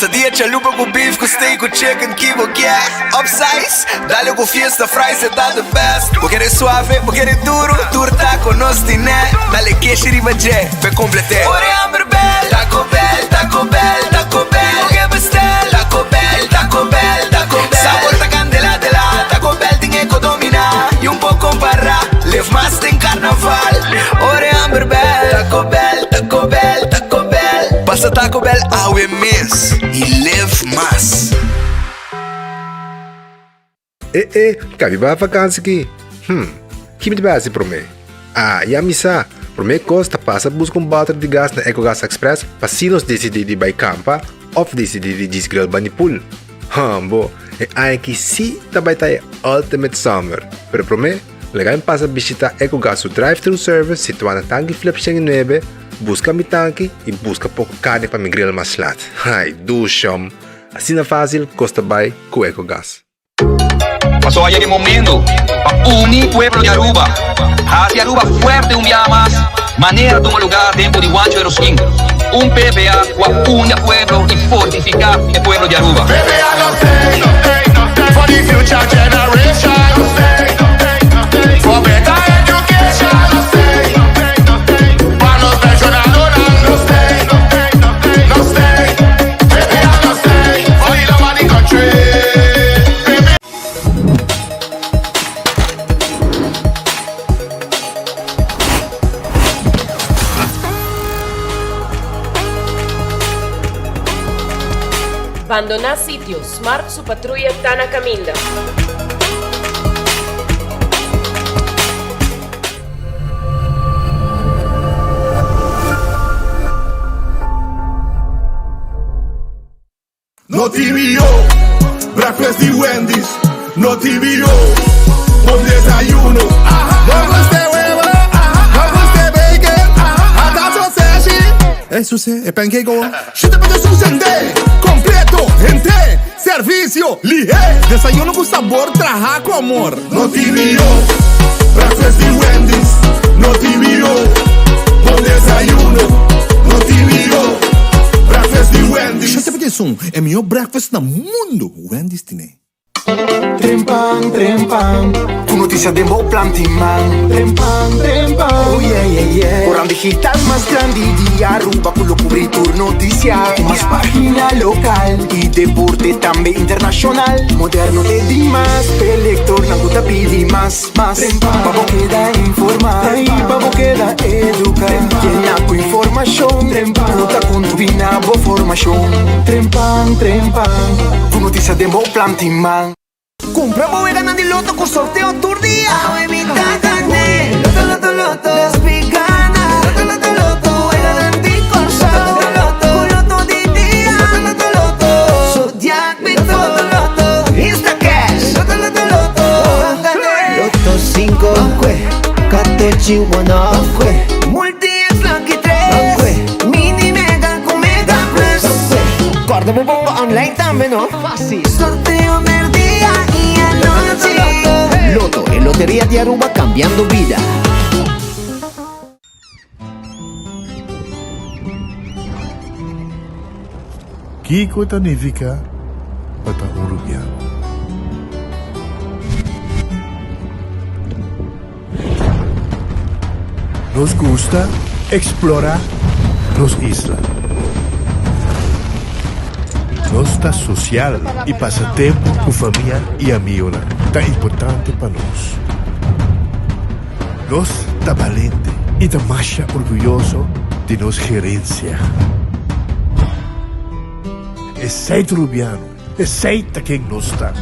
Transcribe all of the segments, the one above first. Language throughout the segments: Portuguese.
Passadia, chalupa com beef, com steak, com chicken, que vou quer. Upsize, dale com fiesta, fries, tá the best. Vou querer suave, vou querer duro, duro tá com nós, tiné. Dale queixa, riba, jé, pra completar. Ore, Amber Bell, Taco Bell, Taco Bell, Taco Bell. O que bestel? Taco Bell, Taco Bell, Taco Bell. Sabor da candela de lá, Taco Bell tem que dominar. E pouco para, live mais tem carnaval. Ore, Amber Bell, Taco Bell, Taco Bell, Taco Bell. Passa Taco Bell ao mês e live mais. Cabe ba vacância aqui? Que me base para mim? E missa, para mim costa passa busca balde de gás na EcoGas Express para se nós decidir de ir campa ou decidir de desgrill banipul. Bo, aqui sim também tá Ultimate Summer. Pero para mim, legal passa visitar EcoGas drive-thru service situado na tanque Flip 9, busca mi tanque e busca pouco carne para me grill mais lat. Ai, ducham. Assim é fácil, costa bem com EcoGas. Pasó ayer el momento para unir pueblo de Aruba. Hacia Aruba fuerte un día más. Manera toma lugar dentro de Juancho de los King. Un PPA que une al pueblo y fortificar el pueblo de Aruba. PPA no stay for the future generation. For better education. No stay para los pensionados. No stay. PPA no stay for the love of the country. Abandonar sitio, Smart su patrulla está na caminda. No TVO, breakfast de Wendy's. No TVO, bom desayuno. Vamos ter huevo, vamos ter bacon, hasta sausage. Eso sí, es pancake. Chuta para suceder, completo, gente, servicio, lié. Desayuno com sabor, trajar com amor. No TVO, breakfast de Wendy's. No TVO, bom desayuno. No TVO, breakfast de Wendy's. Chuta para isso, é melhor breakfast no mundo. Wendy's tem. Trempang, con noticias de Mo Plantiman. Trempang, oh yeah. Corran digital más grande de Aruba, con lo cubrir noticia. Más página local y deporte también internacional. Moderno de Dimas, elector, Naguta pidi más. Pavo queda informar, pavo queda educar. Llena con información, nota con tu binabo formación. Trempang, con noticias de Mo Plantiman. Compramos y ganando el loto con sorteo tour día. Huevita gané, loto, despigana. Loto, el adelante corso. Loto de día. Loto, Zodiac Victor. Loto, Instacash. Loto, gané. Loto 5, Catechi 1, Multi-X Lucky 3, Mini Mega con Mega Plus. Guarda, me pongo online también, ¿no? Fácil. Sorteo del día y anoche. Loto, en Lotería de Aruba, cambiando vida. Kiko significa Patagorubiano. Nos gusta explorar las islas. Nossa social e passatempo com família e amigos tá importante para nós. Nós tá valente e tá mais orgulhoso de nossa gerência. É seito rubiano, é seita quem nós tá.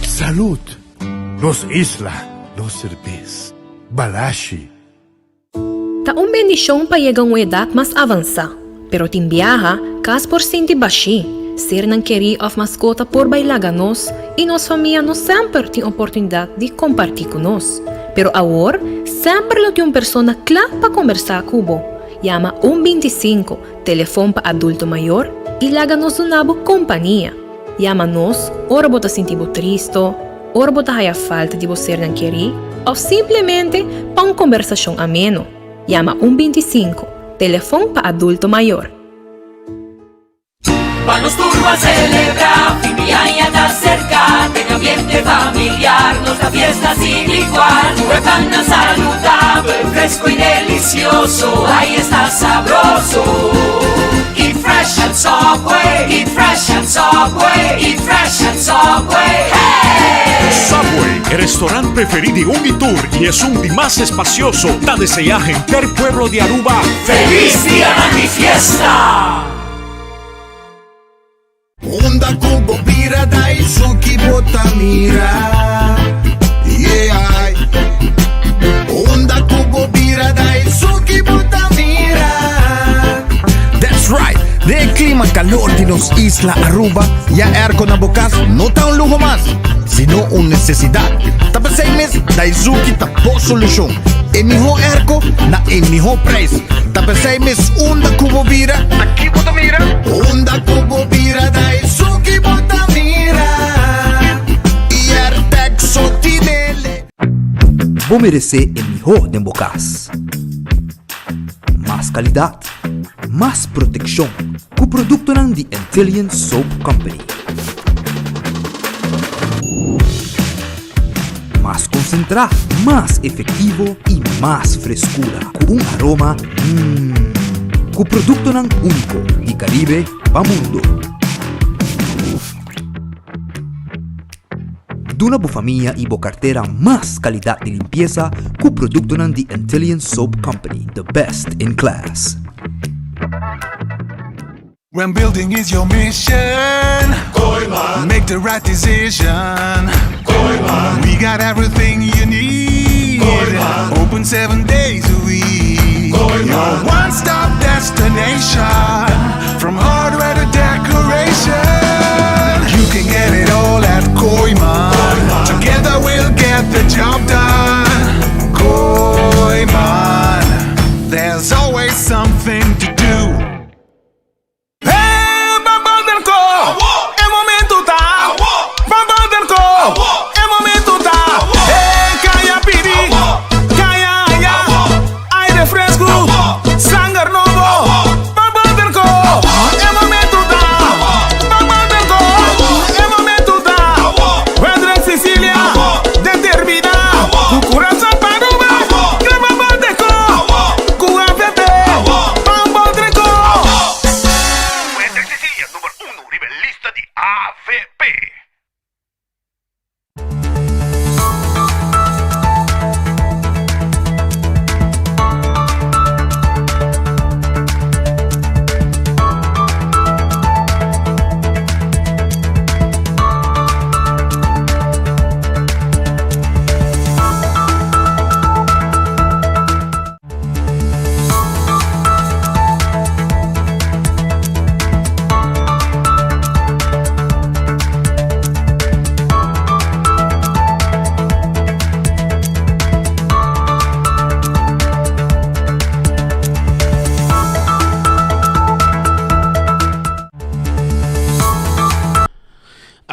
Saúde, nos isla, nos cerveza, balashi. Tá bendição para chegar a uma idade mais avançada. Pero timbiaha, kas por sinti bashi, ser não querer of mascota por bailar nós e nossa família não sempre tem oportunidade de compartilhar com nós. Pero agora, sempre lo tem uma pessoa clara para conversar com o Llama 125, telefone para adulto maior e laga-nos um nabo companhia. Llama-nos, ora bota sentir triste, ora bota a falta de você não querer, ou simplesmente para uma conversação ameno. Llama 125, telefone para adulto maior. Van los turnos a celebrar, fin de año está cerca, en ambiente familiar, nuestra fiesta sin igual. Huertana saludable, fresco y delicioso, ahí está sabroso. Eat fresh and Subway, eat fresh and Subway, eat fresh and Subway, hey! Subway, el restaurante preferido de Unitour y es un día más espacioso. Da deseaje en el pueblo de Aruba. ¡Feliz día de mi fiesta! Onda Kubo Bira Dai Suki Botamira. Yeah. Onda Kubo Bira Dai Suki Botamira. That's right. De clima calor de nos Isla Aruba, ya airco na bokas no está un lujo más, sino una necesidad. Tapos 6 meses, Daisuki tapo solución. El mejor airco na el mejor precio. Tapos 6 meses, onda Kubo Bira. Aquí Botamira. Onda Kubo Bira Daisuki Botamira. Y Artexo Tinele. Vos mereces el mejor de bocas. Más calidad, más protección. Con producto de Intelligent Soap Company. Más concentrado, más efectivo y más frescura. Con un aroma con producto único de Caribe para mundo. De una familia y cartera más calidad de limpieza con producto de Intelligent Soap Company, the best in class. When building is your mission, Koiman. Make the right decision. Koiman. We got everything you need. Koiman. Open 7 days a week. Koiman. Your one-stop destination. From hardware to decoration. You can get it all at Koiman. Together we'll get the job done. Koiman. There's always something to do.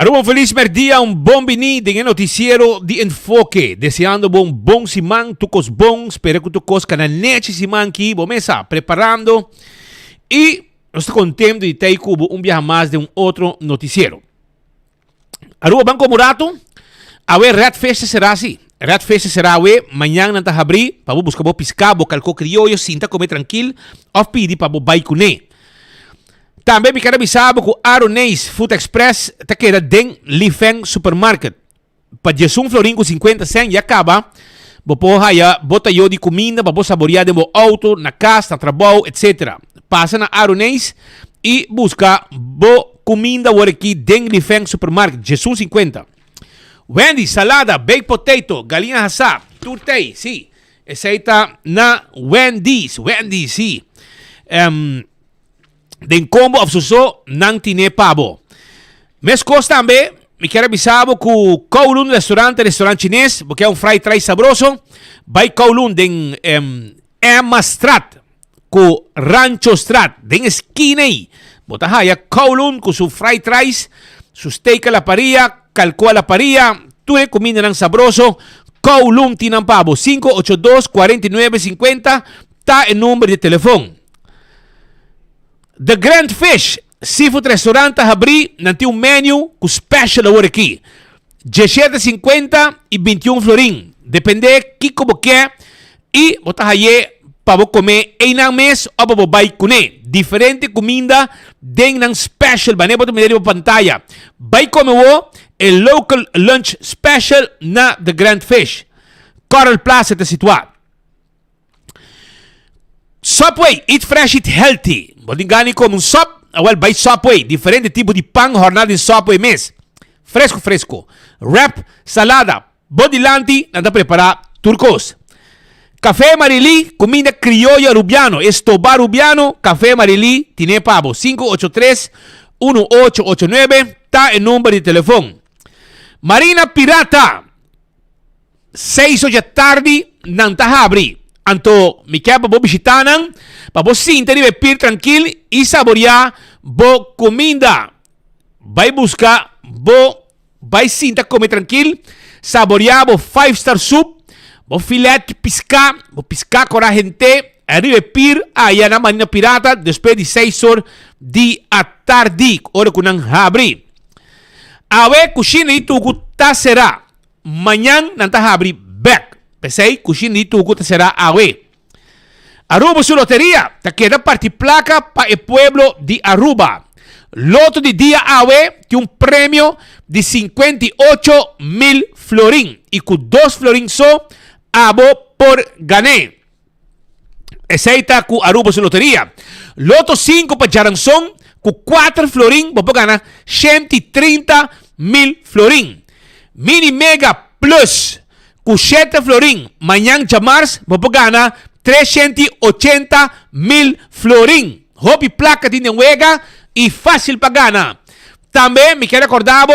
Aruba, feliz día, un bom vini de noticiero de enfoque. Deseando un bom simán, tucos bons, espero que tucos cananeche simán aquí, bomesa, preparando. Y estoy contento de tener un viaje más de un otro noticiero. Aruba, Banco Murato, a ver, Red Fest será así. Red Fest será mañana nanta abrir, para buscar piscar, calco criollo, sinta comer tranquilo, o pedir para baicuné. Também me quero avisar que o Aronês Food Express está querendo den Lifeng Supermarket. Para Jesus florin com 50 cent e acaba. Bota eu de comida para saborear de meu auto, na casa, no trabalho, etc. Passa na Aronês e busca comida aqui den Lifeng Supermarket. Jesus 50. Wendy, salada, baked potato, galinha assada, turtei, sim. Essa aí está na Wendy's. Wendy's, sim. Den combo absuso nang tine pabo. Mes costa também, me quero avisar que o Kowloon restaurante chinês, porque é um fried rice sabroso, vai Kowloon den Emma Strat, com Rancho Strat, den esquina aí. Bota aí, Kowloon com seu fried rice, su steak a la parilla, calco a la parilla, tuve comida nang sabroso, Kowloon tinang pabo, 582-4950, tá el número de telefone. The Grand Fish seafood restaurante abri, nanti um menu com special agora aqui. 17,50 e 21 florim. Depende que como quer. E botar aí para comer em um mês ou para vai comer. Diferente comida dentro de special. Vai botar na pantalla. Vai comer o local lunch special na The Grand Fish. Coral Plaza está situado. Subway, eat fresh, eat healthy. Pode ganhar como um sub, vai Subway. Diferente tipo de pão, jornada em Subway mês. Fresco. Wrap, salada. Bodilanti, nada preparar turcos. Café Marili, comida criolla rubiano. Estobar rubiano, Café Marili, tiene pavo. 583-1889, está el número de teléfono. Marina Pirata, 6 da tarde, não está abri. Anto, me quer para visitar, para você sentir tranquilo e saborear boa comida. Vai buscar, vai sentar comer tranquilo, saborear bo 5-star soup, bo filete piscar com a gente, arriba pir, aí na Marina Pirata, depois de 6 horas de a tarde, hora que não abre. Awe, cozinha e tudo tá será. Manhã não tá abri back. Pensei, cozinha e tudo será awe. Aruba su loteria, te queda parte placa para el pueblo de Aruba. Loto de día AWE tiene un premio de 58,000 florín y con 2 florín abo por gané. Esa con Aruba su lotería. Loto 5 para Jaranzón con 4 florín, vos ganar 130,000 florín. Mini Mega Plus con 7 florín. Mañana Jamars, vos ganar 380,000 florín. Hobby placa tiene huega y fácil para ganar. También me quiero acordar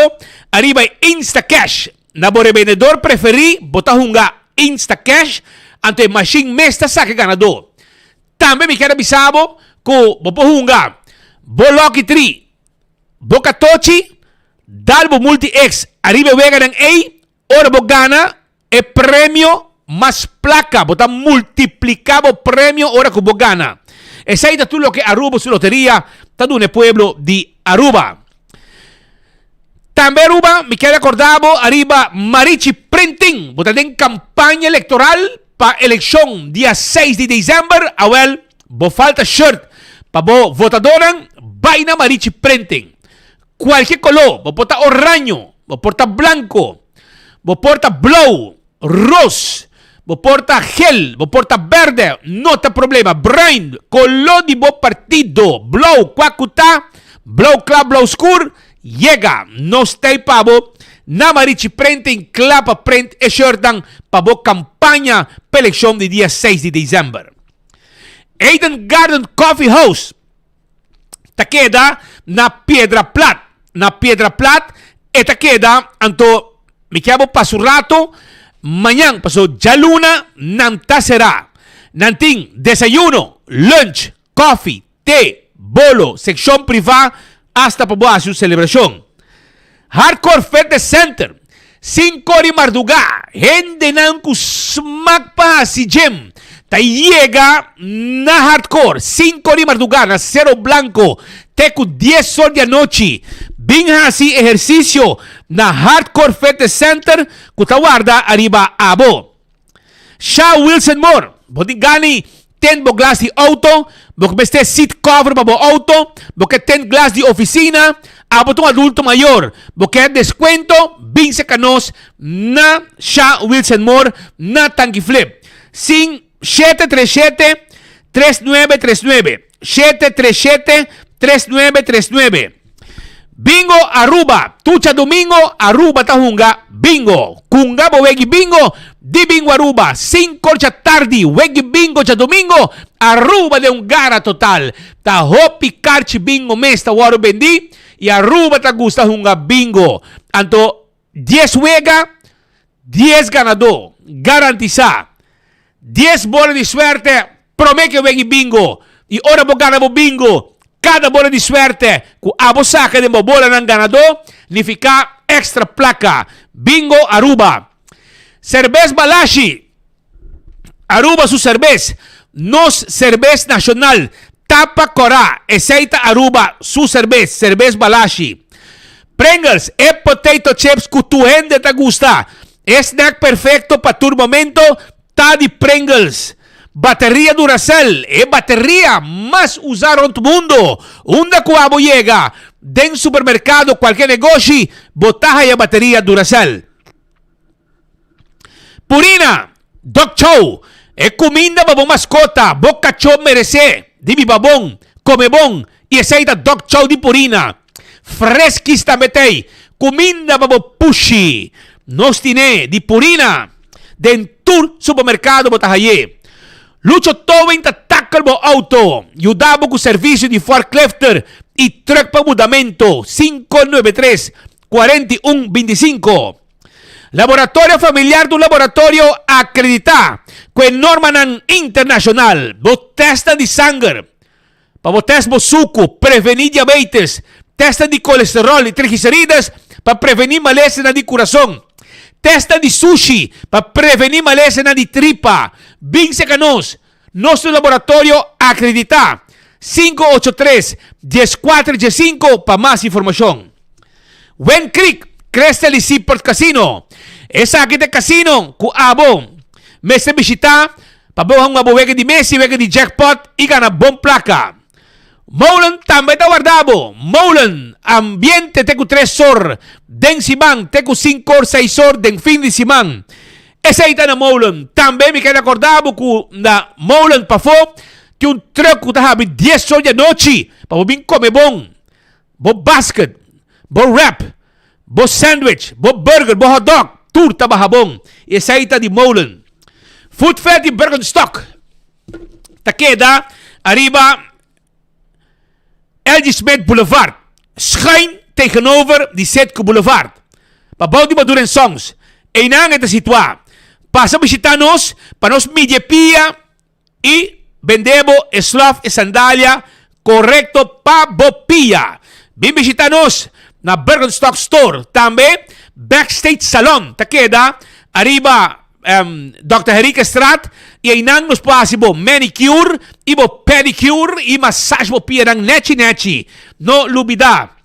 arriba Instacash. Na bore vendedor preferi botar junga Instacash ante machine mesta saque ganador. También me quiero avisar que bopo junga Boloki 3 Boca Tochi Dalbo Multi X arriba vega en A ora bo gana el premio más placa, botar multiplicado premio ora que bo gana. Esa es todo lo que Aruba su lotería está en el pueblo de Aruba. También Aruba, me quiero acordar, arriba Marichi Printing, botar en campaña electoral para elección día 6 de diciembre. Awel, bo falta shirt para bo votadoran, vaina Marichi Printing. Cualquier color, bo porta orange, bo porta blanco, bo porta blue, rose, bo porta gel, bo porta verde, no te problema. Brain, color de bo partido, blue, cuacuta, blue club, blue oscuro, llega, no stay pavo, na Marichi Printing, clapa print e shirtan pa bo campaña pa elección de día 6 de diciembre. Eden Garden Coffee House, te queda na Piedra Plat, esta queda, anto, me quedo pa su rato, mañana pasó ya luna, nanta será. Nantín, desayuno, lunch, coffee, té, bolo, sección privada, hasta para su celebración. Hardcore Fitness Center, 5 de madrugada, gente nanku smack pa si gym. Ta llega na hardcore, 5 de madrugada, na Cero Blanco, teco 10 horas de noche. Venga así ejercicio na Hardcore Fitness Center, que te guarda arriba abo. Shaw Wilson Moore, bodi gani 10 bo glass di auto, porque beste seat cover para bo auto, porque 10 glass di oficina, abo tu adulto mayor, porque descuento, vince canos na Shaw Wilson Moore, na Tanki Flip. Sin 737-3939, 737-3939. Bingo Aruba, tucha domingo, Aruba tajunga, bingo. Kunga bo wegi bingo, di bingo Aruba. 5 cha tardi, wegi bingo cha domingo, Aruba de un gara total. Ta hopi karchi bingo mesta waro bendi, y Aruba ta gusta junga bingo. Anto 10 wega, 10 ganador, garantiza. 10 bolas de suerte, promete wegi bingo. Y ora bo gana bo bingo. Cada bola de suerte, que abo saca de bola ng ganador, significa extra placa. Bingo Aruba. Cervez Balashi. Aruba su cervez. Nos cervez nacional. tapa cora, aceita Aruba, su cerveza Balashi. Pringles e potato chips que tu gente te gusta. Snack perfecto para tu momento, tá de Pringles. Batería Duracell, batería más usada en todo mundo. Onda cuando llega, den supermercado, cualquier negocio, botaja y batería Duracell. Purina, Dog Chow, comida para mascota, boca chow merece, dibi babong, come bon, y aceita Dog Chow di Purina. Fresquista metei, comida para pushi, nostine di Purina, dentur supermercado botahaye. Lucho Towing tackle bo auto, yudabo com serviço de forklifter e truck para mudamento, 593-4125. Laboratório familiar do laboratório acredita com norma internacional, bo testa de sangue, para testa bo suco, prevenir diabetes, testa de colesterol e triglicérides, para prevenir maleza de coração, testa de sushi, para prevenir maleza de tripa. Vince Canos, nosso laboratório acredita, 583-1415 para mais informação. Wen Creek, Crystal Seaport Casino. Essa aqui é casino com abo. Mese visita, pabuhang mabuwege di Messi, wege di jackpot, ika na bom placa. Moulan também está guardado. Moulan, ambiente teku 3 sor, den simang, teku 5 or 6 sor, den fin de simang. Essa aí tá na Moulan. Também me quero acordar com na Moulan pa fo, que truck tá habi 10 sor de noite, para o bem comer bom. Bo basket, bo wrap, bo sandwich, bo burger, bo hot dog, tudo tá bom. Essa aí tá de Moulan. Food Fair de Bergenstock. Tá queda, arriba, LG Smith Boulevard. Schuin tegenover die Zetko Boulevard. Pabouw die Maduren Songs. Einang ito sitwa. Pasa visitanos, panos midyepia y vendebo slof e sandalia correcto pa bopia. Bin visitanos na Bergenstock Store. Tambe Backstage Salon. Takeda, arriba Dr. Henrique Strat e ainang nos possible manicure, ibo pedicure e massage bo pia ng nechi. No lubida.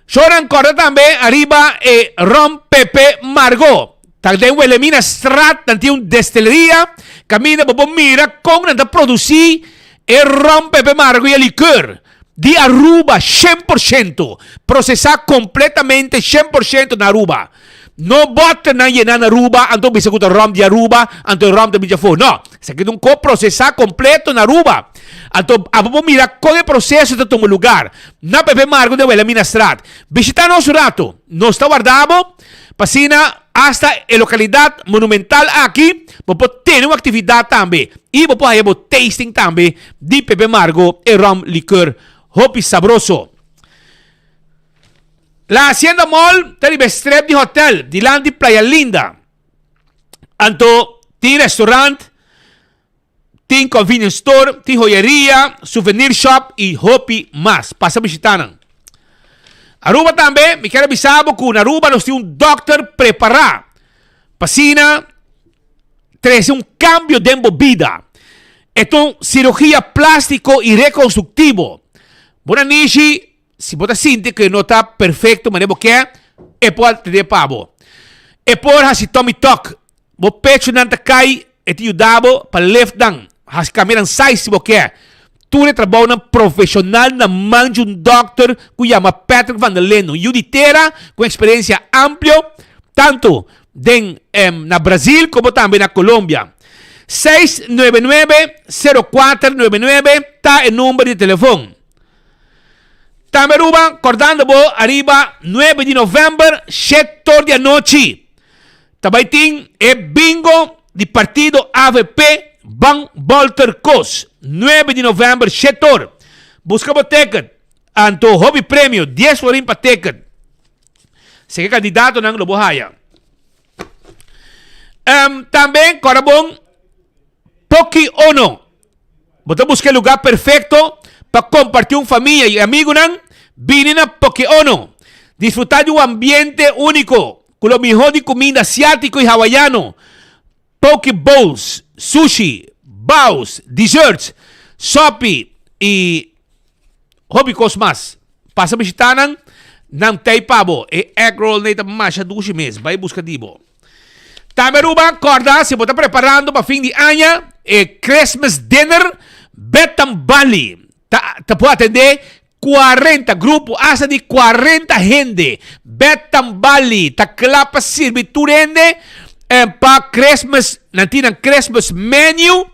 Soran corda tambe arriba e Rom Pepe Margot. Tagden Wilhelmina Strat nanti un destileria camina bo mira con nanta produci e Rom Pepe Margot e liqueur di Aruba 100%. Processar completamente 100% na Aruba. No bota na llenar Aruba, anto bisa kuta rom di Aruba, anto rom de Bijafo. No, sa kitong ko processar completo na Aruba. Anto abo mira con el proceso de todo lugar. Na Pepe Margot de Wilhelmina Strat. Visitanos un rato. No está guardado. Pasina hasta la localidad monumental aquí. Popo tiene una actividad también. Y popo hay un tasting también de Pepe Margot y rom liqueur. Hopi sabroso. La Hacienda Mall tiene strep di hotel di land di Playa Linda. Anto tiene restaurant, tiene convenience store, tiene joyería, souvenir shop y hopi más. Pasa visitanan. Aruba también, me quiero avisar que Aruba nos tiene un doctor preparado. Pasina, trae un cambio de vida. Esto cirugía plástico y reconstructivo. Buena nishi. Si você sente que não está perfeito, mas é pode ter pavo. É por se Tommy Talk, o pecho não cai, e te ajudava para left down. Se caminham sai se você quer. Tu trabalha profissional na mão de doctor que chama Patrick Van der Leno. Juditera com experiência ampla, tanto na Brasil como também na Colômbia. 699-0499 está o número de telefone. Também Aruba, acordando arriba 9 de novembro, 7 da noite. Também tem bingo de partido AVP Van Volter Cos. 9 de novembro, 7 horas. Busca o ticket. Anto hobby prêmio, 10 horas para ticket. Se é candidato ng Lobohaya. Também, Corabon, Poki Ono. Você busca lugar perfeito para compartir com família e amigos, vine na Pokeono. Disfrutar de un ambiente único con lo mejor de comida asiático y hawaiano. Poke bowls, sushi, baos, desserts, sopi, E hobby mas passa bisitanan ng tay pabo e egg roll na ita masha dushi mes vai busca dibo. Tameruba corda se bota preparando para fim de ano e Christmas dinner Betambali. Ta può atender 40 grupo hasta de 40 gente. Betambali ta klapa serviturende pa Christmas nanti ng Christmas menu.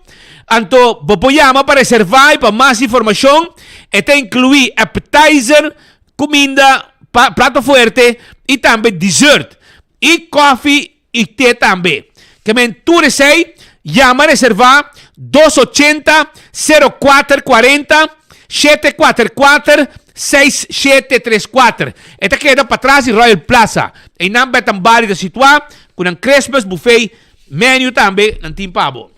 Anto popoyama para reservar para mais informação e te incluir appetizer, comida, prato fuerte e também dessert e coffee e té também. Que menture sei, llama reservar 280 0440 744 6734. Esta queda para trás e Royal Plaza. E não é tão válido situar com um Christmas buffet menu também não tem pavo.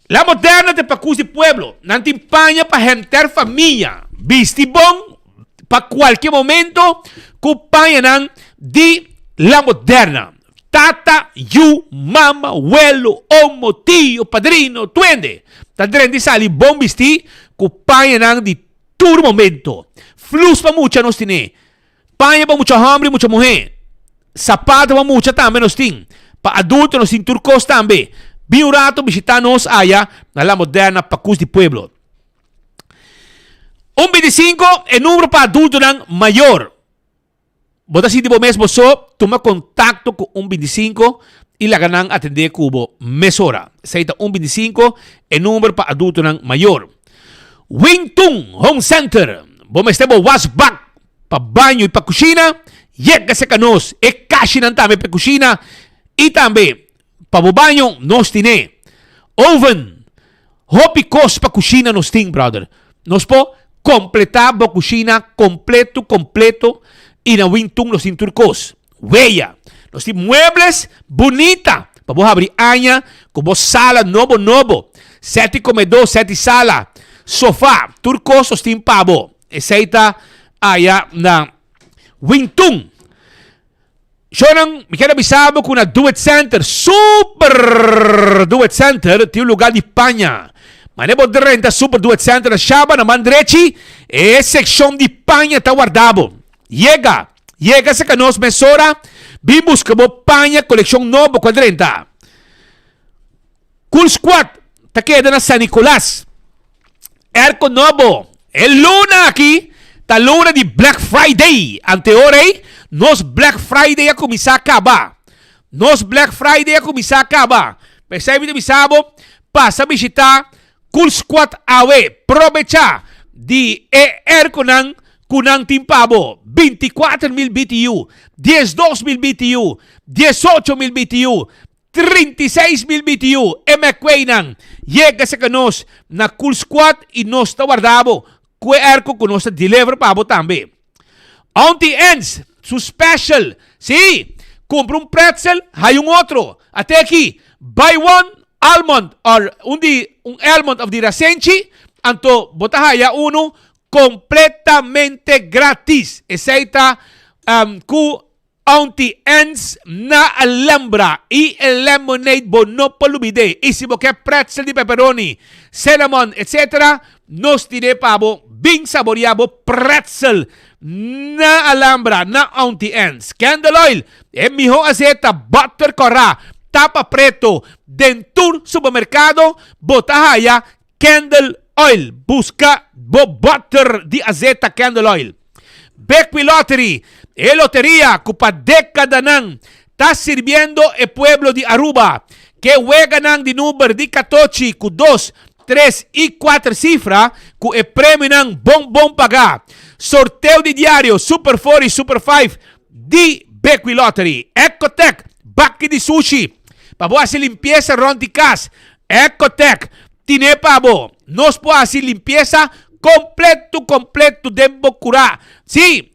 La Moderna de Pacus de Pueblo, nanti paña para gente familia, vistibón para cualquier momento, cupañan de La Moderna. Tata, you, mama, abuelo, homo, tío, padrino, duende. Tandrendi sali bon visti, cupañan de todo momento. Flus para mucha nos tiene. Paña para mucha hombre, mucha mujer. Zapato para mucha también nos tiene. Para adultos nos tiene turcos también. Biurato visitanos allá na La Moderna Pacus de Pueblo. 25 é número para adulto maior. Bota si tipo mesmo so, toma contacto com 25 e la ganan atender cubo mesora. Seita 25 é número para adulto maior. Wingtung Home Center. Bom estebo wasback para banho e para cozinha. Yega se canos e caixa também para cozinha e também para banho nós tine oven hopi cos para cozinha nós tem brother nós po completar a cozinha completo e na Wingtung nós tem turcos weia nós tem muebles bonita para abrir anha como sala novo 7 comedor 7 sala sofá turcos nós tem pavo essa aya na Wingtung. Shonan, mi quero avisar com a Duet Center, super Duet Center, tem um lugar de panha. Mas não pode rentar super Duet Center, a chava na mandrechi, e seção de panha está guardado. Chega se que nós mesora, bem buscamos panha, coleção nova, quadrenta. Cool Squad, está queda na San Nicolás. Erco novo, é luna aqui, tá luna de Black Friday, anteore, nos Black Friday a começar a acabar. Percebe de bisabo, passa a visitar Cool Squad Awe. Aprovecha de kunang timpabo. 24,000 BTU, 12,000 BTU, 18,000 BTU, 36,000 BTU. E McQuainan. Llega sa kanos na Cool Squad e nos ta guardabo. Kwe erko kunos ta deliver pabo tambe. Auntie Ends. Su special. Sí, compra un pretzel, hay un otro. Até aquí, buy one almond or un almond of the Rasenchi, anto botahaya uno completamente gratis. Eseita ku Auntie Ends na Alhambra y el lemonade bonopolubide. Y si boque pretzel de pepperoni, cinnamon, etc. Nos tiene pavo, bien saboreado pretzel na Alhambra, na Auntie Ends. Candle oil, mijo aceta, butter corra, tapa preto, dentur supermercado, botahaya, candle oil. Busca butter di aceta, candle oil. Bequi Lottery, lotería, cupa década nang, está sirviendo el pueblo de Aruba, que juega nang di número di 14, cu 2, 3 y 4 cifras, cu el premio nang bon pagar. Sorteo di diario, Super 4 e Super 5 di Bequi Lottery. Ecotec, bacchi di sushi, pabo hacer limpieza ronti cas. Ecotec, tiene pabo, nos puede hacer limpieza completo dembo curá. Sí,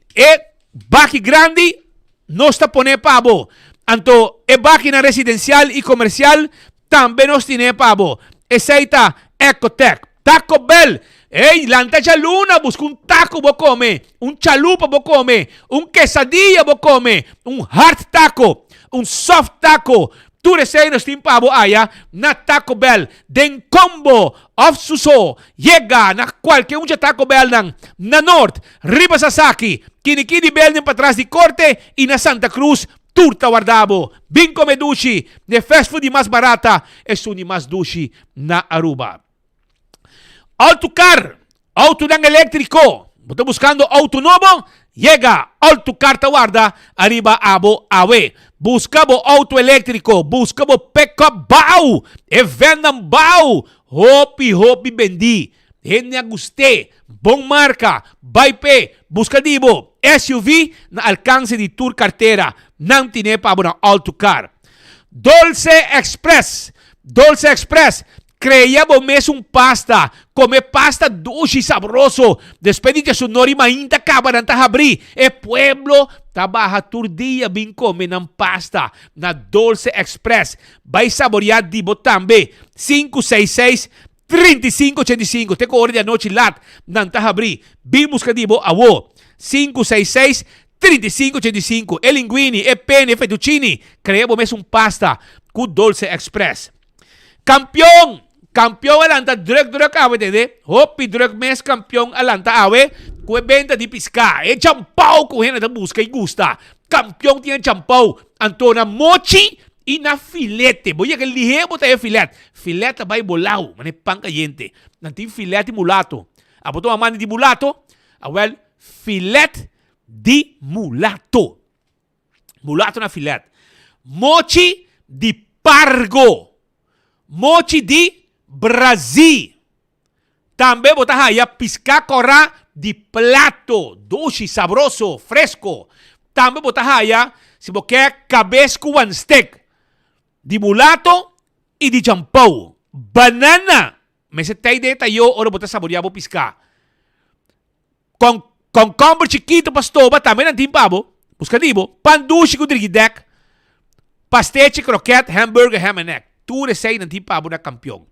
baki grande no está pone pavo. Anto máquina residencial y comercial también nos tiene pavo. Eseita Ecotec. Taco Bell. Lantacha luna busca un taco vos come, un chalupa vos come, un quesadilla vos come, un hard taco, un soft taco. Tu nos timpabo aya na Taco Bell. Den combo of suso. Yega na qualche unja Taco Bell ng na North, Riba Sasaki, Kinikini Bell ng patras di Corte, e na Santa Cruz, Turta Wardabo. Binko Medushi, de fast food mas barata, e suni mas dushi na Aruba. Autocar, auto ng elektriko. Buto buscando auto novo? Llega Autocar Tawarda, arriba Abo Awe. Buscabo auto elétrico, buscabo pick-up bao, e vendam bao. Hopi bendi. Henne aguste, bong marca, baipe, buscadibo, SUV na alcance di Tour Cartera, nang tinepabo ng Autocar. Dulce Express, creíamos mes un pasta, come pasta dulce y sabroso. Despedite su nori mainta kabaran tahabri. E pueblo tabaha turdia bin come ng pasta na Dulce Express. Bay saborear di botambe 566-3585. Te ko de anoche lat ng tahabri. Bimos ka dibo awo 566-3585. E linguini, e penne, e fettuccini. Creíamos mes un pasta ku Dulce Express. Campion alanta drug awe dede. Hopi drug mes campion alanta awe. Kue benta di pisca. E champau kuhena da busca y gusta. Campion tiene champau. Antona mochi y na filete. Voy a que ligero tayo filet. Filete bay bolao. Mane pan caliente. Nanti filete mulato. Apo to amani di mulato. Awel filet di mulato. Mulato na filet. Mochi di pargo. Mochi di Brasil. También botahaya pisca corra di plato, dulce, sabroso, fresco. También botahaya si boque cabesco one steak di mulato y di champau. Banana. Me se tay de tayo oro bota saboreabo pisca. Con combo chiquito pastoba también antimpabo. Buscadibo. Pan dulce con dirigidek. Pasteche, croquette, hamburger, ham and egg. Tu resay antimpabo na kampiyon.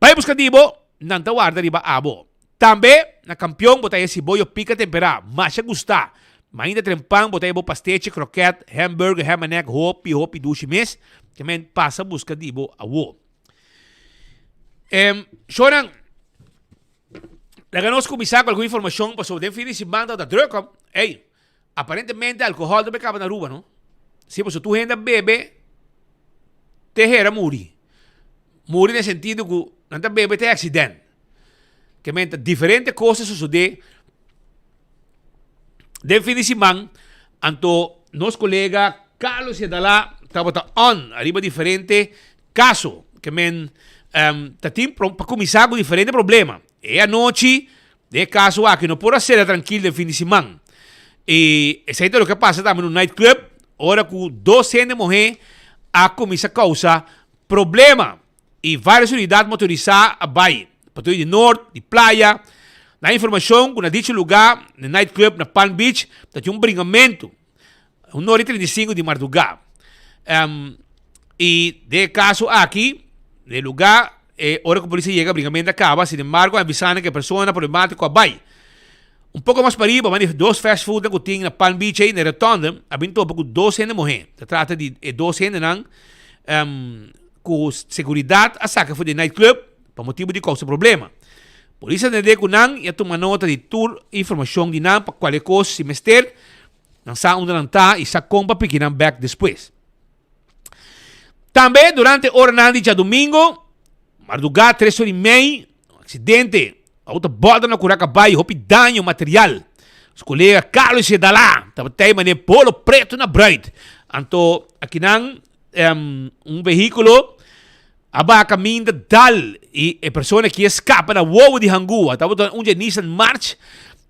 Bay buscadibo, nang tawarda riba abo. Tambe, na kampiyon, botaya siboyo pica tempera. Masya gusta. Mainda trempang, botaya bo pasteche, croquette, hamburger, ham and egg, hopi, dushi mes. Kamen pasa buscadibo awo. Shonang, laganos kumisa alguna información pa so den fin de semana da druk. Hey, aparentemente alcohol do becaba na Aruba, no? Si pues tu gente bebe, te gera muri. Muri nel sentido que nanta bebe te accidente. Que menta diferentes coisas sucede. Den fin de semana, anto nos colega Carlos Yadala estava on arriba diferente caso que men tatim para começar com diferente problema. E a noite de caso aqui não pode ser tranquilo de fim de semana. E esse é o que passa também no nightclub. Ora com 200 mulheres a começar a causar problema. E várias unidades motorizadas a bairro. Patrulha de norte, de praia. Na informação, na dito lugar, no nightclub, na Palm Beach, tem bringamento. 1h35 de madrugada. E de caso aqui, de lugar, hora que a polícia chega, o bringamento acaba. Sin embargo, avisando que a pessoa problemática a bairro. Pouco mais para riba, mas dois fast food que tem na Palm Beach aí, na Rotonda, abentou pouco 200 mulheres. Se trata de 200 não, com segurança, a saca foi de nightclub, por motivo de causa problema. Polícia de que não, ia tomar nota de toda informação de não, para qualquer coisa, se mester, não sabe onde não está, e sabe como para pequenar back depois. Também, durante a hora de domingo, madrugada, 3h30, acidente. A outra borda na curaca bairro, houve dano material. Os colegas Carlos e Dalá, estava mané polo preto na Bright. Então, aqui não, veículo, aba caminho dal e a pessoa que escapa na uovo de Hangua. Estava Nissan March.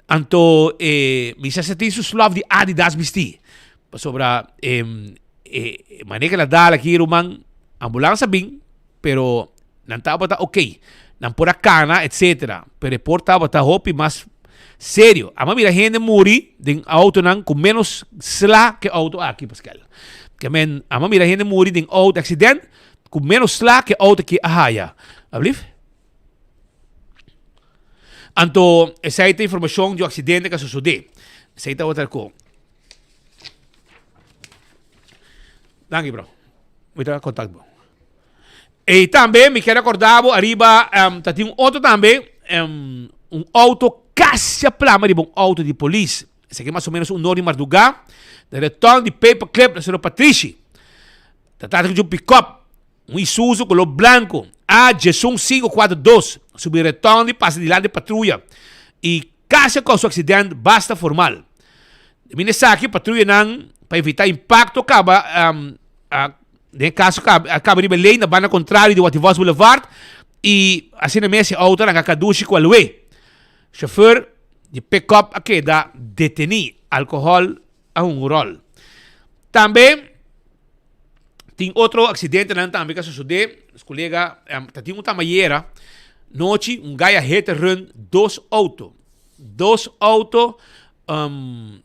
Então, me se senti suave de Adidas misti. Sobre maneira que ela dá aqui, Roman, ambulância bem, pero não estava ok. Não por a cana, etc. Pero portava ta hopi mas sério. Ama mira gente muri de auto nan com menos sla que auto aqui, Pascal. Que men ama mira gente muri de auto accident com menos sla que auto que ahaya. Ablif? Anto essa é a informação do acidente que sucedeu. Essa é outra coisa. Danke, bro. Muita contato bom. E também me quero acordar, arriba, tem um outro também, um auto caixa plama de um auto de polícia. Esse aqui é mais ou menos um nome de madrugada, de retorno de paperclip da senhora Patrícia. Trata de um pick-up, um Isuzu color branco, a Jesum 542, sobre retorno de passa de lá de patrulha. E caixa com o acidente basta formal. De minha saque, patrulha não, para evitar impacto, acaba nesse caso, acaba de lei na banda contrária de Wativos Boulevard e assim na mesa auto na caduche com a lei. Chauffeur de pick-up aqui da deteni álcool a um rol. Também tem outro acidente também que sucedeu. Os colegas tinham uma tamanheira. Noite, gaia reta run dois autos.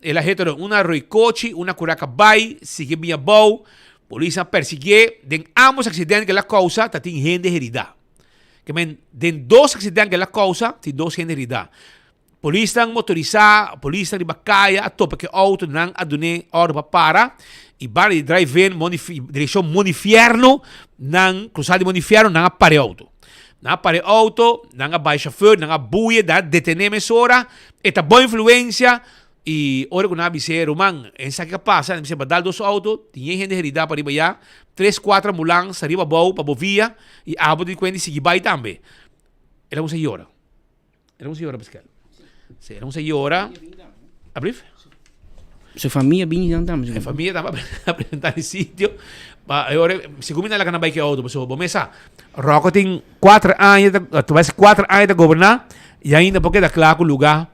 Ela reta uma roicoche, uma curacabai, sigue minha boa. Polícia perseguir, den ambos acidentes que la causa, tem gente herida. Que men, den dois acidentes que la causa, tem dois gente herida. Polícia motorizada, polícia de bacaia, a topa que auto não adune hora para, e para de drive-in, direção Monifierno, não, cruzada de Monifierno, não apare auto. Não apare auto, não abai chauffeur, não abuie, não detener emissora, eta boa influência. E ora que nós vimos Roman, essa que passa, nós vimos badal dos autos, tinha gente herida para ir já, 3-4 ambulâncias, arriba boa, para bovia, e a abo de quando seguir vai também. Era uma senhora. Pascal. Sim, era uma senhora. Abrir? Sua família vinha também. A família estava apresentando o sítio. Agora, segundo ela que não vai que auto, pessoal, vamos começar. Rocco tem 4 anos, tu vai ser 4 anos de governar, e ainda porque dá claro o lugar.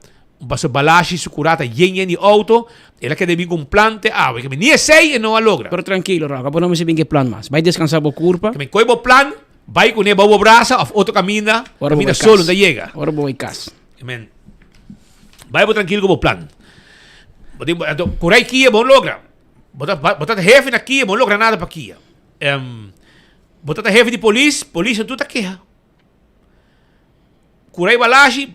Passo balashi sucurata yen di auto ela quer vir com um plante que me nie sei e não a logra. Pero tranquilo, Raga, por não me sei bem que plan mas. Vai descansar bo curva. Que me coi bo plan, vai com nebo bo braça, outro camina solo onde chega. Ora bo cas. Amen. Vai bo tranquilo com bo plan. Curai aqui é bom logra. Botar jefe aqui é bom logra nada para aqui. Botar jefe de polícia tudo aqui. Curai balashi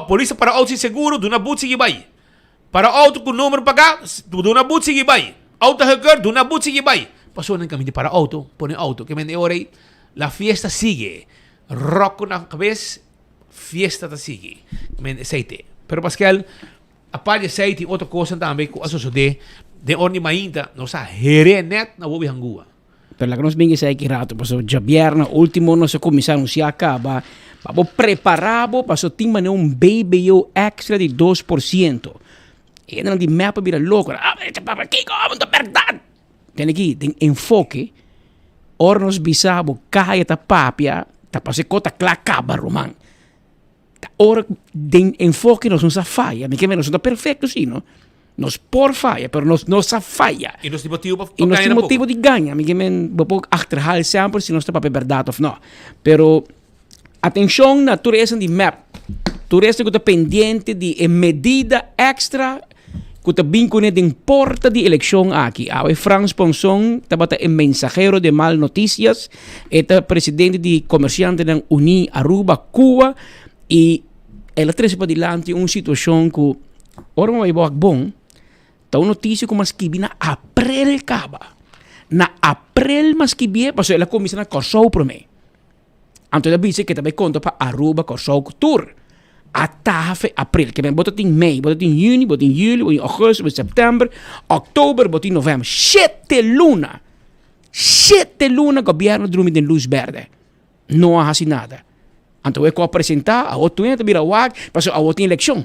polícia para auto seguro, do na butsi que vai. Para auto com número pagar, do na butsi que vai. Auto hacker, do na butsi que vai. Passou no caminho para auto, põe auto. Que me ora la fiesta sigue. Rock na cabeça, fiesta ta sigue. Men aceite. Pero Pascal, a parte aceite outra coisa também que isso de orni mainta, nossa herenet na bobi hangua. Per la che non sbinghi sei che rato, passo già bierna, ultimo non so come sa non si acaba. Vamos preparado para tener un BBO extra de 2%. E não de mapa vira louco. Aqui como a verdade. Tem aqui, tem enfoque. Ornos bisabo, caia ta papia, ta passe cota clacaba roman. Ora tem enfoque não sa falha, me que menos não perfeito sim, não? Nos por falha, pero nos sa falha. E nos motivo e nos motivo de ganha, me que men pouco achterhaal sempre se não está para verdade ou não. Pero atenção na natureza de map. Turista que está pendente de medida extra que está vinculada de porta de eleição aqui. A Franz Ponson estava mensajero de mal notícias. Está presidente de comerciante da Uni Aruba, Cuba. E ela trouxe para diante uma situação que ora vai bom. Está uma notícia que mas que na april acaba. Na april mas que bie, porque ela começa na Corsou para mim. Anto da dice que também conta para Aruba Corsou Tour. Até april, que vem botar em mei, botar em junho, botar em julho, botar em agosto, botar em setembro, outubro, botar em novembro. 7 luna governo dorme em luz verde. Não há assim nada. Anto eu apresentar, a outro entra vira wag, passou a outra eleição.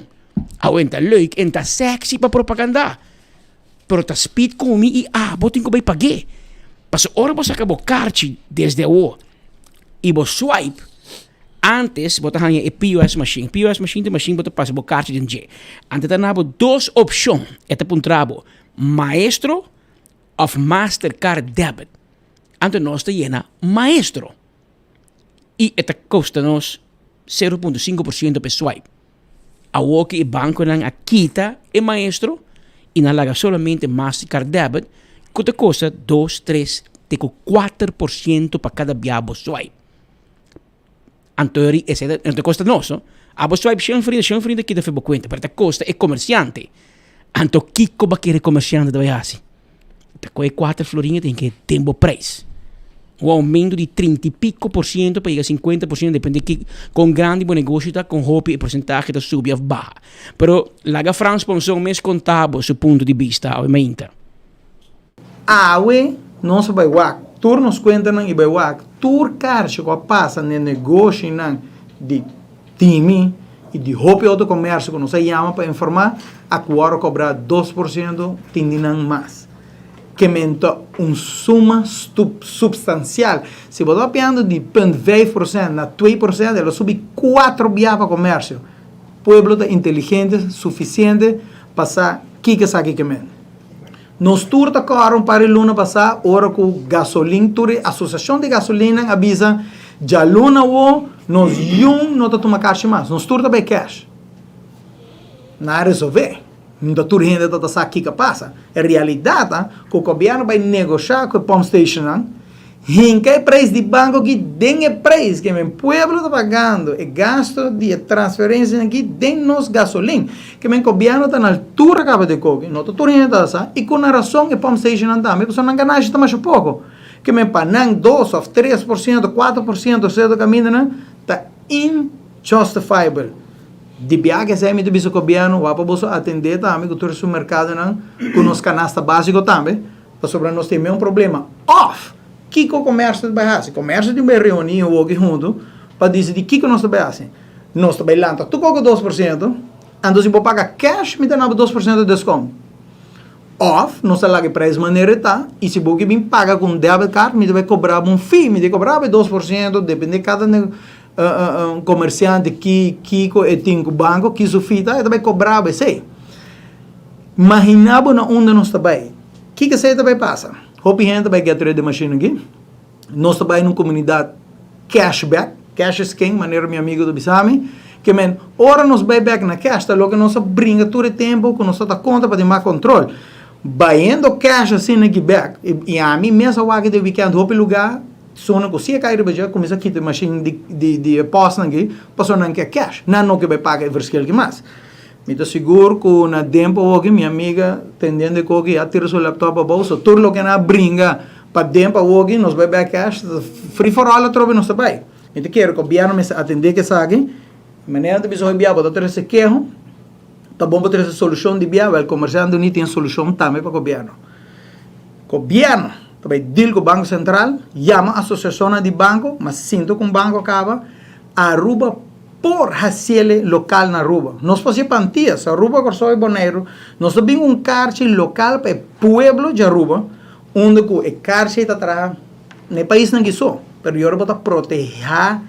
A outra leuk, entra sexy para propaganda. Pero ta speed com e botin ko bay pague. Passou ora você acabou carte desde o e vos swipe. Antes, bota hanya e POS machine. POS machine de machine bota passa bo carte de J. Antes tanabo dos opções. Eta puntrabo maestro of Mastercard debit. Antes nós te llena maestro. E eta custa nos 0.5% per swipe. A woke e banco nang akita e maestro e nalaga solamente Mastercard debit que te custa 2, 3, 4% para cada biabo swipe. Antori, esse não te custa nosso. A swipe sem frente que te fez conta, para te custa é comerciante. Anto Kiko ba querer comerciante da assim. Te coi 4 florinhas tem que tempo preço. um aumento de 30 e pico por cento para chegar a 50%, depende que com grande bom negócio tá com hope e porcentagem da subir ou baixa. Pero laga França pensou mais contábil do ponto de vista, obviamente. Awe não se vai wak, tur nos conta nang ibai wak, tur karche ko passa no negócio nang de time e de hope outro comércio que não se chama para informar, agora cobrar 2% tindinang mais. Que menta suma substancial. Se você está pegando de 0,20% a 2%, ela sube 4 via para comércio. Pueblo está inteligente, suficiente, para que sabe que men. Nos turta caro para o luna passar, ora com gasolina, associação de gasolina avisa, já luna o, nos não está tomando caixa mais, nos turta bem cash. Não resolver. Não está tudo ainda está sabe que passa. É realidade que o governo vai negociar com o pump station, hinca o preço de banco que tem o preço que o povo está pagando, e gasto de transferência que tem nos gasolina, que o governo está na altura acaba de coger, não está tudo ainda sabe, e com a razão que o pump station também, a pessoa não ganha está mais pouco, que o panang 2 ou 3%, 4% certo caminho, está injustifiable. De viagem é muito bicho governo, vai para você atender também com todo o mercado com nos canasta básico também, para sobre nós ter um problema off. Que o comércio vai fazer? O comércio de uma reunião ou junto para dizer de que nós vai fazer. Nós vai lá, tu coloca 2%, então se você pagar cash, me dá 2% de desconto. Off, nós lá que preço maneira tá, e se você me paga com debit card, me vai cobrar um fee, me vai cobrar 2%, depende de cada comerciante que tem o banco, que isso fita, ele vai cobrar, vai ser. Imaginava onde nós estamos. O que você vai passar? Hope gente vai get de machine aqui. Nós estamos em uma comunidade cashback, cash is king, maneira meu amigo do Bisami, que ora nós vai back na cash, tá logo nós brinca todo o tempo, que nós está conta para ter mais controle. Baindo cash assim aqui back, e a mim mesmo aqui de weekend, hope lugar, sona que se a cair já começa a quitar machine de post aqui, passou não que cash, não que vai pagar verskel que mais. Me estou seguro que na tempo hoje minha amiga tendendo que já tira seu laptop a bolsa, tudo lo que na brinca para tempo hoje nós vai back cash, free for all trobe nós vai. Então quero que o governo me atender que sabe, maneira de bisou enviar para ter esse queijo, tá bom para ter essa solução de via, o comerciante não tem solução também para o governo. O governo também deal com o Banco Central, chama a associação de banco, mas sinto que o banco acaba, Aruba por haciele local na Aruba. Nós fazemos pantias, Aruba, Corsó e Bonaire, nós temos cárcel local para o pueblo de Aruba, onde o cárcel está atrás, no país não só, mas eu vou proteger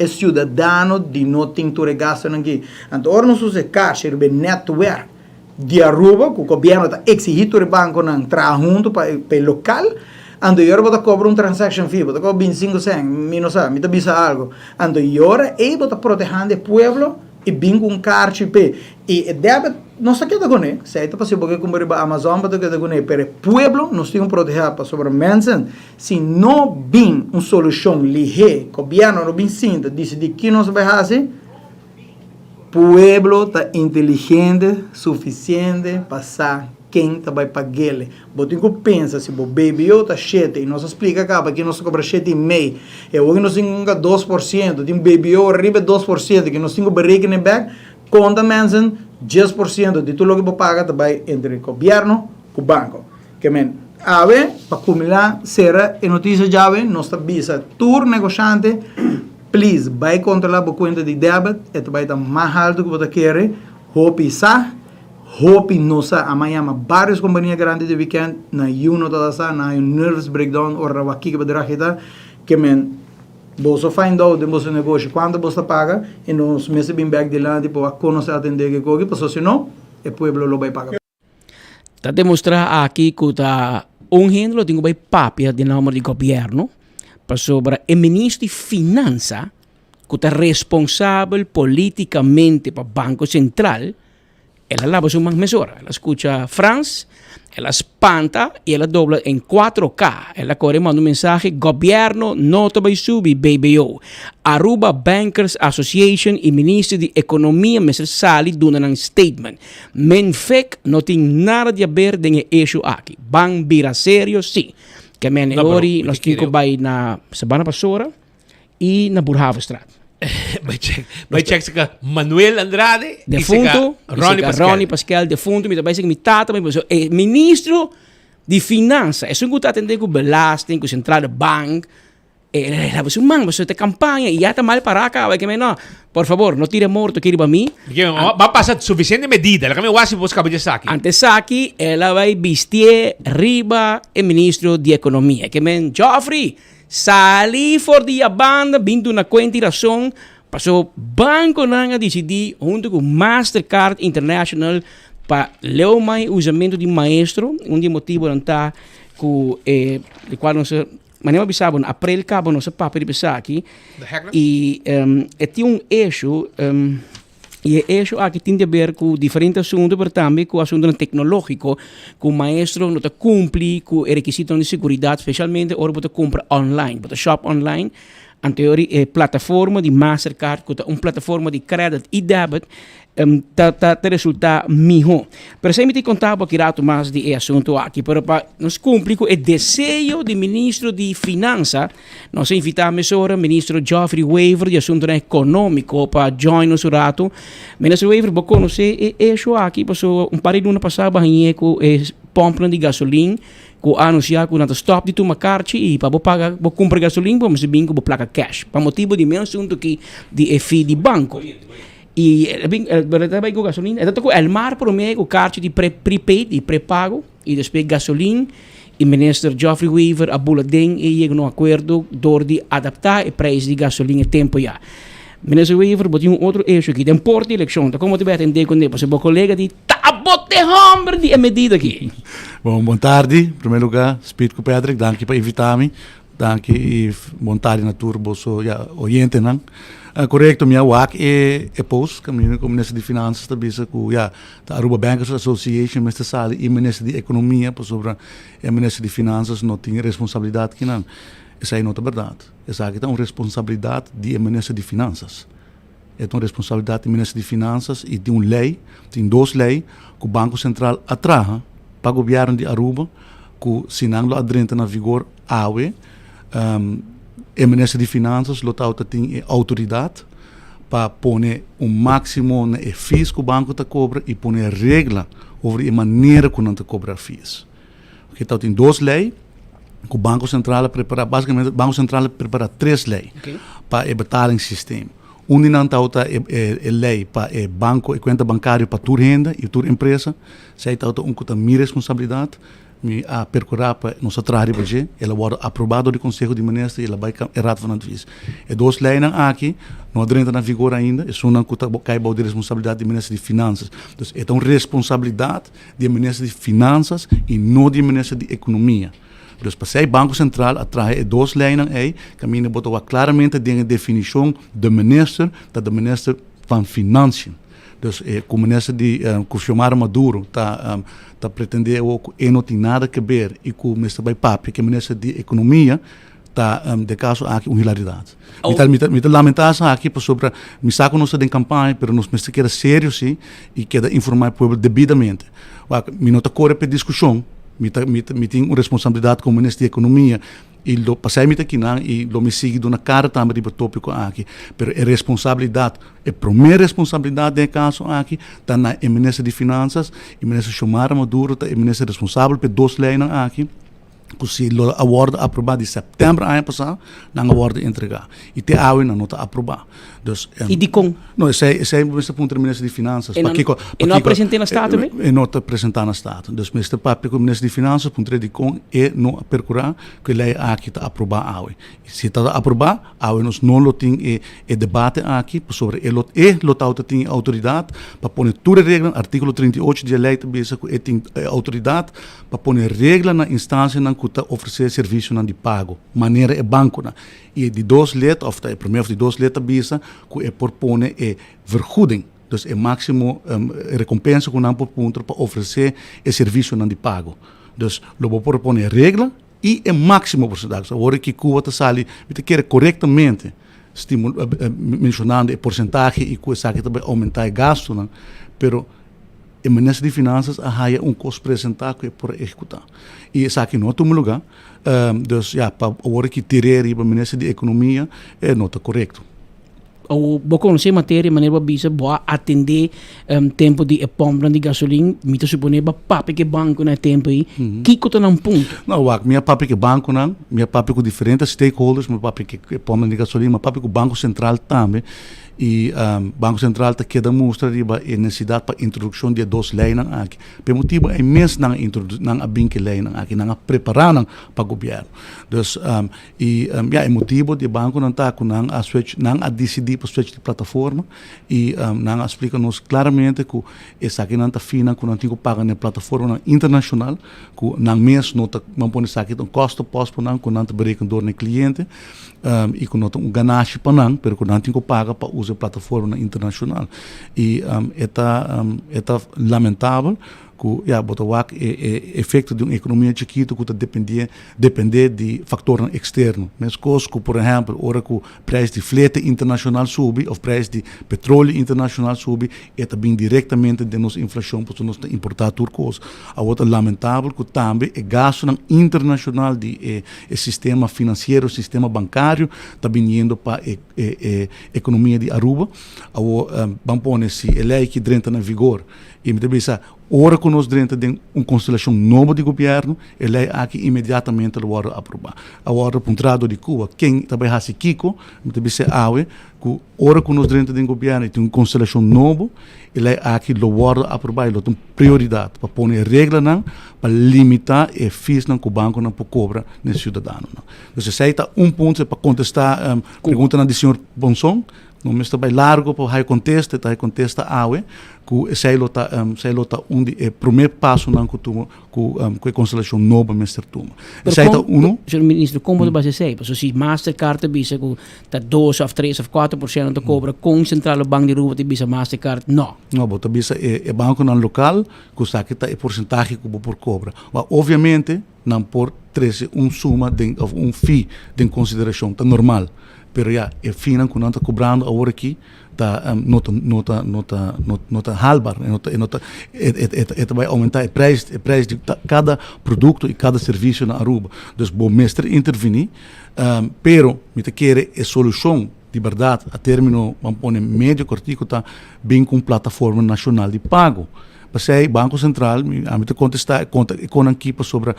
o cidadão de não ter gasto aqui. Então, agora nós usamos cárcel, o network de Aruba, que o governo está exigindo o banco não entrar junto para o local. Ando eu vou cobrar transaction fee, vou cobrar 25 cents, me não sabe, me dá bisa algo. Ando eu vou protegendo o pueblo e vim com cárcel e deve não sei que com ele, se está passando porque como a Amazon para que com ele, pero o pueblo nós temos que proteger para sobre mensen, se não vem uma solução ligeira, o governo não vem sinta, diz de que nós vai fazer, pueblo está inteligente, suficiente para passar quem vai pagar ele. Você tem que pensar, se o baby está 7, e nós explica cá, que nós cobra 7,5, e hoje nós temos 2%, tem baby arriba 2%, que nós temos que berekenen back, conta mensen, 10% de tudo que você paga, vai entre o governo e o banco. Que ave, para acumular, será, e notícia já nós estamos tour negociante, please, vai controlar a conta de débito, e vai estar mais alto que você quer, hope sa, hope nossa amanhã várias companhias grandes de weekend na uno toda essa na nervous breakdown ou aqui que poderá kita que você find out de você negócio quando você paga e nos meses bem back de lá tipo a conocer atender que coge porque se não o pueblo lo vai pagar. Tá demonstrar aqui que tá gente tem que papel de nome de governo para sobre o ministro de finança que tá responsável politicamente para Banco Central. Ela lava su mesura, ela escucha France, ela espanta y ela dobla en 4K. Ela corre manda un mensaje, gobierno no te va a subir, BBO. Aruba Bankers Association y Ministro de Economía, Mr. Sali, donan un statement. Men fek no tiene nada de ver con el issue aquí. Van vira serio, sí. Que men ori nós tinha vai na Sabana Pastora e na Burhavenstraat. Vai check sa Manuel Andrade defunto, Ronnie Pascal defunto, mi também mi tata, mi ministro de finanças. Isso que atender com belasting, com central de banco. Ela vai man, você tem campanha e já está mal para cá, vai que me não. Por favor, não tire morto que riba mim. Vai passar suficiente medida, ela que me wasi buscar para Saki. Antes Saki, ela vai vestir riba o ministro de economia. Que men Joffrey sali for dia banda, vindo na quantiração, passou banco nanga decidir junto com Mastercard International para ler mais usamento de maestro, motivo não está com de qual não se mas bisabo na april cabo nosso papo de pensar aqui e tinha eixo e eixo aqui tem a ver com diferentes assuntos, mas também com assunto tecnológico, com o maestro não cumpre com o requisito de segurança, especialmente ora você compra online, você shop online, anterior plataforma de Mastercard, plataforma de crédito e débito, resulta melhor. Pero se me te contava aqui rato mais de assunto aqui, pero para nos cumprir com o desejo do ministro de Finanças, nós invitamos agora o ministro Geoffrey Weaver de assunto econômico para join nos rato. Ministro Weaver, você conhece isso aqui, passou par de luna passada com pompa de gasolina, com anunciar que não stop de tomar carta e para pagar, para comprar gasolina, vamos vir com placa cash. Para motivo de meu assunto que de FI de banco. E também com gasolina, então com o mar por meio o cartão de prepaid e pré-pago e depois gasolina e o ministro Geoffrey Weaver a boletim e chegou no acordo de adaptar o preço de gasolina tempo já. Ministro Weaver botou outro eixo aqui, tem porta de eleição, então como te vai atender com ele, você é colega de bote hombre de medida aqui. Bom, boa tarde, em primeiro lugar, Speed com Patrick, danke por invitar-me, danke e boa tarde na turbo, sou já oriente, não? Correto, minha WAC é post, caminho com o Ministro de Finanças, também com a Aruba Bankers Association, Mr. Sali, e o Ministro de Economia, sobre o Ministro de Finanças não tem responsabilidade que não. Isso aí não é verdade. Isso aqui é uma responsabilidade do Ministro de Finanças. É uma responsabilidade do Ministro de Finanças e tem uma lei, tem duas leis que o Banco Central atraha para o governo de Aruba, que se não adrenta na vigor AUE, o Ministro de Finanças tem autoridade para pôr máximo de FIIs que o banco cobra e pôr regra sobre a maneira que não cobra FIIs. Então, tem duas leis que o Banco Central prepara, basicamente, o Banco Central prepara três leis para o betaling sistema. Uma não é lei para o banco e conta bancária para tua renda e tua empresa. Se aí tem minha responsabilidade, a percorrer para nossa trabalho hoje, ela vai aprovado do Conselho de Ministros e ela vai errado falando isso. E duas leis aqui não adrenta na vigor ainda, isso não cai de responsabilidade do Ministro de Finanças. Então, é uma responsabilidade do Ministro de Finanças e não do Ministro de Economia. Então, para o Banco Central atrai duas leis aí, caminho botou claramente a definição do Ministro van Financiën. Dus o ministro de Xiomara Maduro está pretendendo que não tem nada a ver e com o ministro Papi, que é o ministro de Economia, está de caso aqui uma hilaridade. Me lamentar aqui sobre me saco não em campanha, mas nós temos que ser sérios e queda informar o povo devidamente. Me não está corre para discussão, me tem uma responsabilidade como ministro de Economia. E lo passei muito aqui e lo me sigo na cara também do tópico aqui, pero a responsabilidade, a primeira responsabilidade do caso aqui está na Ministra de Finanças, o ministro Xiomara Maduro, está o ministro responsável por duas leis aqui. Se o acordo aprovado em setembro ano passado, não acordo entregar. E até agora não está aprovado. E de como? Não, esse é o ministro de Finanças. E não apresentei na Estado também? E não está apresentado na Estado. Então, o ministro Papi, o ministro de Finanças, puntre de com e não percurar que a lei aqui está aprovada agora. Se está aprovado, agora nós não temos debate aqui sobre ele tem autoridade para pôr toda a regra, artigo 38 da lei também tem autoridade para pôr regra na instância que oferecer serviço de pago, maneira é banco. E de duas letras, of de primeiro de duas letras, bisa, que é propõe vergoeding. Dus é máximo recompensa que não propõe para oferecer o serviço de pago. Dus lo propõe regra e é máximo porcentagem. Agora que Cuba está sali, você quer corretamente mencionando a porcentagem e que também aumentar o gasto, pero o Ministério de Finanças há custo apresentar que é por executar. E isso aqui não é um lugar, então, para agora que tirar o Ministério de Economia, não está correto. O bocon se matéria maneira bisa boa atender tempo de pompa de gasolina mita supone ba papi que banco na tempo aí kiko tá num ponto não minha papi que banco não minha papi com diferentes stakeholders minha papi que pompa de gasolina minha papi com banco central também e banco central tá queda mostra riba a necessidade para introdução de 2 leis aqui pelo motivo é mesmo não introduzir não a bem que lei aqui não preparar para o governo então é motivo de banco não tá com não a switch não a decidir para switch de plataforma e não explica nos claramente que essa aqui não tá fina com não tem que pagar na plataforma internacional que não mesmo não tá não pode sair um custo pós para não com não tá berekend door no cliente e com não um ganagem para não pero com não tem que pagar para usar plataforma internacional e é lamentável que botawak efeito de uma economia chiquita que depender de fator externo. Mas coisas que, por exemplo, hora que o preço de frete internacional sobe, ou o preço de petróleo internacional sobe, é também diretamente de nossa inflação, porque nós importar tudo coisas. A outra lamentável que também é gasto internacional de sistema financeiro, sistema bancário, está vindo para a economia de Aruba. Vamos pôr se a lei que entra na vigor e me pensa ora que nós dentro de uma constelação nova de governo, ele é aqui imediatamente lo vai aprovar. Agora, pontrado de Cuba, quem também há Kiko, me pensa que ora que nós dentro de um governo tem uma constelação nova, ele é aqui lo vai aprovar, ele tem prioridade para pôr regra não, para limitar e FIS não que o banco não pode cobrar nesse cidadão. Então, se está ponto para contestar pergunta do senhor Bonson, não me está bem largo para contesta que sei lá onde é o primeiro passo não que a constelação nova mestre toma. Sei tá senhor ministro, como você sei, porque se Mastercard bisa que tá 2 ou 3 ou 4% de cobra com central banco de Aruba de bisa Mastercard, não. Não, bota bisa é banco não local que está que tá porcentagem que por cobra. Mas obviamente não por 13 suma de fee de consideração tá normal. Pero é fina que não está cobrando agora aqui tá nota halbar vai aumentar o preço de cada produto e cada serviço na Aruba. Então, o mestre intervenir, pero me te quer a solução de verdade a término vamos pôr médio curtico tá bem com plataforma nacional de pago. Passei Banco Central, a me contestar com equipa sobre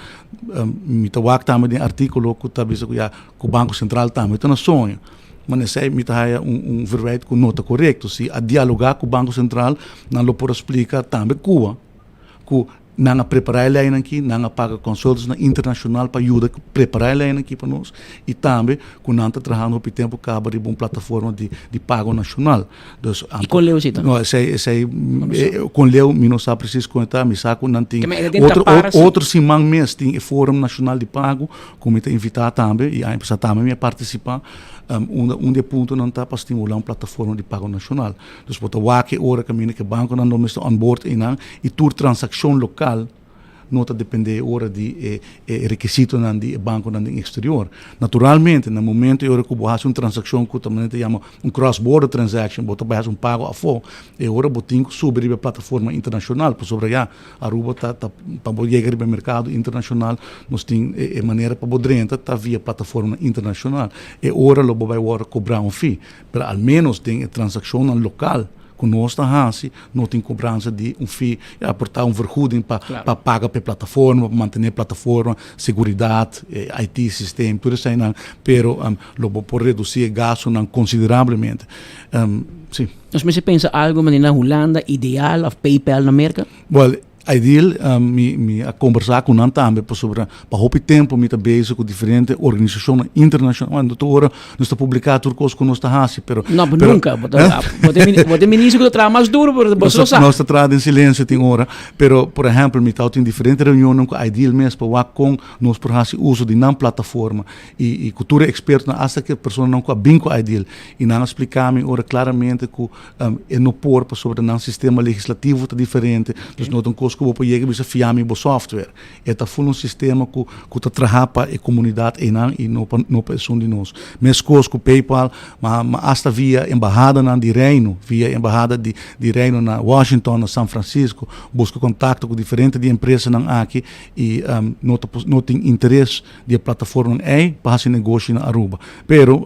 me tawak também de artigo que tá bisa que o Banco Central também tá na sonho. Mas sei me tá verweit com nota correto se a dialogar com o Banco Central não lo por explicar também Cuba que não a preparar a lei aqui, não a paga consultas internacional para ajudar a preparar a lei aqui para nós e também que não está trabalhando ao tempo cabo de uma plataforma de pago nacional. E com Leo cita? Não, com Leo me não sabe preciso contar, me sabe não tem outro simão mês tem o Fórum Nacional de Pago, como está invitado também e a empresa também a participar. Onde ponto não está para estimular uma plataforma de pago nacional. Então, pode que hora que o banco não está on board e toda transação local não está depender hora de requisito de banco no exterior. Naturalmente, no momento em que você faz uma transação que também chama cross-border transaction, você faz pago a fora, e hora você tem que subir a plataforma internacional, por sobre a Aruba para chegar ao mercado internacional, nós temos a maneira para poder entrar via plataforma internacional. E hora você vai cobrar fee, mas ao menos tem a transação local. Com nós não tem cobrança de fee, aportar vergoeding para pagar para a plataforma, para manter a plataforma, segurança, IT sistema, tudo isso aí, pero por reduzir o gasto consideravelmente. Sim. Mas você pensa algo na Holanda ideal of PayPal na América? Well, ideal me a conversar com não também sobre para houve tempo me tá bezig com diferentes organizações internacionais onde agora nós está publicado tudo coisas que nós está fazendo pero nunca pode ministro que trabalha mais duro por você sabe nós está trabalhando em silêncio tem hora pero por exemplo me tá em diferentes reuniões com ideal mesmo para com nós por fazer uso de não plataforma e cultura experta acha que a pessoa não com bem com ideal e não explicar me ora claramente que é no por sobre não sistema legislativo tá diferente nós não tem coisas que vou poder bisa fiami bo software. Eta full sistema que tá trahapa e comunidade e no pessoa de nós. Mescos com PayPal, mas hasta via embajada de Reino, via embajada de Reino na Washington, na São Francisco, busca contato com diferentes de empresas aqui e não tem interesse de plataforma para fazer negócio na Aruba. Pero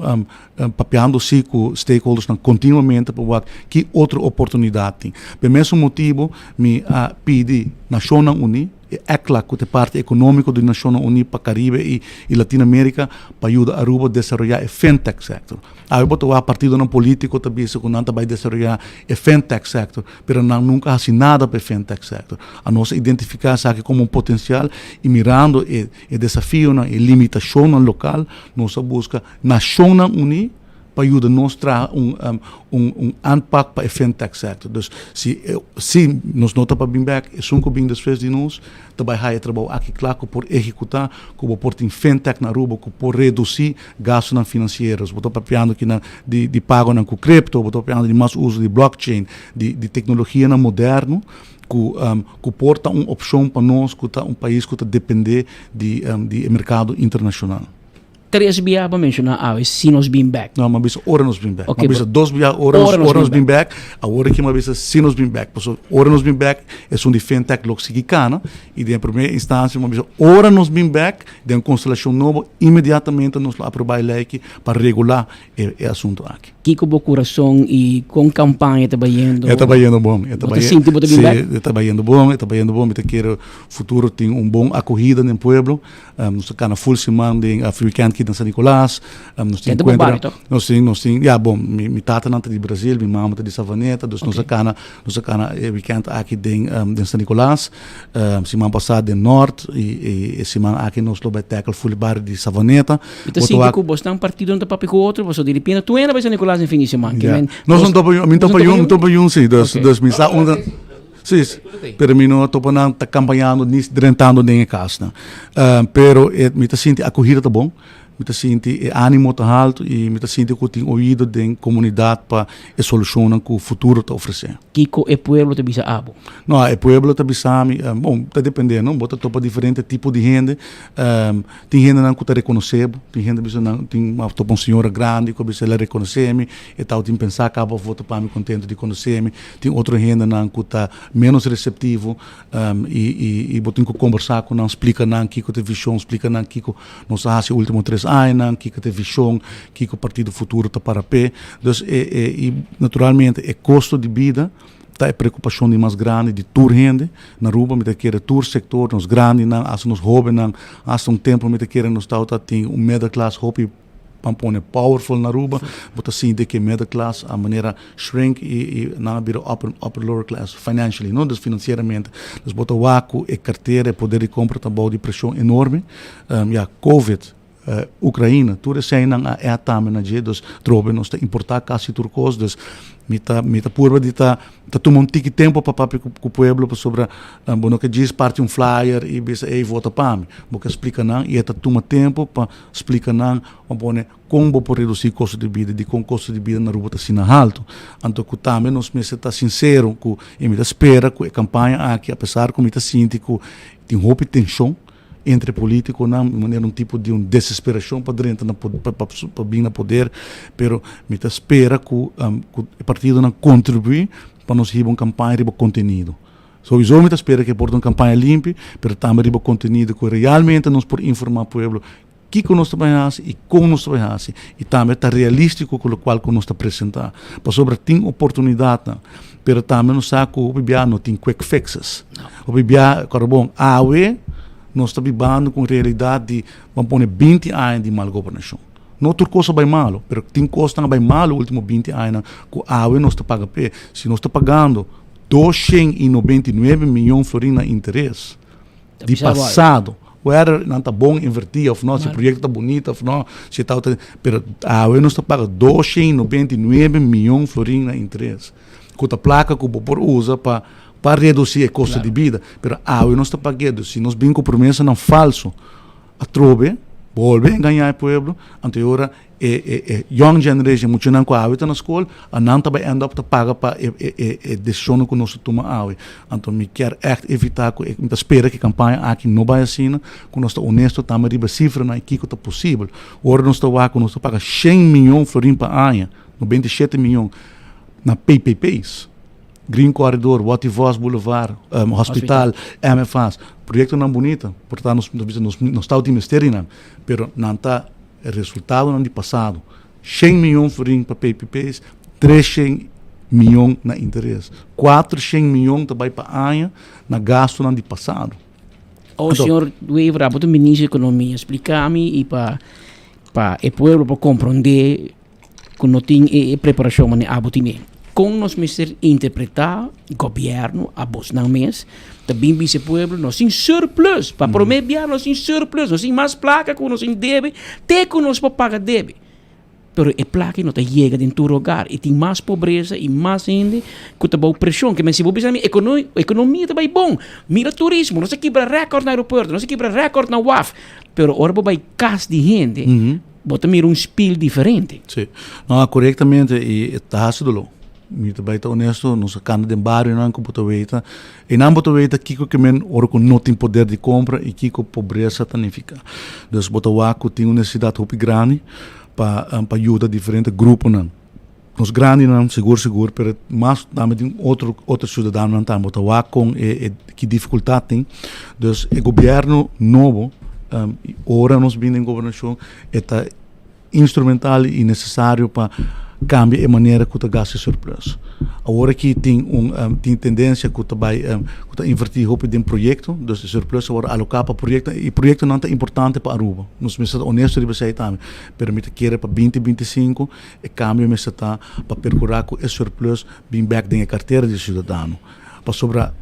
papeando-se com stakeholders continuamente para ver que outra oportunidade tem. Por mesmo motivo, me pedi Nações Unidas, ECLA, que é parte econômica das Nações Unidas para Caribe e Latinoamérica, para ajudar a Aruba a desenvolver o fintech sector. Aí botou a partido não político também que não vai desenvolver o fintech sector, mas não nunca faz nada para o fintech sector. A nós identificar isso como potencial e mirando o desafio e limitação local, nós busca Nações Unidas para ajudar a mostrar impacto para o fintech sector. Então, se nós não estamos bem back, é um bem desfez de nós, também há trabalho aqui claro por executar, como por ter fintech na Aruba, por reduzir gastos financeiros, botar papiando que de pago com cripto, botar papiando de mais uso de blockchain, de tecnologia moderna, que porta uma opção para nós, que está país que está depender de mercado internacional. 3 biya ba mencionar se nós bem back? Não, mas hora nós bem back. Okay, mas 2 biya hora nós bem back. A hora que mas se nós bem back. Porque hora nós bem back é de fintech loxicana e de primeira instância mas hora nós bem back de uma constelação nova imediatamente nós aprovar a lei para regular o assunto aqui. Kiko bo coração e com campanha trabalhando. Trabalhando bom. Trabalhando bom. Eu quero futuro tem bom acolhida no pueblo. Nós cana full semana de weekend aqui em São Nicolás. Nós temos bom, mi tata nanta de Brasil, mi mama de Savaneta, nós cana weekend aqui em São Nicolás. Semana passada de Norte e semana aqui nós lo vai tackle full bar de Savaneta. Então sim, que bostan partido não para com outro, você de Filipina, tu ainda vai São Nicolás em fim de semana. Nós não estamos sim, das missa onda. Sim, terminou, estou campanhando, drentando nem em casa. Pero me está sentindo a corrida tá bom, me está sentindo ânimo tá alto e me está sentindo que tem ouvido da comunidade para a solução que o futuro está oferecendo. Kiko é pueblo te bisa abo? Não, é pueblo te bisa bom, está dependendo, não, bota topa diferente tipo de gente. Tem gente não que está reconhecendo, tem gente bisa não tem uma topa senhora grande que bisa ela reconhece-me, e tal tem pensar acaba volta para me contente de conhecer-me. Tem outra gente não que está menos receptivo e botem que conversar com não explica não Kiko te visão, explica não Kiko nos hace último 3 anos, Kiko te visão, Kiko partido futuro está para pé. Então, e naturalmente é custo de vida. A preocupação de mais grande de tour gente na Aruba, me quer tour sector nos grande não, as nos hobby não, as tempo me quer nos tauta tem middle class hobby pampone powerful na Aruba, but assim de que middle class a maneira shrink e na bira upper lower class financially, não financeiramente, dus bota waku e carteira e poder de compra também de pressão enorme, COVID Ucrânia, tudo isso aí não é a também dus trobe nós importar quase turcos, dus mita purba de tá tomando tempo para o pueblo sobre bueno que diz parte flyer e bisa vota para mim, porque explica não e tá toma tempo para explicar não bone como por reduzir custo de vida de com custo de vida na Aruba assim na alto, então que também nós me está sincero com e me espera com a campanha aqui apesar que me tá sinto tem roupa tensão entre políticos, não maneira tipo de desesperação para dentro para vir no poder, pero me espera que o partido não contribui para nós receber uma campanha de conteúdo. So, eu me espera que por uma campanha limpa, pero também receber conteúdo que realmente nos por informar o povo que nós trabalhamos e como nós trabalhamos e também está realístico com o qual nós está apresentar. Para sobre tem oportunidade, pero também não sabe que o BBA não tem quick fixes. O BBA, bom, nós estamos vivendo com a realidade de, vamos pôr 20 anos de mal governação. Não outra coisa vai mal, mas tem coisa que vai mal nos últimos 20 anos, que a AUE nós está pagando. Se nós estamos pagando 299 milhões de florins de interesse de passado, era não está bom invertir, ou não, se o projeto está bonito, ou não, se está, mas a AUE nós está pagando 299 milhões de florins de interesse. Com a placa que o Bopor usa para reduzir o custo de vida, mas eu não estou pagando. Se nós bem com promessa não falso, a trobe volve ganhar o pueblo, anterior young generation muito não com a água na escola, a não também end up te paga para decisão que nós tomamos. Então me quer evitar que me espera que a campanha aqui não vai assim, que nós estamos honesto, estamos riba cifra na que é possível. Agora nós estamos aqui, nós paga 100 milhões de florins para ano, 97 milhões na PPPs. Green Corridor, Wativos Boulevard, Hospital, MFAs. Projeto não bonito, portanto nós estamos de mistério, mas não está o resultado no ano passado. 100 milhões de florins para PPPs, 300 milhões na interesse. 400 milhões também para ano na gasto no ano passado. O senhor Weaver, o ministro da Economia, explicar-me e para o povo para compreender que não tem preparação para a com nós mesmos interpretar o governo a vos não mês também vice povo nós em surplus para prometer nós em surplus nós em mais placa que nós em deve até que nós para pagar deve pero a placa não chega dentro do lugar e tem mais pobreza e mais gente que tá boa pressão que mas se você a economia tá bem bom mira turismo nós quebra recorde no aeroporto nós quebra recorde na UAF pero ora vai cas de gente bota mira spiel diferente sim não corretamente e está haciendo muito bem honesto, nós canto de bairro não com botoveita e não botoveita kiko que men ora com não tem poder de compra e kiko pobreza tanifica. Dus botowaku tem uma necessidade muito grande para ajuda diferentes grupos não. Nós grandes não seguro, pero mas também tem outro cidadão não tá botowaku com que dificuldade tem. Dus o governo novo ora nós vindo em governação é instrumental e necessário para cambia a maneira que o gasta surplus. Agora que tem tendência que o vai invertir roupa de projeto, então o surplus agora alocar para projeto e projeto não é importante para Aruba. Nós me estamos honestos de você também, permite que para 2025 e cambio me está para percorrer que o surplus bem back na carteira de cidadão. Para sobrar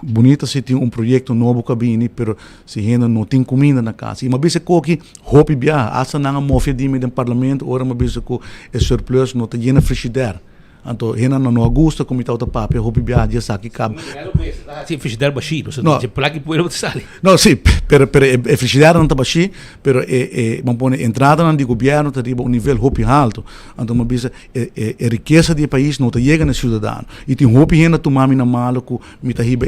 bonita se tem projeto novo cabine, pero se ainda não tem comida na casa. E uma vez que roupa biar, essa não é uma mofia de no parlamento, ora uma vez que o surplus não tem na frigideira. Então, ainda não gosta como está o papel, roupa biar, já sabe que cabe. Sim, frigideira baixinho, não se placa por ele sale. Não, sim, pero a frigideira não está baixinho, pero vamos pôr entrada no governo está riba nível roupa alto. Então, uma vez a riqueza do país não chega no cidadão. E tem roupa ainda tomar na mala com mita riba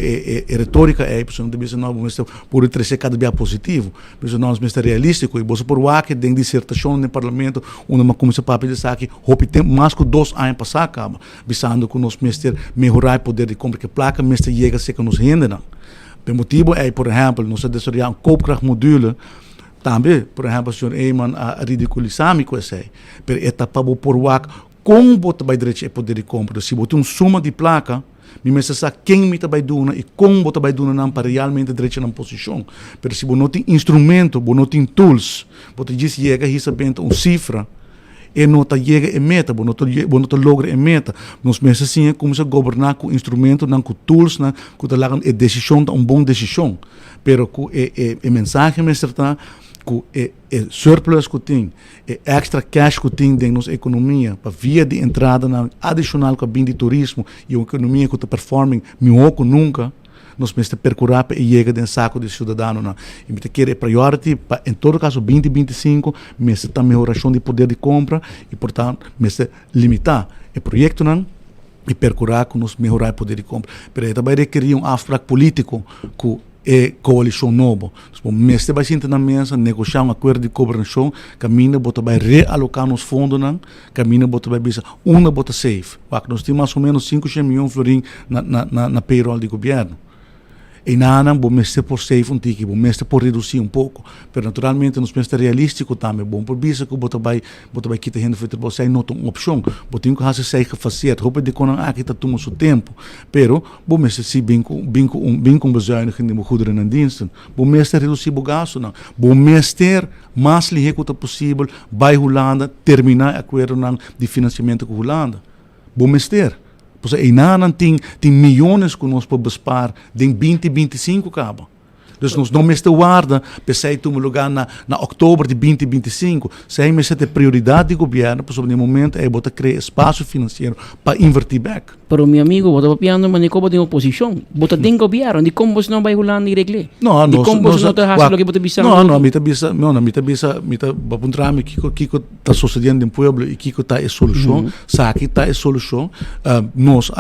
retórica pessoa não deve não mas por trazer cada dia positivo. Pessoa não mas realístico e você por o que tem dissertação no parlamento, uma começa papel de saque, roupa tem mais que 2 anos passar visando que nós mestre melhorar o poder de compra que placa mestre chega a ser que nos rende não. O motivo é, por exemplo, nós desenvolver koopkracht module também, por exemplo, o senhor Eyman a ridiculizar-me com isso aí. Pero é para por o como você vai direito o poder de compra. Se você tem uma soma de placa, me mestre quem me vai dar e como você vai dar para realmente direito na posição. Pero se você não tem instrumento, você não tem tools, você diz chega a receber uma cifra e não chega a meta, não logra a meta. Nós mesmos assim começamos a governar com instrumentos, com tools, que lagam a decisão, uma boa decisão. Pero com a mensagem mestre está com o surplus que tem, extra cash que tem dentro da nossa economia, para via de entrada na adicional que vem de turismo e uma economia que está performing melhor que nunca. Nós mesmos percorrer e chega dentro do saco de cidadão. E me quer priority para, em todo caso, 2025, mesmo está melhoração de poder de compra e, portanto, mesmo limitar o projeto e percorrer com nós melhorar o poder de compra. Mas também requerir afrac político com a coalição nova. Mesmo vai sentar na mesa, negociar acordo de governação, caminho vai realocar os fundos, caminho vai bisa bota safe. Nós temos mais ou menos 500 milhões de florins na payroll do governo. E nada, bom mestre por safe um tique, bom mestre por reduzir pouco, mas naturalmente nos mestre realístico também, bom por bisa que bota vai quitar gente feito você não tem opção, bom tem que fazer que fazer, roupa de quando aqui tá tomando seu tempo, pero bom mestre se bem com bezuiniging de goederen en diensten, bom mestre reduzir o gasto não, bom mestre mais ligeiro possível, vai Holanda terminar acordo de financiamento com Holanda, bom mestre. Pois aí não tem milhões que nós podemos bespar em 2025 cabo. Dus nós não meste guarda, pensei tu lugar na outubro de 2025, sem me ter prioridade do governo, por sobre o momento é botar criar espaço financeiro para investir back. Pero mi amigo, bota papiando, mas como de oposição, bota tem governo, de como você não vai rolando e regle. Não, de como você não está fazendo o que você bisa. Não, mita apuntar-me que está sucedendo no povo e que está a solução, sabe que está a solução. Nós,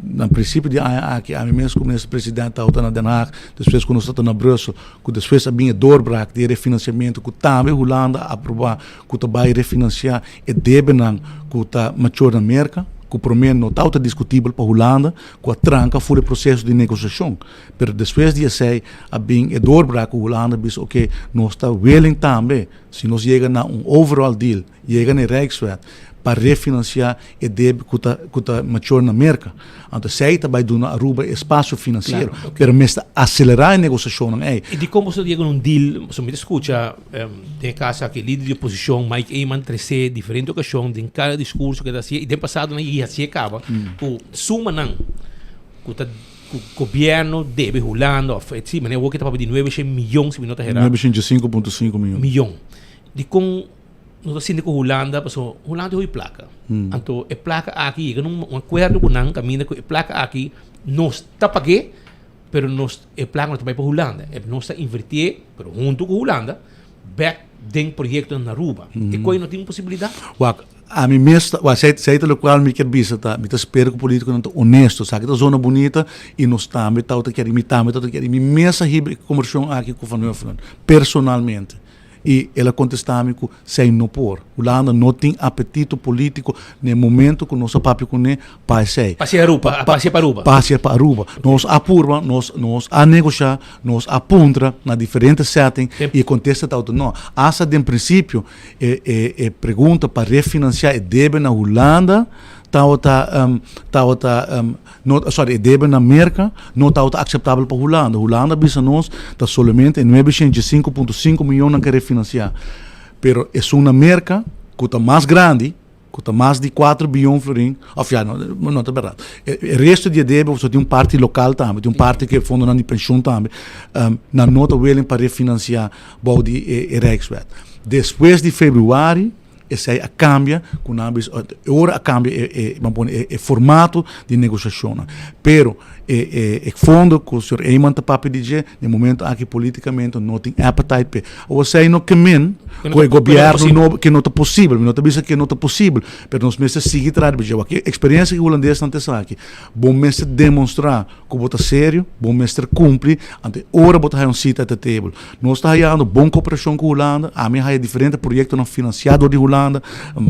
no princípio de aqui, a mim mesmo como esse presidente está na Den Haag, depois quando está na Brussel, que depois a minha doorbraak de refinanciamento, que também Holanda aprovar, que vai refinanciar e deve não, que está mature na América. Que para mim não está discutível para a Holanda, que a tranca foi o processo de negociação. Mas depois de sei, a bem é doorbraak a Holanda, diz, ok, nós está willing também, se nós chegamos a overall deal, chegamos na Rijkswet, para refinanciar e deve que está mature na América. Então, sei também do Aruba espaço financeiro, mas acelerar a negociação. E de como você chega num deal, você me escuta, tem casa que líder de oposição, Mike Eyman, 13, diferente ocasião, tem cada discurso que dá assim, e tem passado na guia, assim acaba, o suma não, que o governo deve Holanda, sim, mas eu vou que está para de 900 milhões, se não está errado. 905,5 milhões. De como nós assim com Holanda, porque Holanda é placa. Então, a placa aqui, um acordo com nós, caminha com a placa aqui, nós está pagando, mas a placa não está para Holanda. Nós está invertir, mas junto com Holanda, back dentro do projeto na Aruba. E qual não tem possibilidade? A mim mesmo, sei o qual me quer bisa, tá? Me espero que o político não está honesto, sabe? Que a zona bonita e nós também tá outra quer imitar, me mesmo a conversão aqui com o Fanuel personalmente. E ela contestava que sem não pôr. Holanda não tem apetite político no momento que nosso papo com ele passe. Passe para Aruba. Passe para Aruba. Nós apurva, nós a negociar, nós apunta na diferentes settings e contesta tal. Não, essa de princípio pergunta para refinanciar e deve na Holanda. Deve na América não está aceitável para a Holanda. Holanda, bisa nós, está somente em 905,5 milhões que refinanciar. Pero é uma América que está mais grande, que está mais de 4 bilhões de florins. Não é verdade. O resto de deve, só tem parte local também, tem parte que é fundo de pensão também. Na nota willing para refinanciar o Rijkswet. Depois de fevereiro, essa a cambia, com agora a cambia é formato de negociação. Pero é fundo que o senhor Eyman está para dizer, no momento aqui politicamente não tem appetite. Ou seja, não caminha com o governo que não está possível, não está dizendo que não está possível, mas nós mesmos seguir atrás. A experiência que o holandês não tem aqui, bom mestre demonstrar que o está sério, bom mestre cumpre, ante hora botar um sítio at table. Nós está havendo boa cooperação com a Holanda, a minha é diferente projeto não financiado de Holanda,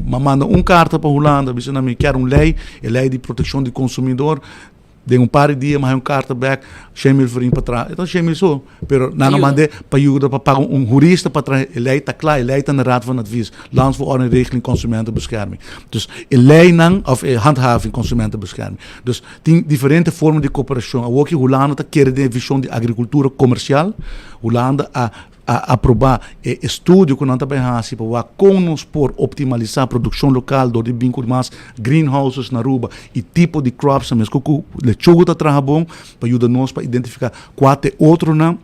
manda carta para a Holanda, dizendo que quer lei de proteção do consumidor. De par de dias, mas carta back, 100 mil florins para trás. Então, 100 mil só. Pero, não mandei para ajuda para pagar jurista para trás. A lei está clara, a lei está na raad van advies. Lands voor orde en regeling consumentenbescherming. Dus, a lei não, of handhaving consumentenbescherming. Dus, tem diferentes formas de cooperação. Ook Holanda está querendo a visão de agricultura comercial. Holanda aprovar estudo que não está bem assim para como nos por optimizar a produção local door de vincular mais greenhouses na Aruba e tipo de crops mesmo que o lechuga está trabalhando para ajudar nós para identificar qual é outro não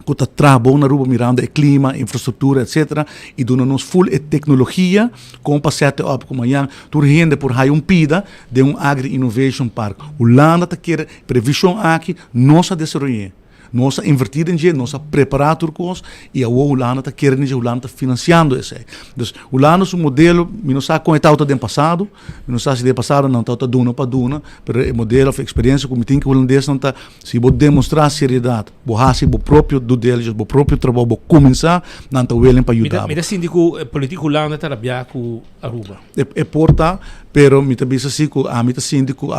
que está trabalhando na Aruba mirando o clima, infraestrutura, etc. E dando nos full tecnologia com para setup como amanhã tur rende por aí pida de Agri Innovation Park. Holanda está querendo previsão aqui nossa desenvolver. Nós invertir em dinheiro, nós preparar turcos e a Holanda está querendo dizer, a Holanda está financiando isso. Então, a Holanda é um modelo, não sabe como está o passado, não sabe se é passado não está duna para duna, mas o modelo, a experiência como tem que o holandês não está, se você demonstrar seriedade, você o próprio due diligence, o próprio trabalho, você começar, não está willing para ajudar. Mas síndico político holanda está trabalhando com Aruba. É porta, pero me também assim que a mim síndico,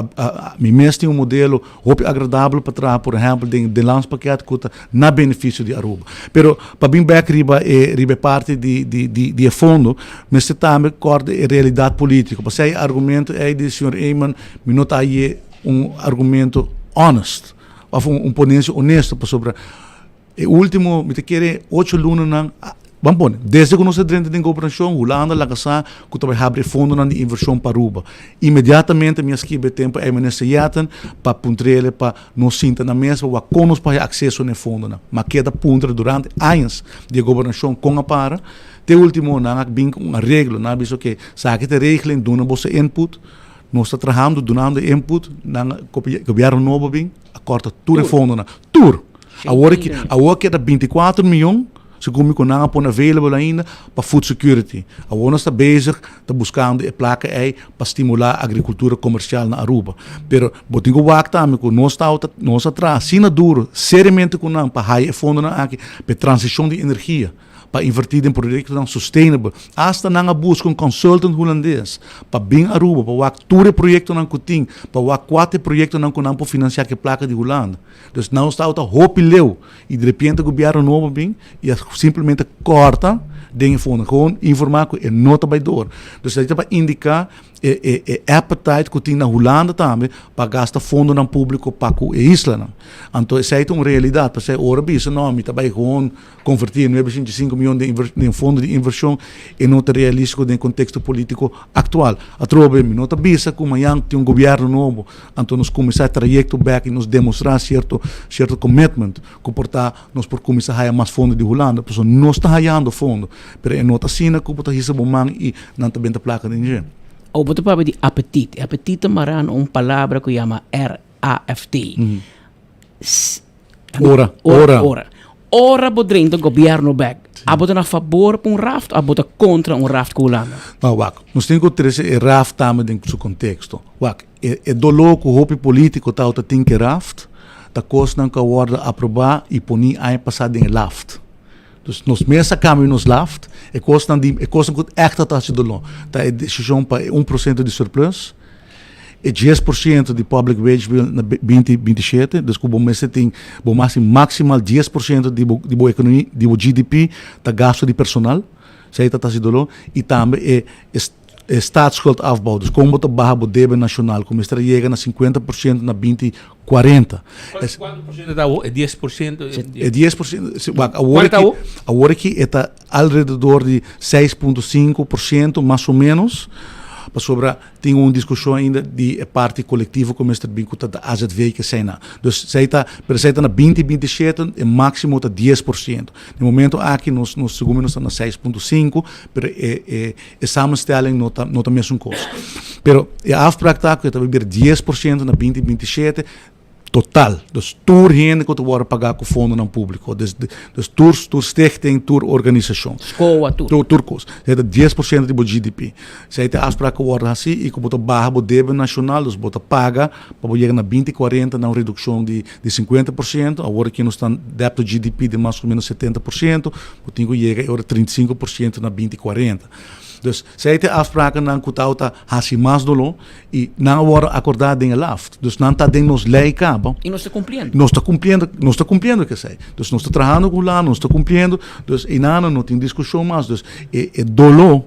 me mesmo tem modelo, muito agradável para trás, por exemplo, de lança que na benefício de Aruba. Pero para bem back riba parte de fundo, mas também corda a realidade política. Porque esse argumento é do senhor Eyman, me nota aí argumento honest, ou ponência honesta sobre o último, me te quer 8 lunas vamos desde que nós entramos em governação, Holanda, lá que vai abrir fundo de inversão para Aruba. Imediatamente, minha esquiva tempo é menessayaten para puntrele, para nós sinta na mesa, para conos para acesso ao fundo. Mas queda puntre durante anos de governação com a para. Te último, nós temos uma regra, nós temos que saque de regra, dona você input, nós estamos trabalhando, donando input, nós governo novo bem, acorda tudo o fundo, tudo. Agora que é 24 milhões, segundo me conhece, põe available ainda para food security. Agora nós estamos bezig, estamos buscando a placa aí para estimular a agricultura comercial na Aruba. Pero, botinho wak também, nós atrás, sina duro, seriamente com nós, para high fundo na aqui, para transição de energia, para invertir em projetos não sustainable. Hasta nang busca consultant holandês para bem Aruba, para wak tudo projeto não kuting, para wak 4 projetos não kunang para financiar que placa de Holanda. Dus não está outra hope leu e de repente o governo novo bem e simplesmente corta dingen fundo, gewoon informar que é nota by door. Dus dat para indicar appetite que tem na Holanda também para gastar fundo no público para o isla. Então isso é uma realidade, para ser ora bisa não, me também gewoon convertir 905 milhões de fundo de inversão e nota realístico no contexto político atual. A trobe me nota bisa como yang tem governo novo, então nos começar trajecto back e nos demonstrar certo commitment que portar nos por começar a mais fundo de Holanda, porque nós está hallando fundo, pero nota sina que portar isso bom e não também da placa de engenho. O boto pa di apetite. Apetite maran un palavra que chama RAFT. Ora bodrento governo back. A bota a favor para raft, a bota contra raft com Holanda. Não, wak. Nós temos que ter esse raft também dentro do seu contexto. Wak. É dolor que o hopi político tá tem que raft, tá coisa não que a ordem aprovar e punir aí passar em raft. Dus nos meeste kamer nos laft, e kost que echt dat als je dollar. Dat é decisão para 1% de surplus, e 10% de public wage bill na 2027, dus que bom meeste tem, bom maximal 10% de boa economia, de bo GDP, da gasto de personal, sei dat als je dollar, e também é staatsschuld afbouw. Dus como te barra o débito nacional, como está chega na 50% na 2040. Quanto por cento da é 10%? É 10%. Agora que está alrededor de 6,5% mais ou menos. Para sobra tem uma discussão ainda de parte coletiva como está bem da AZV que sai na. Dus sai está na 2027 e máximo está 10%. No momento aqui nos segundo está na 6,5, pero é samenstelling nota mesmo coisa. Pero a afspraak que está a 10% na 2027 total. Dus tour gente que wordt pagar com fundo no público. Dus tour stichting, tour organização. Escola, tour cost. É 10% do GDP. Se é a afspraak wordt assim e que bota barra o débito nacional, dus bota paga para chegar na 2040 na redução de 50%. Agora que nós estamos débito GDP de mais ou menos 70%, o tem que chegar agora 35% na 2040. Dus zij te afspraken na kutauta hasi mas dolo e na worden acordado em laft. Dus não está dentro nos lei cabo. E não está cumprindo. Não está cumprindo que sei. Dus não está trabalhando com lá, não está cumprindo. Dus e nada não tem discussão mais. Dus é dolor.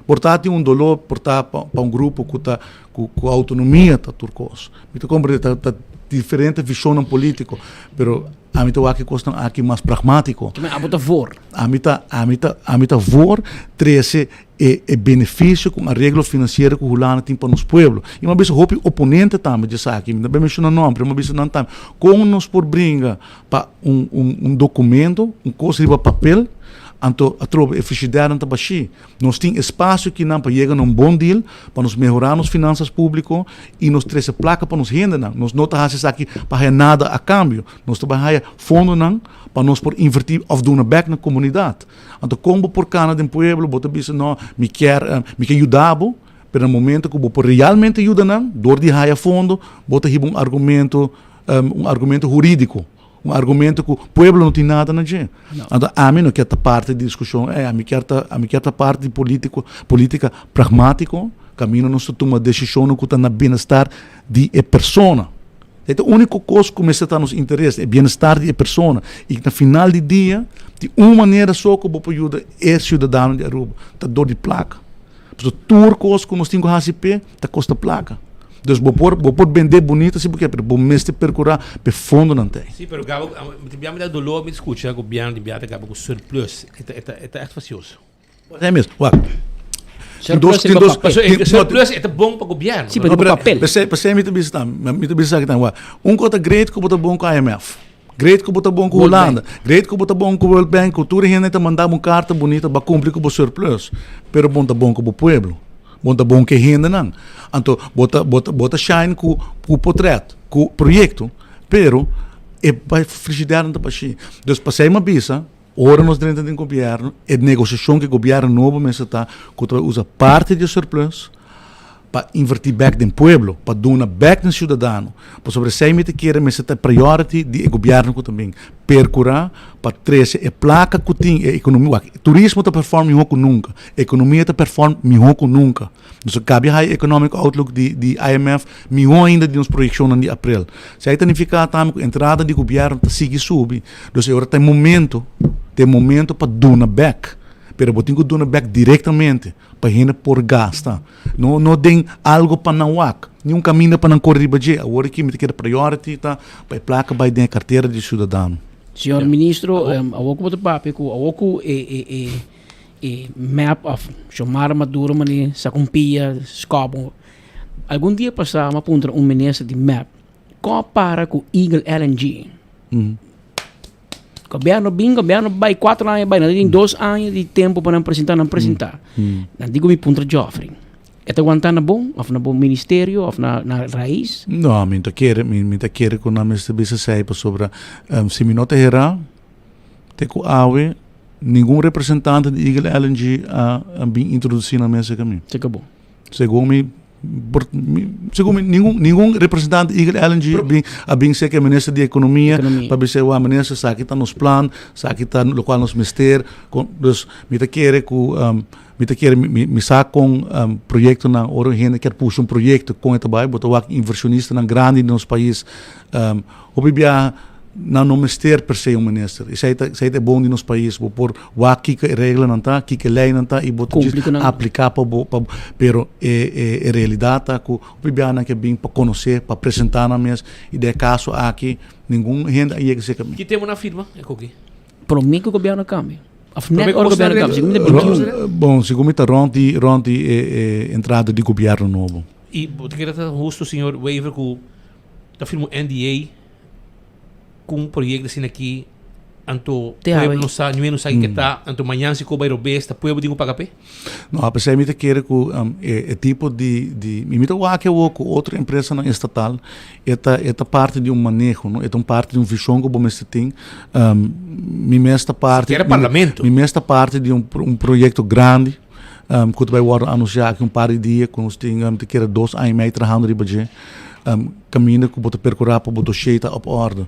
Portanto, dolor portar para grupo que tá com autonomia tá turcos. Então como tá diferente visão político, pero a mim tá aqui custa aqui mais pragmático. A bota for. A mim tá for trece é benefício com a regra financeira que o Holanda tem para nos pueblos. E uma vez o oponente também diz aqui, não bem mencionar nome, uma vez não também. Como nos por brinca para documento, coisa de papel, então a tropa eficiente não baixi. Nós tem espaço que não para chegar num bom deal para nos melhorar as finanças públicas e nos trazer placa para nos render não. Nós não tá aqui para nada a câmbio. Nós trabalhamos fundo não para nós por invertir of doen back na comunidade. Então como por cana de pueblo, bota bisa não me quer ajudar, pero no momento que por realmente ajuda não, dor de raia fundo, bota aqui um argumento jurídico. Um argumento que o povo não tem nada na gente. Então, a mim não quer esta parte de discussão, a mim quer esta parte de política pragmática, caminho não se toma decisão que está no bem-estar de pessoa. Então, a única coisa que começa a estar nos interessa é o bem-estar de pessoa. E no final do dia, de uma maneira só que você ajuda é cidadão de Aruba, está dor de placa. Porque tudo coisa que nós temos que fazer, está custa placa. Dus vou por vender bonito, sim, porque vou mestre percurar pe fundo não tem. Sim, pero gabo, abbiamo dato dolore, mi scusa, il governo di Biata gabo con surplus, è fastidioso. É mesmo, olha. Surplus é bom para o governo. Sim, para papel. Você me bisa que tá, um cota great que bota bom com a IMF. Great que bota bom com a Holanda. Great que bota bom com o World Bank, o tudo gente mandar uma carta bonita para cumprir com o surplus. Pero bom com o pueblo. Bom que rende não. Então bota shine com o portrait, com o projeto, pero é para frigideira não tá para chi. Então passei uma bisa. Ora nós dentro do governo, a negociação que o governo novo está, que usa parte do surplus para invertir back no pueblo, para dar back no cidadão. Para sobre sei me querer, mas está priority do governo que também percurar para trazer a placa que tem a economia. Turismo está performa melhor que nunca, a economia está performa melhor que nunca. Então cabe a economic outlook de IMF melhor ainda de nos projeções de abril. Se aí significa também que a entrada do governo está seguir subir, então agora tem momento para dar back. Pero botinho dona back diretamente para gente por gasta. Não tem algo para não wak. Nenhum caminho para não correr baje. Agora que me tem que priority tá para placa vai ter carteira de cidadão. Senhor ministro, awoko boto papi ko awoko map of chamar maduro mani sa kumpia scopo. Algum dia passar uma punta ministro de map. Compara com Eagle LNG. Governo vai 4 anos, tem 2 anos de tempo para apresentar. Não digo me punta Joffrey. É aguantando bom? Ou na bom ministério? Ou na raiz? Não, me quer que na minha bisa sei sobre se me nota errar, te com awe nenhum representante de Eagle LNG a bem introduzir na mesa caminho. Se acabou. Segundo nenhum representante de Eagle LNG bem sei que é ministro de economia para dizer o ministro sabe que está nos planos, sabe que está no local nos ministério, dus me quer que me sabe com projeto na hora gente quer puxar projeto com esse bairro, botar inversionista na grande nos país, o bibia não ministério per se ministro. Isso aí é bom de nos país, por que regra não tá, que lei não tá e botar aplicar para pero é realidade que o bibiana que bem para conhecer, para apresentar na mesa e de caso aqui nenhum gente aí que se caminha. Que temos na firma é coque. Para mim que o governo cambia. Bom, segundo está ronde entrada de governo novo. E você quer estar justo, senhor Weaver, que está firmando NDA com um projeto assim aqui, anto pueblo não sabe que está, anto manhã se coba besta, pueblo digo pagar pé? Não, apesar de que é tipo de me o que outra empresa não estatal, esta parte de manejo, não, é parte de visão que o bom tem, me esta parte, que era parlamento, me esta parte de projeto grande. Que vai anunciar aqui par de dias, que nós temos que era 2 anos e meio trabalhando de budget, caminho que bota percorrer para botar cheia op ordem.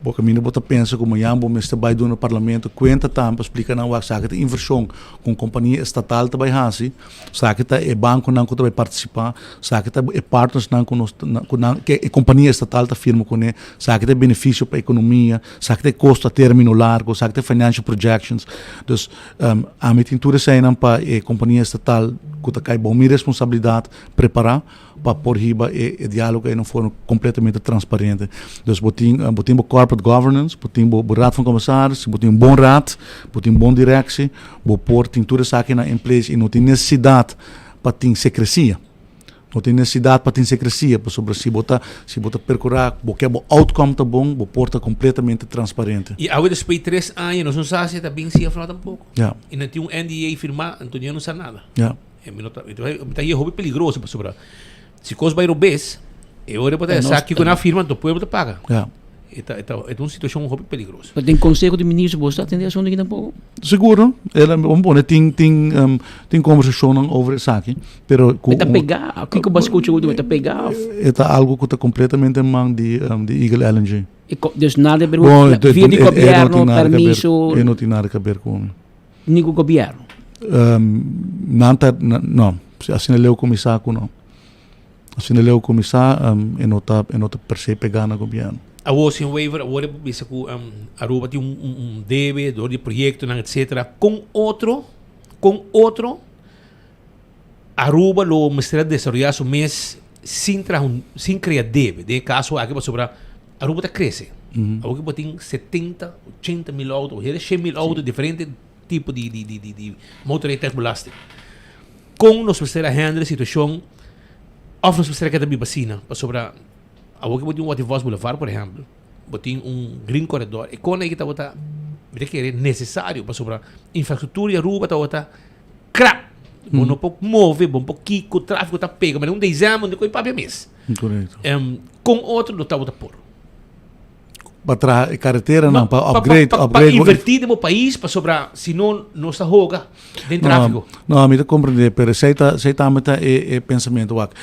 O caminho bota pensa como Jambo mestre vai do no parlamento conta tampa explica não a saca de inversão com companhia estatal também hasi saca é banco não que vai participar saca é partners não com que a companhia estatal tá firma com né saca é benefício para a economia saca é custo a término largo saca é financial projections dus a mitintura sai não para a companhia estatal que cai bom minha responsabilidade preparar para por riba e diálogo e não for completamente transparente. Dus botin corporate governance, botin raad van commissaris, botin bom raad, botin bom direção, por tintura saque na empresa e não tem necessidade para ter secrecia. Não tem necessidade para ter secrecia, para sobre se botar percorrer, porque o outcome tá bom, o porta completamente transparente. E ao depois de 3 anos, não sabe se está bem se falar tampouco. Yeah. E não tem NDA firmar, então não sabe nada. Yeah. Então aí é hobby perigoso para sobrar. Se coisa vai robês, eu vou botar saque que na firma do povo paga. É uma situação hobby perigosa. Mas tem conselho de ministro, você atender a ação daqui tampouco? Seguro, tem conversação over saque, pero está pegar, o que você escuta hoje, está pegar. É algo que está completamente em mão de Eagle LNG. Dus nada via de governo, permisso. Eu não tenho nada a ver com. Nem com o governo. Não, assinalei o comissário não. Assinalei o comissário e não está per se pegar no governo. A você waiver, agora bisa que Aruba tem deve, de projeto, etc. Com outro, Aruba lo ministério de desarrollar su mês sin criativo. De caso aqui para sobrar Aruba cresce. Aruba tem 70, 80 mil autos, 100 mil autos diferentes tipos de motoretas belasting. Com nós precisamos handle a situação, ou nós precisamos que a vacina para sobrar Aruba tem um Wativos Boulevard, por exemplo, tem green corredor. E com aí que está é necessário para sobrar infraestrutura e Aruba está crap. Bom, não pode mover, bom, pouquinho, o tráfego está pego, mas não dizemos onde coisa para mês. Correto. Com outro não está por. Para carretera não, para upgrade. Para invertir no país, para sobrar, senão não está roga dentro do tráfego. Não, me compreender, mas sei tá é pensamento aqui.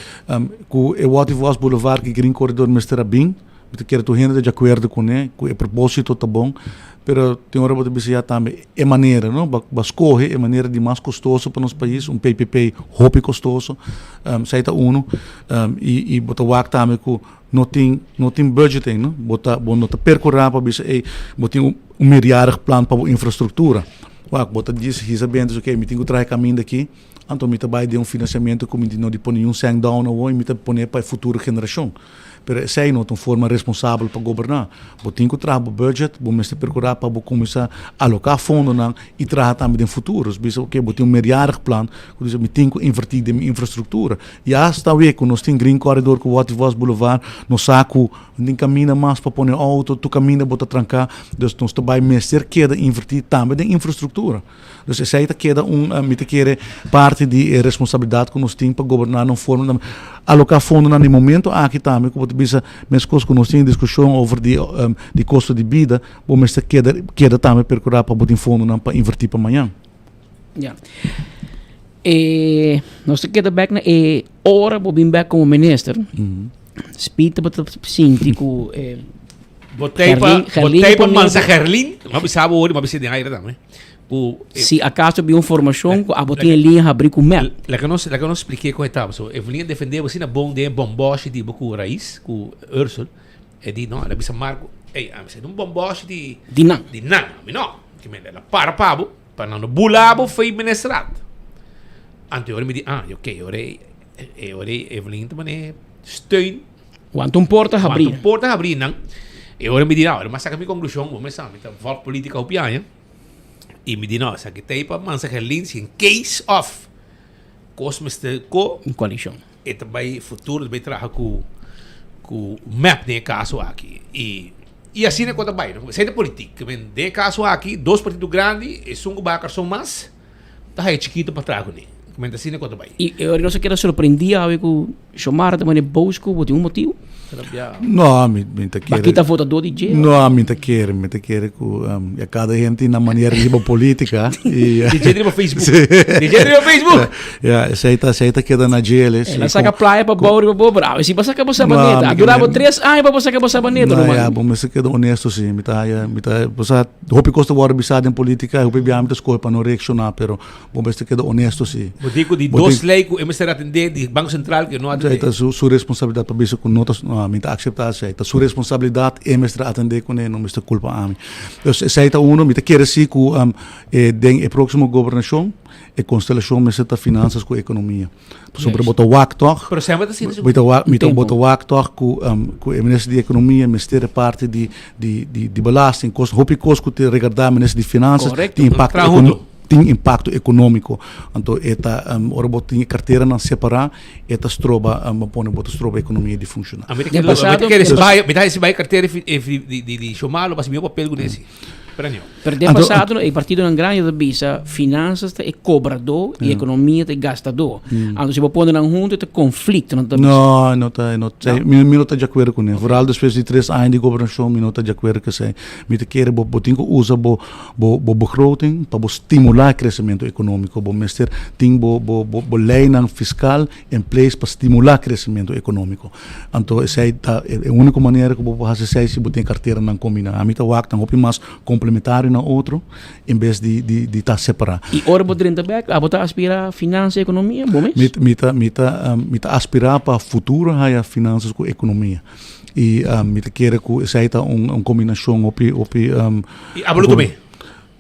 Com o Wativos Boulevard que green corredor mestra bem, me quero tu renda de acordo com ele, com o propósito tá bom. Pero tem hora para dizer também é maneira, não? Mas corre é maneira de mais custoso para nosso país, PPP hobby custoso, seita e bota o acto também com não tem budgeting, não? Bota percorrer para dizer bota milhar plano para infraestrutura, bota diz recebendo o que me tenho que trazer caminho daqui, então me trabalha de financiamento como de não de pôr nenhum sangue down ou me pôr para a futura geração. Pero sei não tem forma responsável para governar. Bo tem que trabalhar o budget, bo mestre procurar para começar a alocar fundo não e trabalhar também em futuros. Bisa ok, bo tem meio plano, que diz me tem que invertir em infraestrutura. E hasta o que nós tem green corridor com o Wativos Boulevard, no saco, nem caminha mais para pôr auto, tu caminha bota trancar, dus nós também mestre queda invertir também em infraestrutura. Dus sei que queda me quer parte de responsabilidade que nós tem para governar não forma alocar fundo no momento aqui também como bisa mesmo coisas que nós temos discussão over de custo de vida bom mas queda também procurar para botar fundo não para invertir para amanhã. Ja. Nós queda back na hora vou vir back como minister. Spita para sintico botei para mansa Gerlin, mas sabe hoje mas se de aire também. Se acaso havia uma formação, a botinha linha abrir com mel. Lá que eu não expliquei como estava. Eu vinha defender você na bom de bomboche de bocu raiz com Ursula. E de não, ela disse Marco, ei, a mim um bomboche de não, não, que me ela para não bulabo foi ministrado. Ante eu me di, ok, eu Evelyn também steun. Quanto porta abrir não. Eu me di, mas saca minha conclusão, vamos sabe, então volta política opiária. E me diz, nossa, que tem para mansa Gerlin, em case of cosmeste co coalição. E também futuro vai trabalhar com map de caso aqui. E assim é quando vai, não? Sei da política, de caso aqui, dois partidos grandes, e um bacar são mais, tá aí chiquito para trás né. Comenta assim é quando vai. E eu não sei que era surpreendia a ver com chamar também Bosco, por um motivo. Não, me te quer. Aqui tá votador de jeito. Não, me te quer com a cada gente na maneira de política e DJ no Facebook. DJ no Facebook. Aceita queda na gele. Ela saca praia para Bauri bravo. Se você acabou sabaneta, durava 3 anos para você acabou sabaneta, não é? Bom, mas queda honesto sim, me tá você hope costa war bisada em política, hope bem muitas coisas para não reaccionar, pero bom, mas queda honesto sim. Eu digo de dois leis que eu será atender de Banco Central que não atende. Aceita sua responsabilidade para isso com notas me aceitar aceita sua responsabilidade é mestre atender com ele não mestre culpa a mim então aceita me quer assim com den a próxima governação e constelação mestre da finanças com economia sobre botar o actor pero sempre assim botar o actor com o ministro de economia mestre parte de belasting costo hope costo que regardar ministro de finanças tem impacto econômico. Então, ora botinha carteira não separar, stroba a economia de funcionar. Me vai carteira de chamá-lo, mas meu papel nesse. Perdeu passado, o partido não grande da bisa, finanças é cobrador e economia é gastador. Então, se você põe na junta, é conflito. Não, não está de acordo com ele. Vooral depois de 3 anos de governação, não está de acordo com isso. Me quer botinho usa bo begroting para estimular o crescimento econômico. Bo mestre tem bo lei fiscal em place para estimular o crescimento econômico. Então, essa é a única maneira que você pode fazer se você tem carteira não combina. A mim está o acto, não mais complementar na outro, em vez de estar separado. E ora você também, você aspirar finanças e economia, bom mês? Me aspirar para futuro a finanças com economia. E me quer que seja uma combinação e abalo também.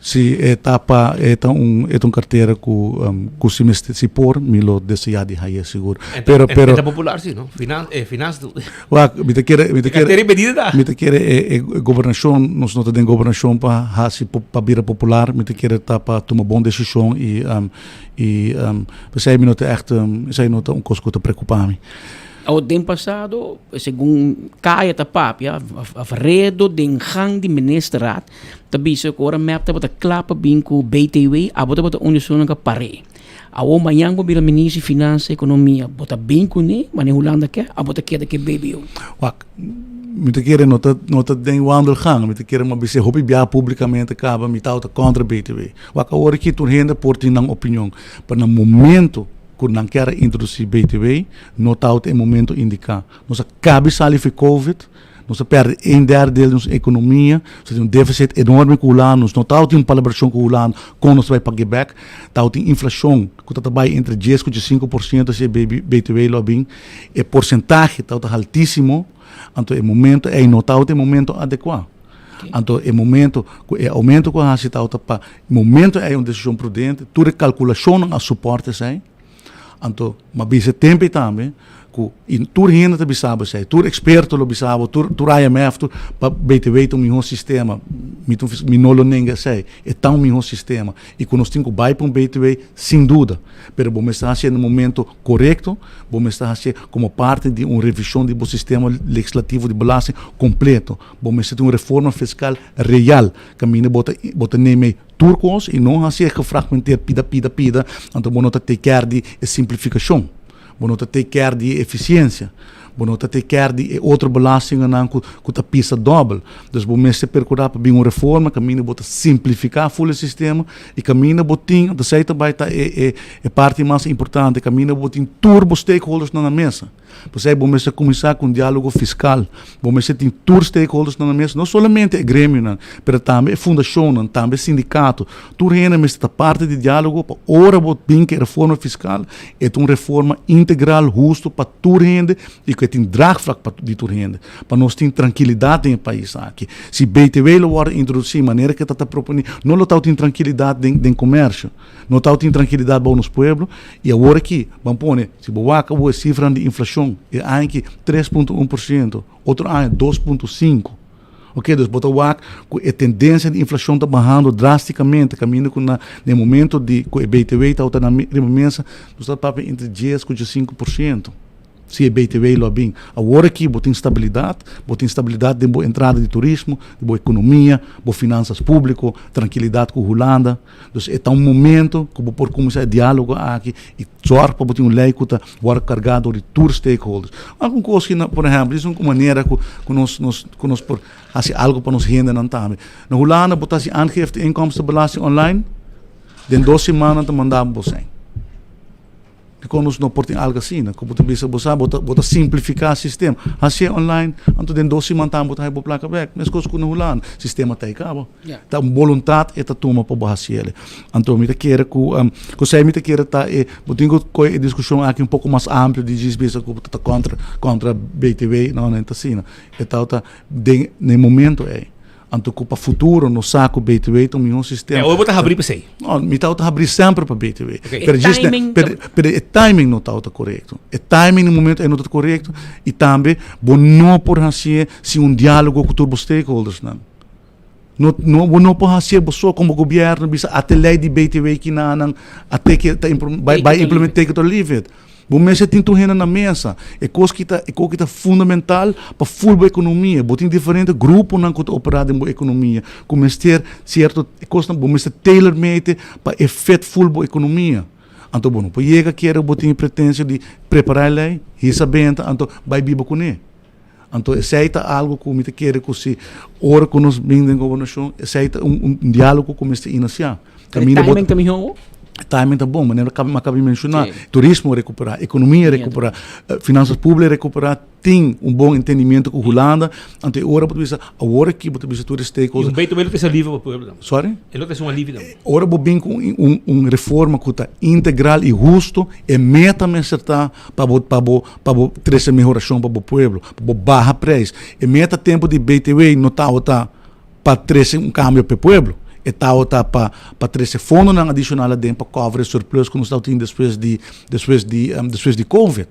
Sim, etapa é uma carteira que se por milo desejar de aí seguro. Pero popular sim, não? Finance. Me te carteira medida. Me te quer governação, nós não temos governação para vir popular, me te quer etapa tomar boa decisão e você não te echt, você não te coisa que te preocupar-me. O tempo passado, segundo Kaya Tapap, a redo de gang de ministerat, tabisa ko ora map tapos klapa binku BTW, abota bota unisuna ka pare. Awo mayang ko bila ministro finança economia, bota binku ni, manehulanda ke, abota ke de baby. Wak, me te quer nota den wandelgang, me te quer maar bise hopi bia publicamente acaba me tauta contra BTW. Wak ora que tu renda por ti nang opinião, para no momento quando não quer introduzir BTW, não está em momento indicar. Nós acabamos de sair de Covid, nós perdemos 1/3 da nossa economia, nós temos um déficit enorme com o lado, nós não estamos em palabração com o lado, como nós vamos pagar back, estamos em inflação, que está entre 10% e 5% se BTW lobbying, e porcentagem está altíssimo, então o momento é não está em momento adequado. Então, o momento, o aumento que a gente está para, o momento é uma decisão prudente, toda calculação a suporte sai. Então, mas bisa tempo também, que tur renda te bisaba sei, tur experto lo bisaba, tur IMF, tur pa BTW um melhor sistema, mi não lo nenga sei, é tão melhor sistema. E quando nós temos vai para um BTW, sem dúvida, pero vamos estar no momento correto, vamos estar como parte de uma revisão do sistema legislativo de belasting completo, vamos ter uma reforma fiscal real, que a minha bota nem turcos e não assim que fragmentar pida, então vamos ter que de simplificação. Vamos ter que de eficiência, vamos ter que de outra belasting que está pisa dobro. Então vamos procurar para uma reforma, caminho bota simplificar o sistema e caminho botin, da seita vai estar é parte mais importante, caminho botin turbo stakeholders na mesa. Você vamos começar com diálogo fiscal, vamos ter tour stakeholders na mesa, não somente o grêmio, mas também a fundação, também o sindicato. Tudo está parte de diálogo para ora botin que reforma fiscal é uma reforma integral, justo para tudo rende e que tem draagvlak para tudo rende, para nós ter tranquilidade no país aqui. Se BTW lo war introduzir maneira que está propondo, não lo tá tem tranquilidade no comércio, não tá tem tranquilidade para os pueblos e agora aqui, vamos pôr, se boa acabou a cifra de inflação é aqui 3,1%, outro ano 2,5%. Ok, dus bota a tendência de inflação está bajando drasticamente, caminho no momento de que o BTW está na mesa, está para entre 10% e 5%. Se é BTW lo bem, agora aqui botem estabilidade de boa entrada de turismo, de boa economia, boa finanças públicas, tranquilidade com a Holanda. Então é um momento que vou por começar a diálogo aqui e zorg para botar lei que está carregado de tour stakeholders. Alguma coisa, por exemplo, isso é uma maneira que nós por fazer algo para nos render não também. Na Holanda botar se aangifte inkomstenbelasting online, den 2 semanas te mandamos você. Quando nós não portem algo assim, como tu bisa bota simplificar o sistema. Assim online, então den 12 semanas bota aí placa back, mas coisas que não rolam, sistema tá aí cabo. Tá vontade é tá toma para baixar ele. Então me quer que você me quer tá botinho com discussão aqui pouco mais amplo de bisa que tá contra BTW, não é assim. Então tá no momento Anto para o futuro, no saco BTW, então um sistema. Eu vou estar abrir para você. Não, me está abrir sempre para BTW. Okay. O timing não está correto. O timing no momento é não está correto e também não pode fazer se um diálogo com os stakeholders não pode fazer só como governo bisa até lei de BTW que até que vai implementar que livre. Vamos ter tudo na mesa. É coisa que está fundamental para a full economia. Tem diferentes grupos que operar na economia. Como ter certo coisa, vamos ter tailor-made para efeito full economia. Então, bom, para chegar que era botar pretensão de preparar a lei, recebendo, então vai viver com ele. Então, aceita algo que me quer que se ora que nós vimos em governação, aceita diálogo como este iniciar. Timing também timing tá bom, mas acabei de mencionar, turismo recuperar, economia recuperar, finanças públicas recuperar, tem bom entendimento com a Holanda, então agora que você todos os stakeholders. E bem também tem livre para o povo. Sorry? Ele tem uma livre. Agora vou bem com uma reforma que está integral e justo e meta me acertar para trazer melhoração para o povo, para barra preço. E meta tempo de BTW não está para trazer câmbio para o povo. e tal tá para trazer fundo não adicional dentro para cover surplus que nós estamos tendo depois de Covid.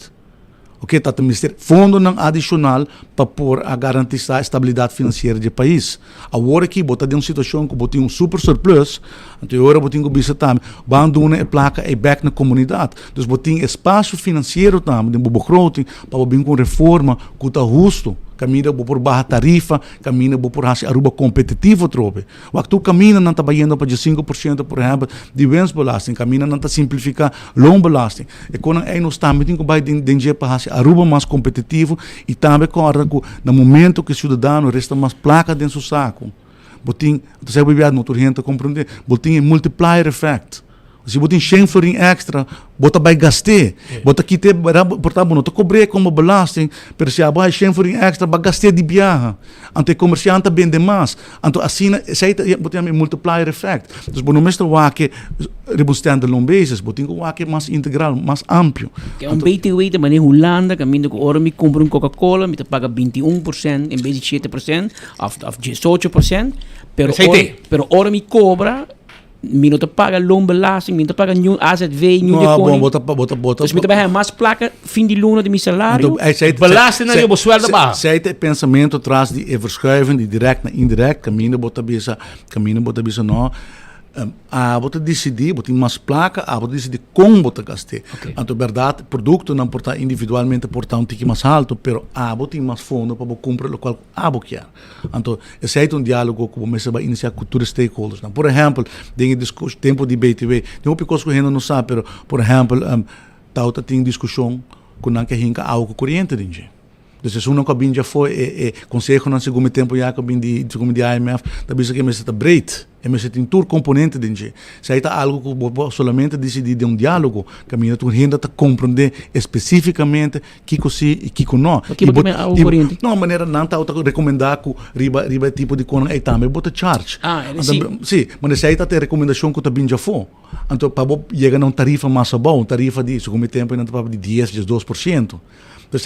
Ok, tá também fundo não adicional para garantir a estabilidade financeira do país. Agora aqui bota de uma situação que botem um super surplus, então agora botem que bisa também, vão dar uma placa e back na comunidade. Então botem espaço financeiro também, de begroting, para vir com reforma que está justo. Caminha por baixa tarifa, caminha por Aruba competitivo trope. Waktu tu caminha não está indo para 5%, por exemplo, de winstbelasting, caminha não está simplificar loonbelasting. E quando aí nós estamos tem que vai dinheiro para Aruba mais competitivo e também corre no momento que o cidadão resta mais placa dentro do saco. Botin, você vai ver no turrente compreender, botin multiplier effect. Se botin 100 florin extra, bota vai gastar. Bota aqui te portanto não cobre como belasting, pero se abai 100 florin extra vai gastar de viagem. Ante comerciante vende mais. Então assim, sei botin multiplier effect. Dus bono mestre wake rebustando long basis, botin wake mais integral, mais amplo. Que é BTW de maneira Holanda, caminho que ora me compra Coca-Cola, me paga 21% em vez de 7%, of 18%, pero ora me cobra mi não te paga loonbelasting, mi não te paga new AZV, new deconing. Bota. Dus mi te paga mais placa fim de luna de meu salário. Belasting na je sueldo baixo. Zij het pensamento atrás de verschuiving, de direct naar indirect, caminho bota bisa não. Bota decidir, bota mais placa, bota decidir como bota gastar. Então, verdade, produto não porta individualmente porta tique mais alto, pero bota mais fundo para comprar o qual quer. Então, esse é diálogo que começa a iniciar cultura stakeholders. Por exemplo, tem tempo de BTW, tem coisa que a gente não sabe, pero, por exemplo, tem discussão com não que a gente algo corrente de Dus se uno que já foi conselho no segundo tempo já que de IMF, da bisa que me está breed, e me tem tour componente dentro. Se aí tá algo que solamente decidir de diálogo, que a minha tu renda tá compreender especificamente que sim e que não. Não maneira não tá recomendar que riba tipo de coisa aí também bota charge. Sim, mas se aí tá ter recomendação que tá bem já foi. Então para chegar a tarifa mais boa, tarifa de segundo tempo ainda tá de 10-12%. Então,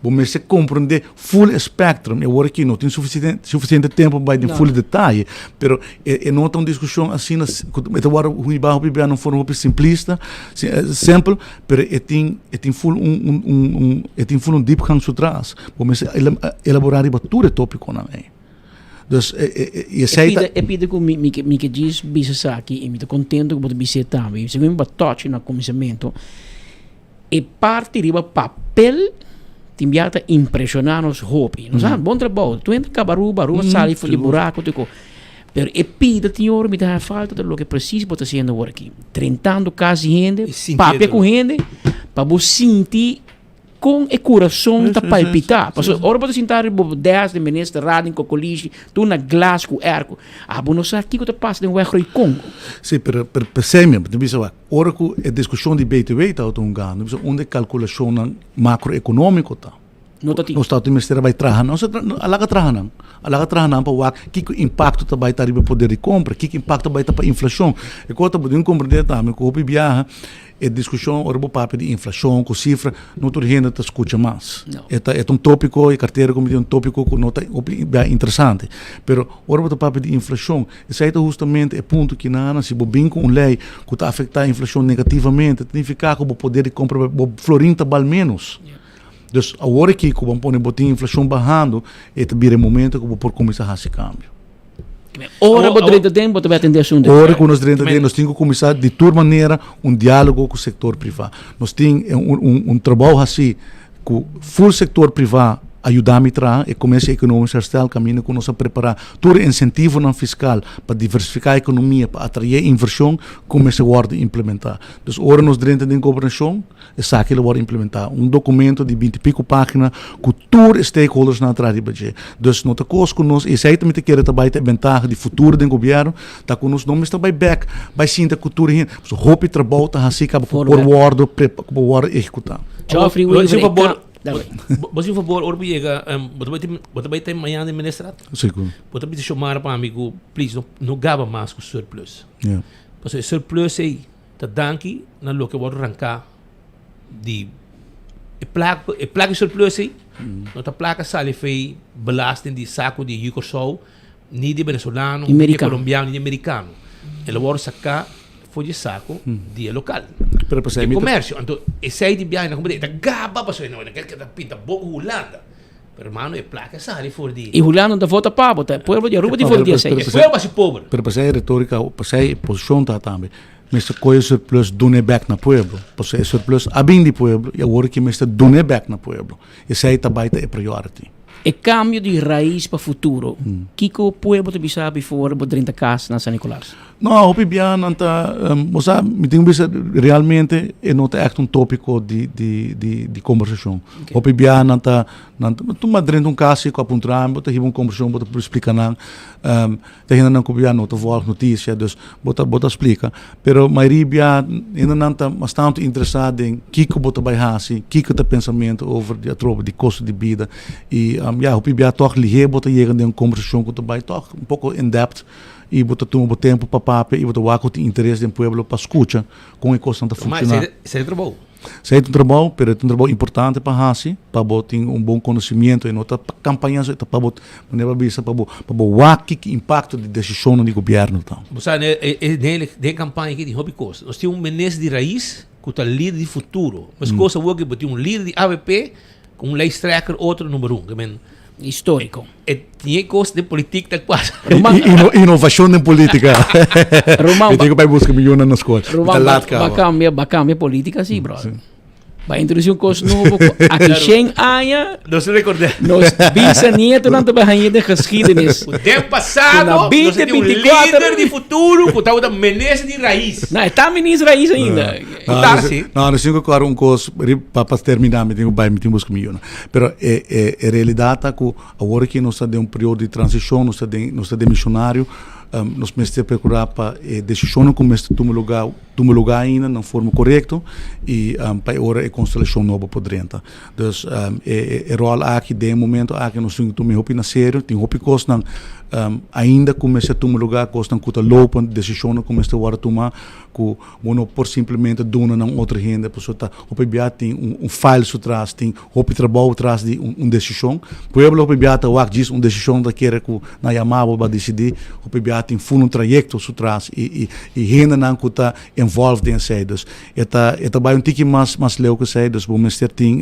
você compreender full spectrum. Eu aqui não tenho suficiente tempo para ir em full detalhe, mas não tem uma discussão assim, agora o não for simplista, simple, mas tem full um deep hang atrás. Vamos elaborar tudo o tópico na mãe. Dus e pide que me diz bisa aqui e me tô contento que você também. Se me batoche no começamento e parte riba papel timbiata impressionar nos hopi. Não sabe? Bom trabalho. Tu entra cabaruba, sali foi de buraco, tipo. Pero e pida senhor me dá falta de lo que preciso para fazendo aqui. Trentando casa gente, papel com gente, para você sentir com o coração tá palpitar. Porque ora pode sentar 10 de ministro rádio com colégio, tu na glass com arco. Não sabe o que tá passa em Uerro e Congo. Sim, per semem, ora que a discussão de BTW tá outungando, onde calculação macroeconômico tá. Nós estamos a ministério vai trabalhar, não alaga trabalhar para o que impacto tá vai estar para poder de compra, que impacto vai estar para inflação. E quando podemos compreender também que o viaja a discussão sobre o papel de inflação, com cifra, não toda gente está escuta mais. É um tópico, e carteira como um tópico que não é interessante. Mas o papel de inflação, esse é justamente o ponto que não se bem com uma lei que está afetando a inflação negativamente, significa que o poder de compra o florim está menos. Dus agora que vamos pôr a inflação bajando, é também o momento que vamos começar a fazer câmbio. Ora, poderia ter tempo para atender assunto. Ora, que nós temos que começar de toda maneira diálogo com o setor privado. Nós temos trabalho assim, com o full setor privado ajudar a começar a economia social, caminho que nós a preparar todo incentivo não fiscal para diversificar a economia, para atrair inversão, começa a implementar. Então, agora nós dentro da governação, essa que ele vai implementar documento de 20 e pico páginas com todos os stakeholders na atrás de budget. Então, não está conosco nós, e se aí também quer também ter vantagem de futuro do governo, está conosco, não está vai back, vai sim da cultura, so hope trabalho está assim que por executar. Geoffrey, você favor, ora chega, você vai ter manhã de ministrar. Sim. Você vai chamar para amigo, please, não gaba mais com surplus. Porque surplus aí, tá danke na lo que vou arrancar de placa surplus aí, não tá placa sali fei belasting de saco de Yucosol ni di venezuelano, ni di Americano. colombiano, ni di americano. E lavoro sacca foglie sacco di local. Pero pa sa Il imi commercio, anto e sei di bianca come da gaba pa so no, che da pinta bogo Holanda. Per mano e placa sali fuori di. E Juliano da vota papo, te pueblo de Aruba di fuori di sei. E fuori pa si pobre. Pero pa sa retorica, pa sa position ta tambe. Mr. Koye surplus dune back na pueblo. Pa sa surplus abin di pueblo, ya word que Mr. dune back na pueblo. E sai ta baita e priority. E cambio di raiz para futuro. Kiko pueblo te bisa before bo 30 cas na San Nicolás. No, hopi bian anta, mosa, mi tengo bisa realmente e não é echt um tópico de conversação. Okay. Hopi bian anta, tu madrendo um caso com a puntram, bota uma conversação, bota explicar não, ainda não cobian não, tu volta notícia, dus bota explica. Pero maioria bian ainda não tá bastante interessado em kiko bota vai hasi, kiko tá pensamento over de atrobo de custo de vida e ja, hopi bian toch lihe bota chega de uma conversação com tu vai toch um pouco in depth. E botar um tempo para papo e botar o de interesse do povo para escutar como é que está funcionando. Mas você trabalhou? Sei um trabalho, mas é um trabalho importante para Hasi, para botar bom conhecimento e outra campanha para botar maneira vista para botar que impacto de decisão do governo então. Você de campanha aqui de hobby cost. Nós temos ministro de raiz que está líder de futuro. Mas coisa boa que botar líder de AVP com lijsttrekker outro número 1, histórico. E tinha coisa de política que passa. Inovação em política. Eu tenho que buscar milhões nas coisas. Vai cambiar política, sim, bro. Vai introduzir coisa novo. Aqui 100 anos. Não se recordar. Nós bisnietos não estão ganhando de geschiedenis. O tempo passado, nós temos um líder de futuro que estava da ministro de raiz. Não, está ministro de raiz ainda. Não, nós temos que fazer coisa para terminar, me tenho que buscar milhões. Pero a realidade é que agora que nós estamos em um período de transição, nós estamos de missionário, nós temos que procurar para decisão como este tomar lugar ainda na forma correta e para agora a constelação nova por dentro. Então, o rol aqui de momento aqui nós temos que tomar roupa na sério, tem roupa costa ainda começa a tomar lugar costa que está louco decisão começa a tomar que não por simplesmente dona não outra renda, por tá roupa biata tem file atrás, tem roupa trabalho atrás de decisão. Por exemplo, roupa biata o diz decisão da que na chamava para decidir, roupa biata tem fundo trajecto atrás e renda não que está involved em saídas. Eta vai tique mais leu que saídas, vamos ter tem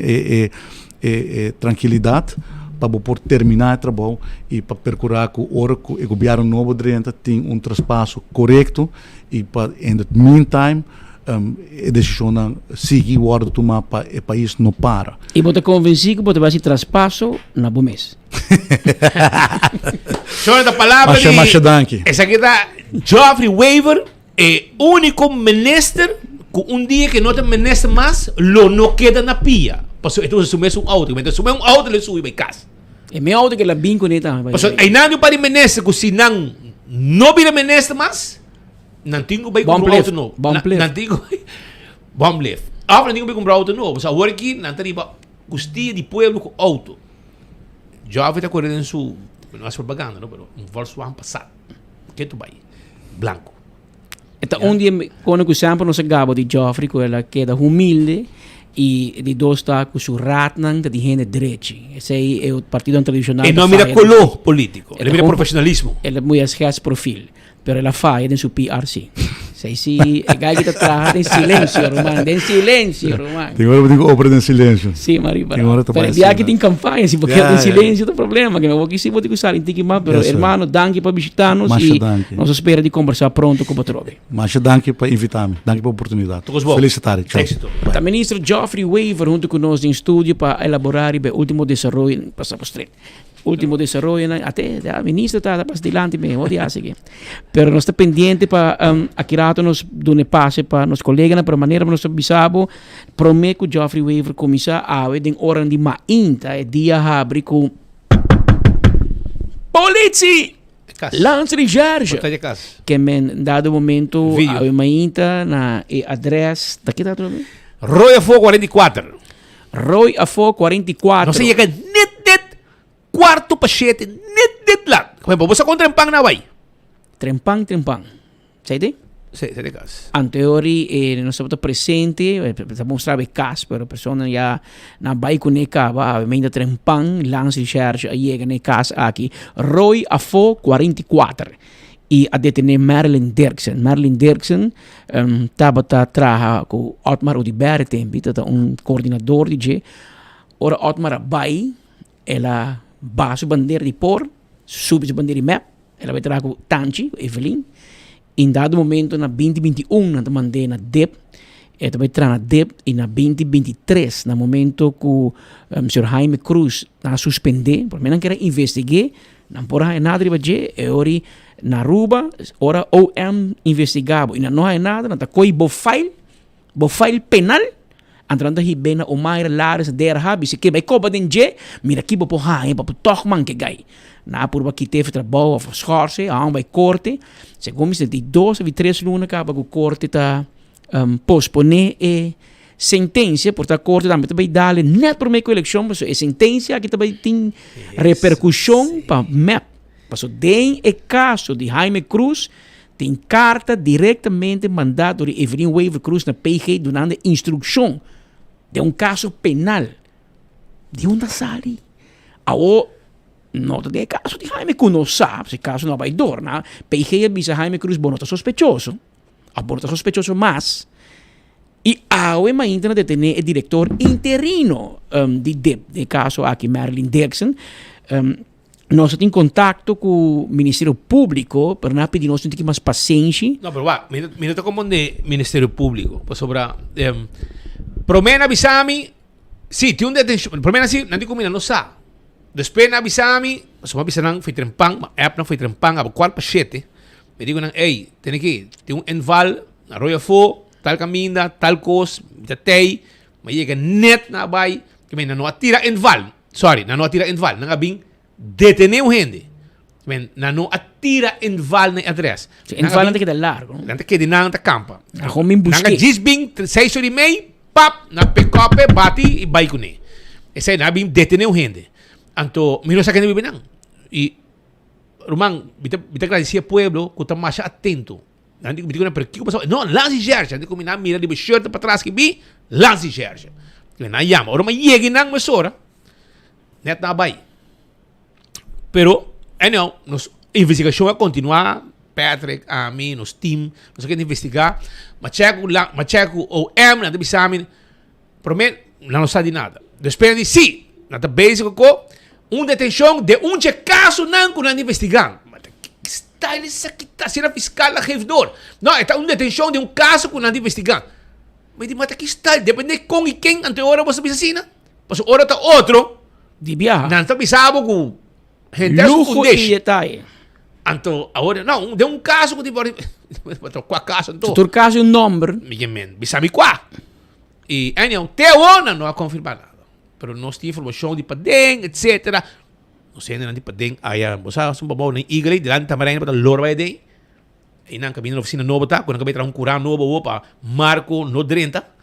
tranquilidade para por terminar o trabalho e para percorrer que o governo novo dentro tem traspasso correto e para in the meantime a decisão seguir o ordem tomar para o país não para. E você convencido que você vai se traspasso na bom mês. Senhor da palavra de essa aqui está Geoffrey Weaver, é único ministro que dia que não tem ministro mais, lo não queda na pia. Pasó, entonces sumes un auto, entonces sumes un auto le sube casa. E meu auto que la binco neta. Pasó, aí não para menester que se não vira menester mais, não tenho bem comprar auto novo. Não tenho bom lef. Agora não tenho bem comprar auto novo. Só agora aqui não tem para custeia de pueblo com auto. Já vai estar correndo em sua, não é propaganda, não, pero um Volkswagen Passat. Que tu vai? Blanco. Então, onde quando que sempre nós gabo de Geoffrey, que ela queda humilde e de dois está com o ratnan de gente direita. Esse aí é o partido tradicional. E não mira color político, ele mira profissionalismo. Ele é muito escasso perfil, pero ela faz em seu PRC. Sei se a galera está trabalhando em silêncio, Romano, em silêncio, Romano. Tem hora que digo obra em silêncio. Sim, Maria. Pero dia que tem campanha, se porque em silêncio tem problema, que eu vou que se vou te usar em Tiquimá, pero hermano, danke para visitar-nos e nós espera de conversar pronto com o Patrobe. Mas danke para invitar-me, danke pela oportunidade. Felicitar. O ministro Geoffrey Weaver junto conosco em estúdio para elaborar o último desenvolvimento, passar por estreito. Último desarrollo, até a ministra está para adelante, me odia así. Pero nós está pendiente para aquirato-nos de um passe para nos colegas, para maneira para nós bisabo, prometo que Geoffrey Weaver começar a ver em hora de mainta, dia abre com polícia! Lance de Jarja! Que men dado momento a mainta na adresse, daqui está tudo bem? Roy Afo 44. Roy Afo 44. Não sei que net quarto pachete net lang. Kaya po sa kung trempang na bay? Trempang. Say di? Sì, sei di caso. Anteori non stato presente per mostrare il caso per persone ya na bai con ne cava avendo trempan lanci research a iega ne caso aqui Roy Afo 44 e a detene Marilyn Dirksen tabata traha com Otmar Udibere tempi tata un coordinador di G ora Otmar bai ela basu bandeira di por subito bandeira di map ela vai traha com Tanchi Evelyn in dado momento na 2021 na mandei na DEP e também tra na DEP e na 2023 na momento que o Sr. Jaime Cruz na suspender por menos que era investigue não porra nada de baje e ori na Aruba ora OM investigado e não é nada não tá coi bo file penal entrando aí bem o mais lares der habi se que vai copa den je mira aqui bo ha para toch man que gai na por aqui teve trabalho of schorse aan bij korte segundo me de 2 ou 3 luna acaba com corte tá pospone e sentença por tá corte também vai dar net por meio eleição mas a sentença aqui também tem repercussão para map passou tem o caso de Jaime Cruz tem carta diretamente mandada por Evelyn Weaver Cruz na PG durante instrução de um caso penal de onde sai nota de caso di Jaime Cruz non sa se caso non vai dorna perché bisa Jaime Cruz bonota sospechoso mas e awe ma interna de tener el director interino di DEP de caso aqui Marilyn Dirksen nós estamos em contato com o Ministério Público para não pedir nós temos mais paciência não, pero va minuto como de Ministério Público para sobra promena avisami sì ti un detention promena sì non dico mina non sa Depois na avisami, só avisaram foi trempang, a app não foi trempang, abo qual pachete. Me digo nang, ei, tem um enval, na Roya Fo, tal caminda, tal cos, mitatei, mas chega net na bay, que me não atira enval. Sorry, não atira enval, não abing deteneu gente. Men não atira enval na adres. Enval não tem que dar largo. Não tem que dar na campa. Ako min busque. Nanga gisbing 6 horas e meia, pap, na pecope, bati e bay com ne. Esse aí na abing deteneu gente. Anto, miro sa kanila binang. E, Rumang, bita agradecer pueblo que está mais atento. Não digo na perquinho, não, lance Gerja. Não digo na mira de shirt para trás que bi, lance Gerja. Na yama, ora mas yegi nang mesora. Net na bay. Pero, não, nos investigação vai continuar. Patrick, a mim, nos team, nós queremos investigar. Macheco ou M, não tem exame. Prometo, não sabe nada. Depois de sim, não está basic com detenção de caso não que não investigam. Mas que está isso aqui? Está sendo fiscal da revidor. Não, está detenção de caso que não investigam. Mas que está? Depende de com e quem ante hora você pensa assim, não? Mas hora está outro. De viajar. Não está pensando com gente lujo e detalhe. Então, agora, não, de caso que tipo, qual caso então? Se caso nome. Me bisami qual? E não, até agora não há confirmado nada. Pero nós temos informação de padeng, etc. Nós temos de padeng, aí você sabe, um babau na igreja, delante também para lor vai daí. E não caminho na oficina nova tá, quando acabei de um curão novo para Marco no 30.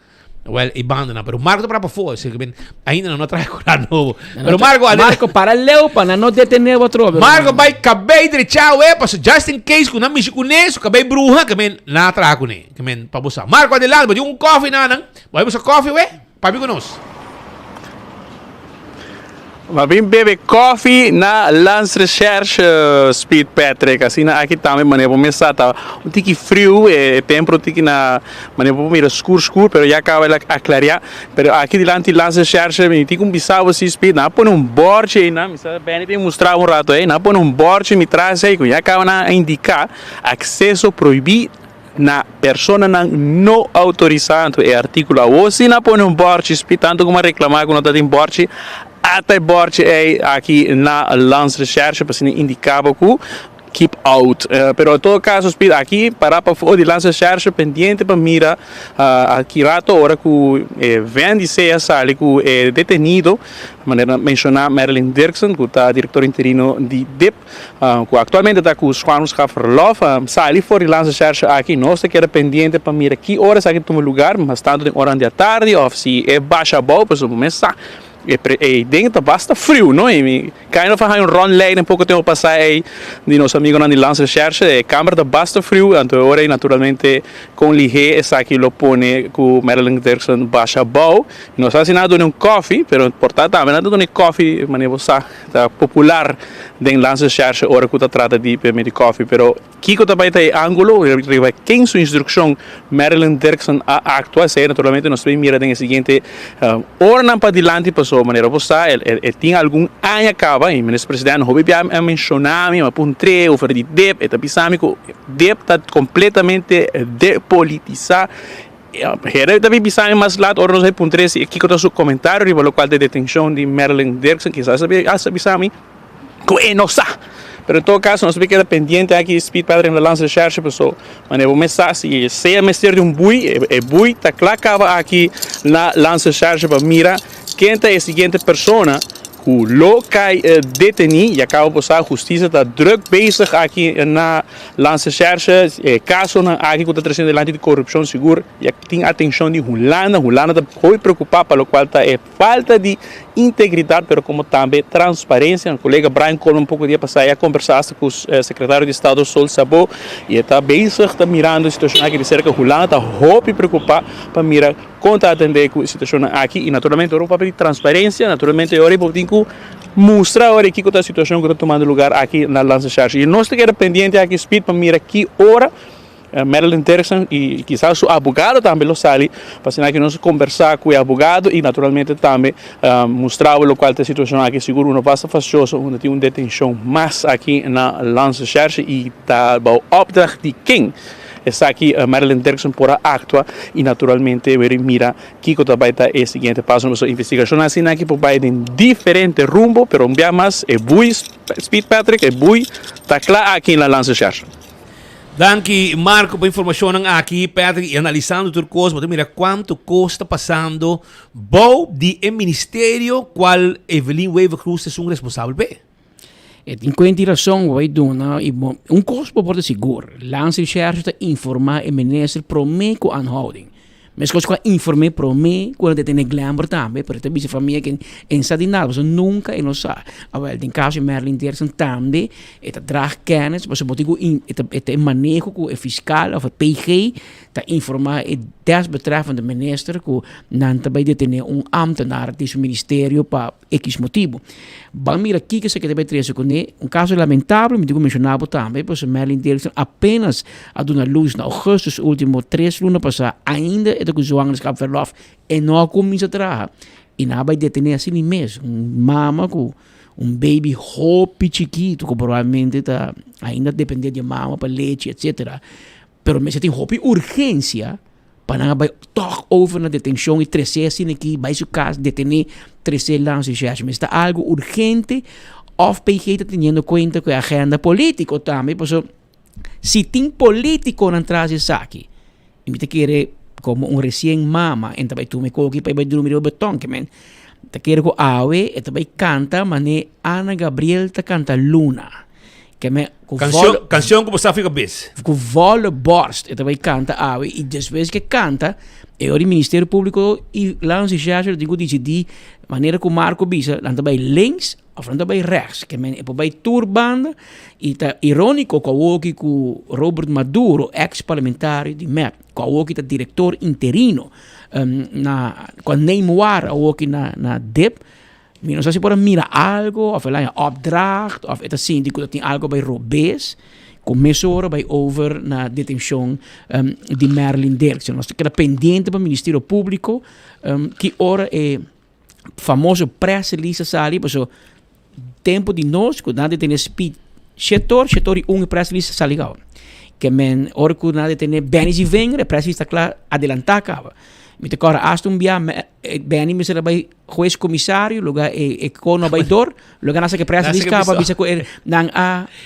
Well, e banda, pero Marco para fora, se que ainda não traz curão novo. Pero Marco paralelo para não detener outro. Marco vai acabei de tchau para just in case que não me conheço, acabei bruxa, que men na trago ne, que men para você. Marco adelante, mas um coffee não, vai buscar coffee, para mim conosco. Maar we bebe coffee na Lance Research Speed Patrick. Assim, aqui também, mané, vou começar tá um tiki frio, tempo tiki na, mané, vou mira escuro, pero já acaba a clarear. Pero aqui delante Lance Research, me tiki bisavo assim speed, na põe board aí, na, me sabe bem, tem mostrar rato aí, na põe board me traz aí, já acaba na indicar acesso proibido na persona não autorizada, é artigo ou se na põe board speed, tanto como reclamar quando tem board. Até board aqui na Lance Research para se indicava que keep out. Pero em todo caso, aqui para o de Lance Research pendente para mira aqui rato hora que vem de ser sali que é detenido, maneira mencionar Marilyn Dirksen, que está diretor interino de DEP, que atualmente está com os Juan Schafferlof, sali for de Lance Research aqui nós que era pendente para mira que horas aqui toma lugar, mas tanto em hora da tarde ou se é baixa boa para começar. e dentro basta frio, não é? Kind of rondleiding um pouco tempo passar aí de nosso amigo na Lança Recherche, a câmara basta frio, então agora naturalmente com ligeiro essa aqui lo pone com Marilyn Dirksen baixa bom. Nós assinado um coffee, pero importante também nada do coffee, maneira você tá popular den Lança Recherche ora que trata de permitir coffee, pero Kiko também tem ângulo, riva quem sua instrução Marilyn Dirksen a actuar, sei naturalmente nós vemos mira den seguinte ora não para dilante passou maneira você tinha algum ano acaba e ministro presidente houve a mencionar me apontrei o de DEP eta pisamico DEP está completamente depolitizado. Era também pisar mais lado ora nós apontrei se Kiko tá seu comentário riva local de detenção de Marilyn Dirksen que sabe pisami que não sabe. Pero em todo caso, nós ficamos pendientes aqui, Speed Patrick na Lança Recherche, pessoal. Mas eu vou começar, se é mestre de bui, bui, está claro que aqui na Lança Recherche para mirar quem é a seguinte pessoa que lo cai detenido e acaba de passar a justiça está druk bezig aqui na Lança Recherche, caso aqui que está trazendo delante de corrupção seguro e tem atenção de Holanda está muito preocupada pelo qual está falta de integridade, pero como também transparência. O colega Brian Coleman um pouco dia passado a conversar com o secretário de Estado Sol Sabo e está bem está mirando a situação aqui de cerca que Holanda está muito preocupada para mirar como está atender com a situação aqui e naturalmente o papel de transparência, naturalmente eu vou ter que mostrar agora aqui com a situação que está tomando lugar aqui na Lança Recherche e nós estamos pendentes aqui Speed para mirar que hora Marilyn Dirksen e quizás o advogado também lo sali para que nós conversar com o advogado e naturalmente também mostrar o qual a situação aqui seguro não passa fastioso onde tem uma detenção mais aqui na Lança Recherche e está o opdracht de quem está aqui Marilyn Dirksen por actuar e naturalmente ver mira que também está o seguinte passo nossa investigação assim aqui por vai em diferente rumbo pero um dia mais é bui Speed Patrick é bui está claro aqui na Lança Recherche. Danke, Marco, por informação aqui, Patrick, e analisando tudo coisa, você mira quanto custa passando bom de ministério qual Evelyn Weaver Cruz é responsável por. Tem quanti razão vai donar um custo por seguro. Lança Recherche está informar o ministro prometo aanhouding. Mas coisas que informei para mim quando tem glamour também, porque tem bicha família que ensa de nada, você nunca não sabe. Agora, em caso de Marilyn Dirksen também, está drag kennis, você pode ter manejo com o fiscal of PG, está informar o desbetreffende minister que não também detém ambtenaar de seu ministério para X motivo. Vamos mirar aqui que se que deve trazer com ele, caso lamentável, me digo mencionado também, porque Marilyn Dirksen apenas a dar luz na agosto, último 3 lunas passar, ainda é que o zwangerschap verlof e não começa a trabalhar. E não vai deter assim mesmo. Mama com baby hope chiquito, que provavelmente está ainda depende de mama para leite, etc. Pero mas tem hope urgência para não vai toch over na detenção e trazer assim aqui, vai seu caso detener trazer Lança Recherche. Mas está algo urgente, of PG está tendo conta com a agenda política também, porque se tem político na trás disso aqui, e me te querer como um recém-mama, então vai tu me colocar para dormir o betão, que men, te quero que awe, então vai canta, mas Ana Gabriel te canta Luna, que men, canção como você fica bem, com volle borst, então vai canta awe, e depois que canta, e o Ministério Público e Lança Recherche digo decidir maneira que o Marco bisa, lá vai links of dan bij rechts. Que men bij turbanda e tá irônico que o Robert Maduro, ex-parlamentário de MEP, que o diretor interino quando Neymar ook na DEP, não sei se pode mirar algo, of een opdracht, of het assim, que tem algo bij Robes, começou bij over na detenção de Marilyn Dirksen. Nós estamos pendente para o Ministério Público, que ora é famoso press release sali, porque tempo de nós, quando nada tem speed, setor e press release sali gao. Que men ora quando nada tem Benny vem, press release está claro adelantar acaba. Me te cora astum bia Benny me será by juiz comissário, lugar e kono by dor, lugar nasa que press release acaba bisa ko nang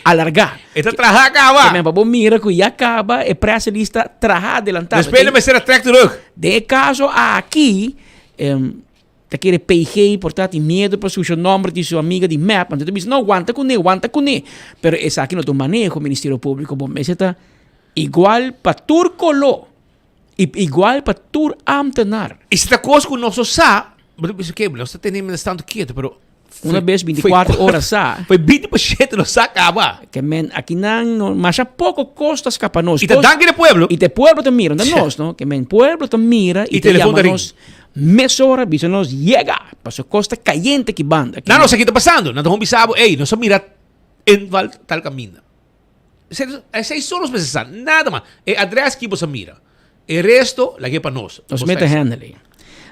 alargar. Eta traha acaba. Que men babo mira que acaba e press release está traha adelantar. Espelho me será track terug. De caso aqui te quer PG, portanto, tem medo para o seu nome de sua amiga de MAP, então diz, não, aguanta com ele, pero essa aqui não tem manejo o Ministério Público, bom, mas está igual para tur colo, igual para tur amtenar. Esta coisa que nós só Mas eu que nós temos tanto quieto, pero Una vez 24 horas sa. Foi 20% no sa acaba. Que men, aqui não, mas já pouco costas para nós. E te dan de pueblo. E te pueblo te mira, nós, não? Que men, pueblo te mira e te chama nós. Meia hora, bisa nós chega. Passo costa caliente que banda. Não, aqui está passando. Não estamos bisabo, ei, nós mira em val tal caminho. É 6 horas meses, nada mais. É atrás que você mira. O resto, lá que para nós. Nos mete handling.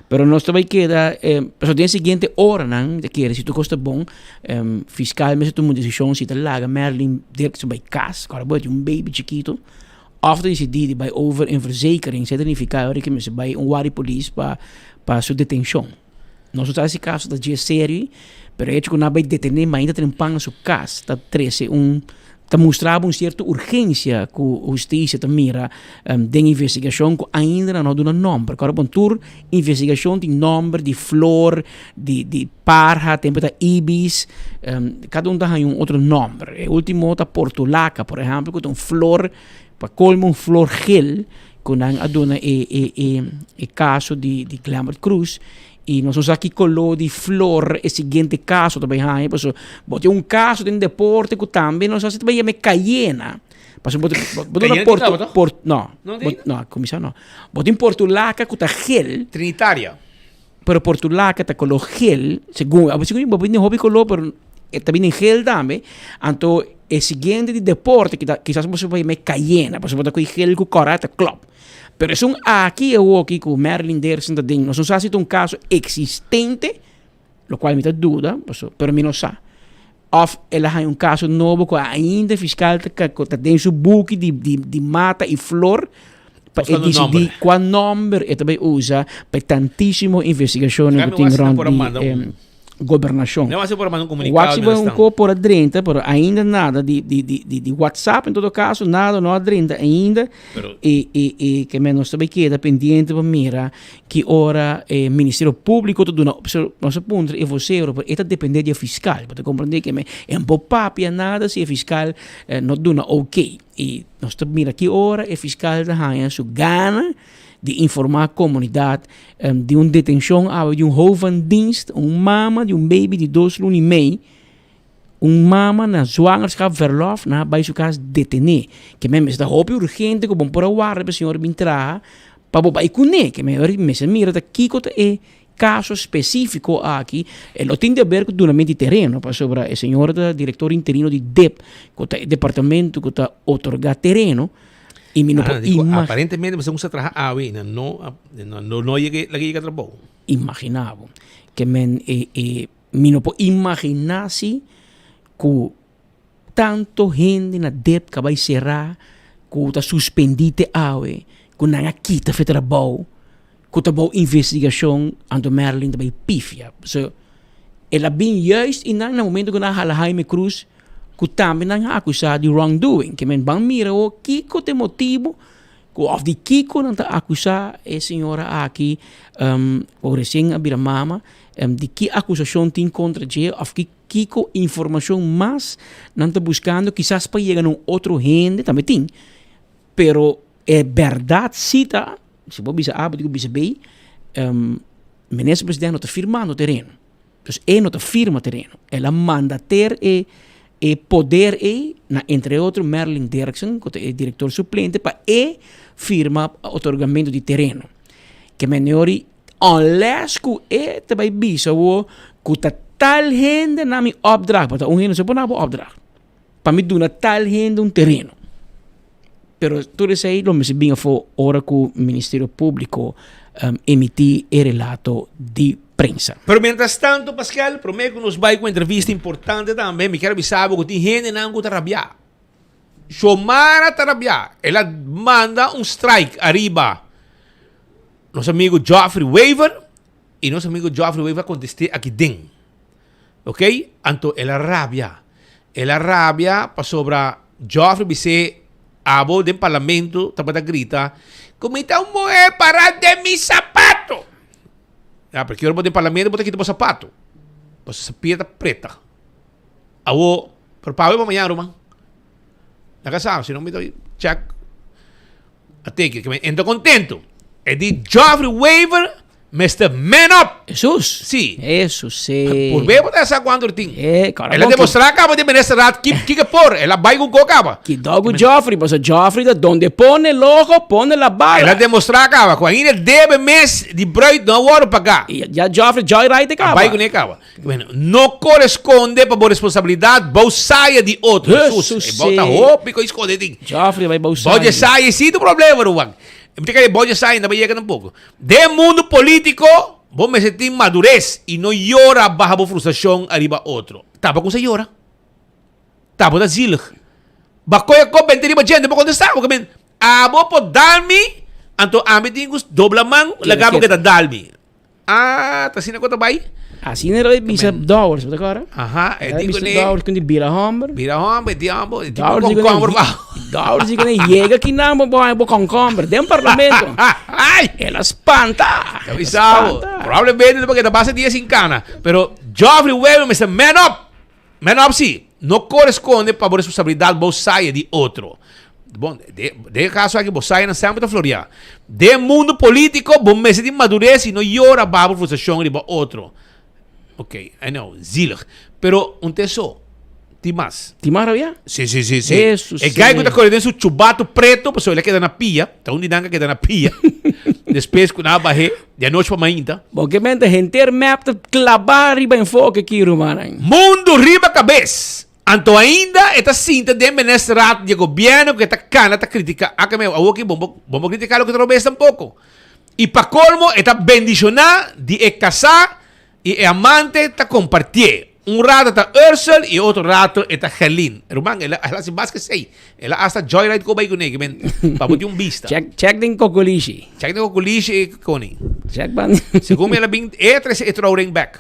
Pero nós também queda, pero dia seguinte hora não, de que se tu costa bom, fiscal mesmo tu uma decisão se te laga Merlin Dirksen bij kas, agora bote baby chiquito, of decidir bij over een verzekering, se significa que mesmo bij wari police para sua detenção. Nós não esse caso da dia sério, pero é que não vai detener, mas ainda tem pang su caso, tá 13 ta mostrava uma certa urgência que a justiça ta mira de investigação que ainda não dá nome. Agora, bom, tur investigação tem nome de flor, de parra, tempo da ibis, cada tem outro nome. O último ta portulaca, por exemplo, que tem flor, para colmo flor gel, que não aduna caso de Lambert Cruz. E nós somos aqui colou de flor o seguinte caso também aí, porque bote um caso de deporte que também nós assim também é Cayena. Porque bote não, comissão não. Bote em Portulaca que tá gel Trinitária. Pero Portulaca tá colou gel, segundo, a segundo bote nem hobby colou, pero também em gel também. Então o seguinte de deporte que quizás você vai Cayena, porque bote com gel com corata club. Pero es aqui com o Merlin Dirksen também. Nós não sabemos se é caso existente, o qual me dá dúvida, pero me não sabe. Ou ela é caso novo que ainda fiscal está dentro seu book de mata e flor para decidir qual número ele também usa para tantíssimo investigação que tem grande governação. Não vai ser por mandar comunicado. WhatsApp é por adrenta, pero ainda nada de WhatsApp, em todo caso, nada, não adrenta ainda. E que menos também queda pendente para mira que ora o Ministério Público, tudo nosso ponto, e você, está dependendo do fiscal. Para compreender que é um pouco papia, nada, se o fiscal não dá ok. E nós mira que ora o fiscal da sua gana de informar a comunidade de uma detenção de um hoofddienst, mama de baby de 2 anos e meio, mama na zwangerschapsverlof bij zijn caso detener. Que mesmo está hoop urgente que bom por a guarda para o senhor entrar para bobar e cune que me mira da kiko é caso específico aqui, ele tem de ver com duramente terreno para sobre o senhor diretor interino de DEP, que é o departamento que está otorgar terreno. Aparentemente você usa trabalhar não llega a trabalho. Imaginava que não pode imaginar-se que tanto gente na DEP que vai cerrar, que está suspendido que não quita o trabalho, que está boa investigação, ando Merlin também pifia. So, ela bem juist no momento que na Jaime Cruz que também não é acusado de wrongdoing, que men bang mira o Kiko tem motivo, que of de Kiko não está acusado a senhora aqui, o recém abrir mama, de que acusação tem contra ele, of que Kiko informação mais não está buscando, quizás para chegar a outro gente, também tem, pero é verdade, cita, se você bisa A, digo bisa B, o ministro presidente não está firmando o terreno, então ele não está firma o terreno, ela manda ter e poder entre outros Merlin Dirksen, que é diretor suplente, para firma otorgamento de terreno. Que menori, unless que também bisa que tal gente na minha opdracht, para gente se pode opdracht, para me dar tal gente terreno. Pero tudo isso aí, me bem foi hora que o Ministério Público emitir o relato de prensa. Pero mientras tanto, Pascal, prometo que nos vai com uma entrevista importante também. Me quero avisar que tem gente não está rabiar. Xomara está rabiar. Ela manda strike arriba. Nosso amigo Geoffrey Weaver e nosso amigo Geoffrey Weaver contestou aqui dentro. Ok? Então, ela rabia. Ela rabia para sobre Geoffrey Bisse, abo do parlamento, também grita, como então moe para de mi sapato. Porque eu vou no parlamento, vou ter que ter o sapato. Pois essa pieta preta. Awo, pero para hoje amanhã, Roman. Nakasama, se não me dou check. Até que estou contento. É de Geoffrey Weaver Mr. Man Up! Jesus! Sì. Jesus, sì. Por bem, botar essa quando ting. Cara, Ela demonstrar acaba de nessa rat que por, ela vai com acaba. Que dogo Joffrey, mas o Joffrey da donde pone logo, pone la bala. Ela demonstrar acaba, com ainda deve mês de break não hora pagar. E já Joffrey joyride acaba. Vai com acaba. Não corresponde para a responsabilidade, vou saia de outro. Jesus, bota roupa e com esconder ting. Joffrey vai bolsar. Pode sair, sim, do problema, Ruang. Pode sair, ainda vai chegar um pouco. De mundo político, vos me sentir madurez e não llora bajo frustração arriba outro. Tapa com você llora. Tapa da zilig. Bakoy ko benteri ba gente, vou contestar, porque men, abo po dalmi, anto ami tingus dobla man, lagabo kita dalmi. Ah, tá sina ko tabay? Assim era o Bisa Dowers, tá agora? Aha, é Bisa Dowers com de Bira Homber. Bira Homber, diambo, Dowers diga nem chega que não bo concomber, dem parlamento. Ai, ela espanta. Provavelmente porque da base dia sin cana, pero Joffrey Weber me dice man up sim, não corresponde para a responsabilidade vos saia de outro. Bom, de caso aqui, vos saia na sempre da Florida. De mundo político, vos me sentir madurez e não llora bajo frustração de outro. Ok, I know, zielig. Pero un teso, Timas. Timas ya? Sí. Isso, el guy que está correndo su chubato preto, pues ele queda na pia, tá um dinanga queda na pia. Depois que na barre, de noite para manhã. Porque mente gente map de clavar riba enfoque aqui, Romana. Mundo riba cabeça. Anto ainda esta cinta de administrar de governo que está cana, está critica. Acá meu, aqui vamos criticar o que trouxe tampouco. E para colmo, está bendicionar de casar e amante está compartir. Rato está Ursel e outro rato está Helene. Irmão, ela se mais que sei. Ela hasta joyride ko ba yun eh. Para botar vista. Check din kokulishi. Check din kokulishi e koni. Check ban. Segundo ela bing tres e trouring back.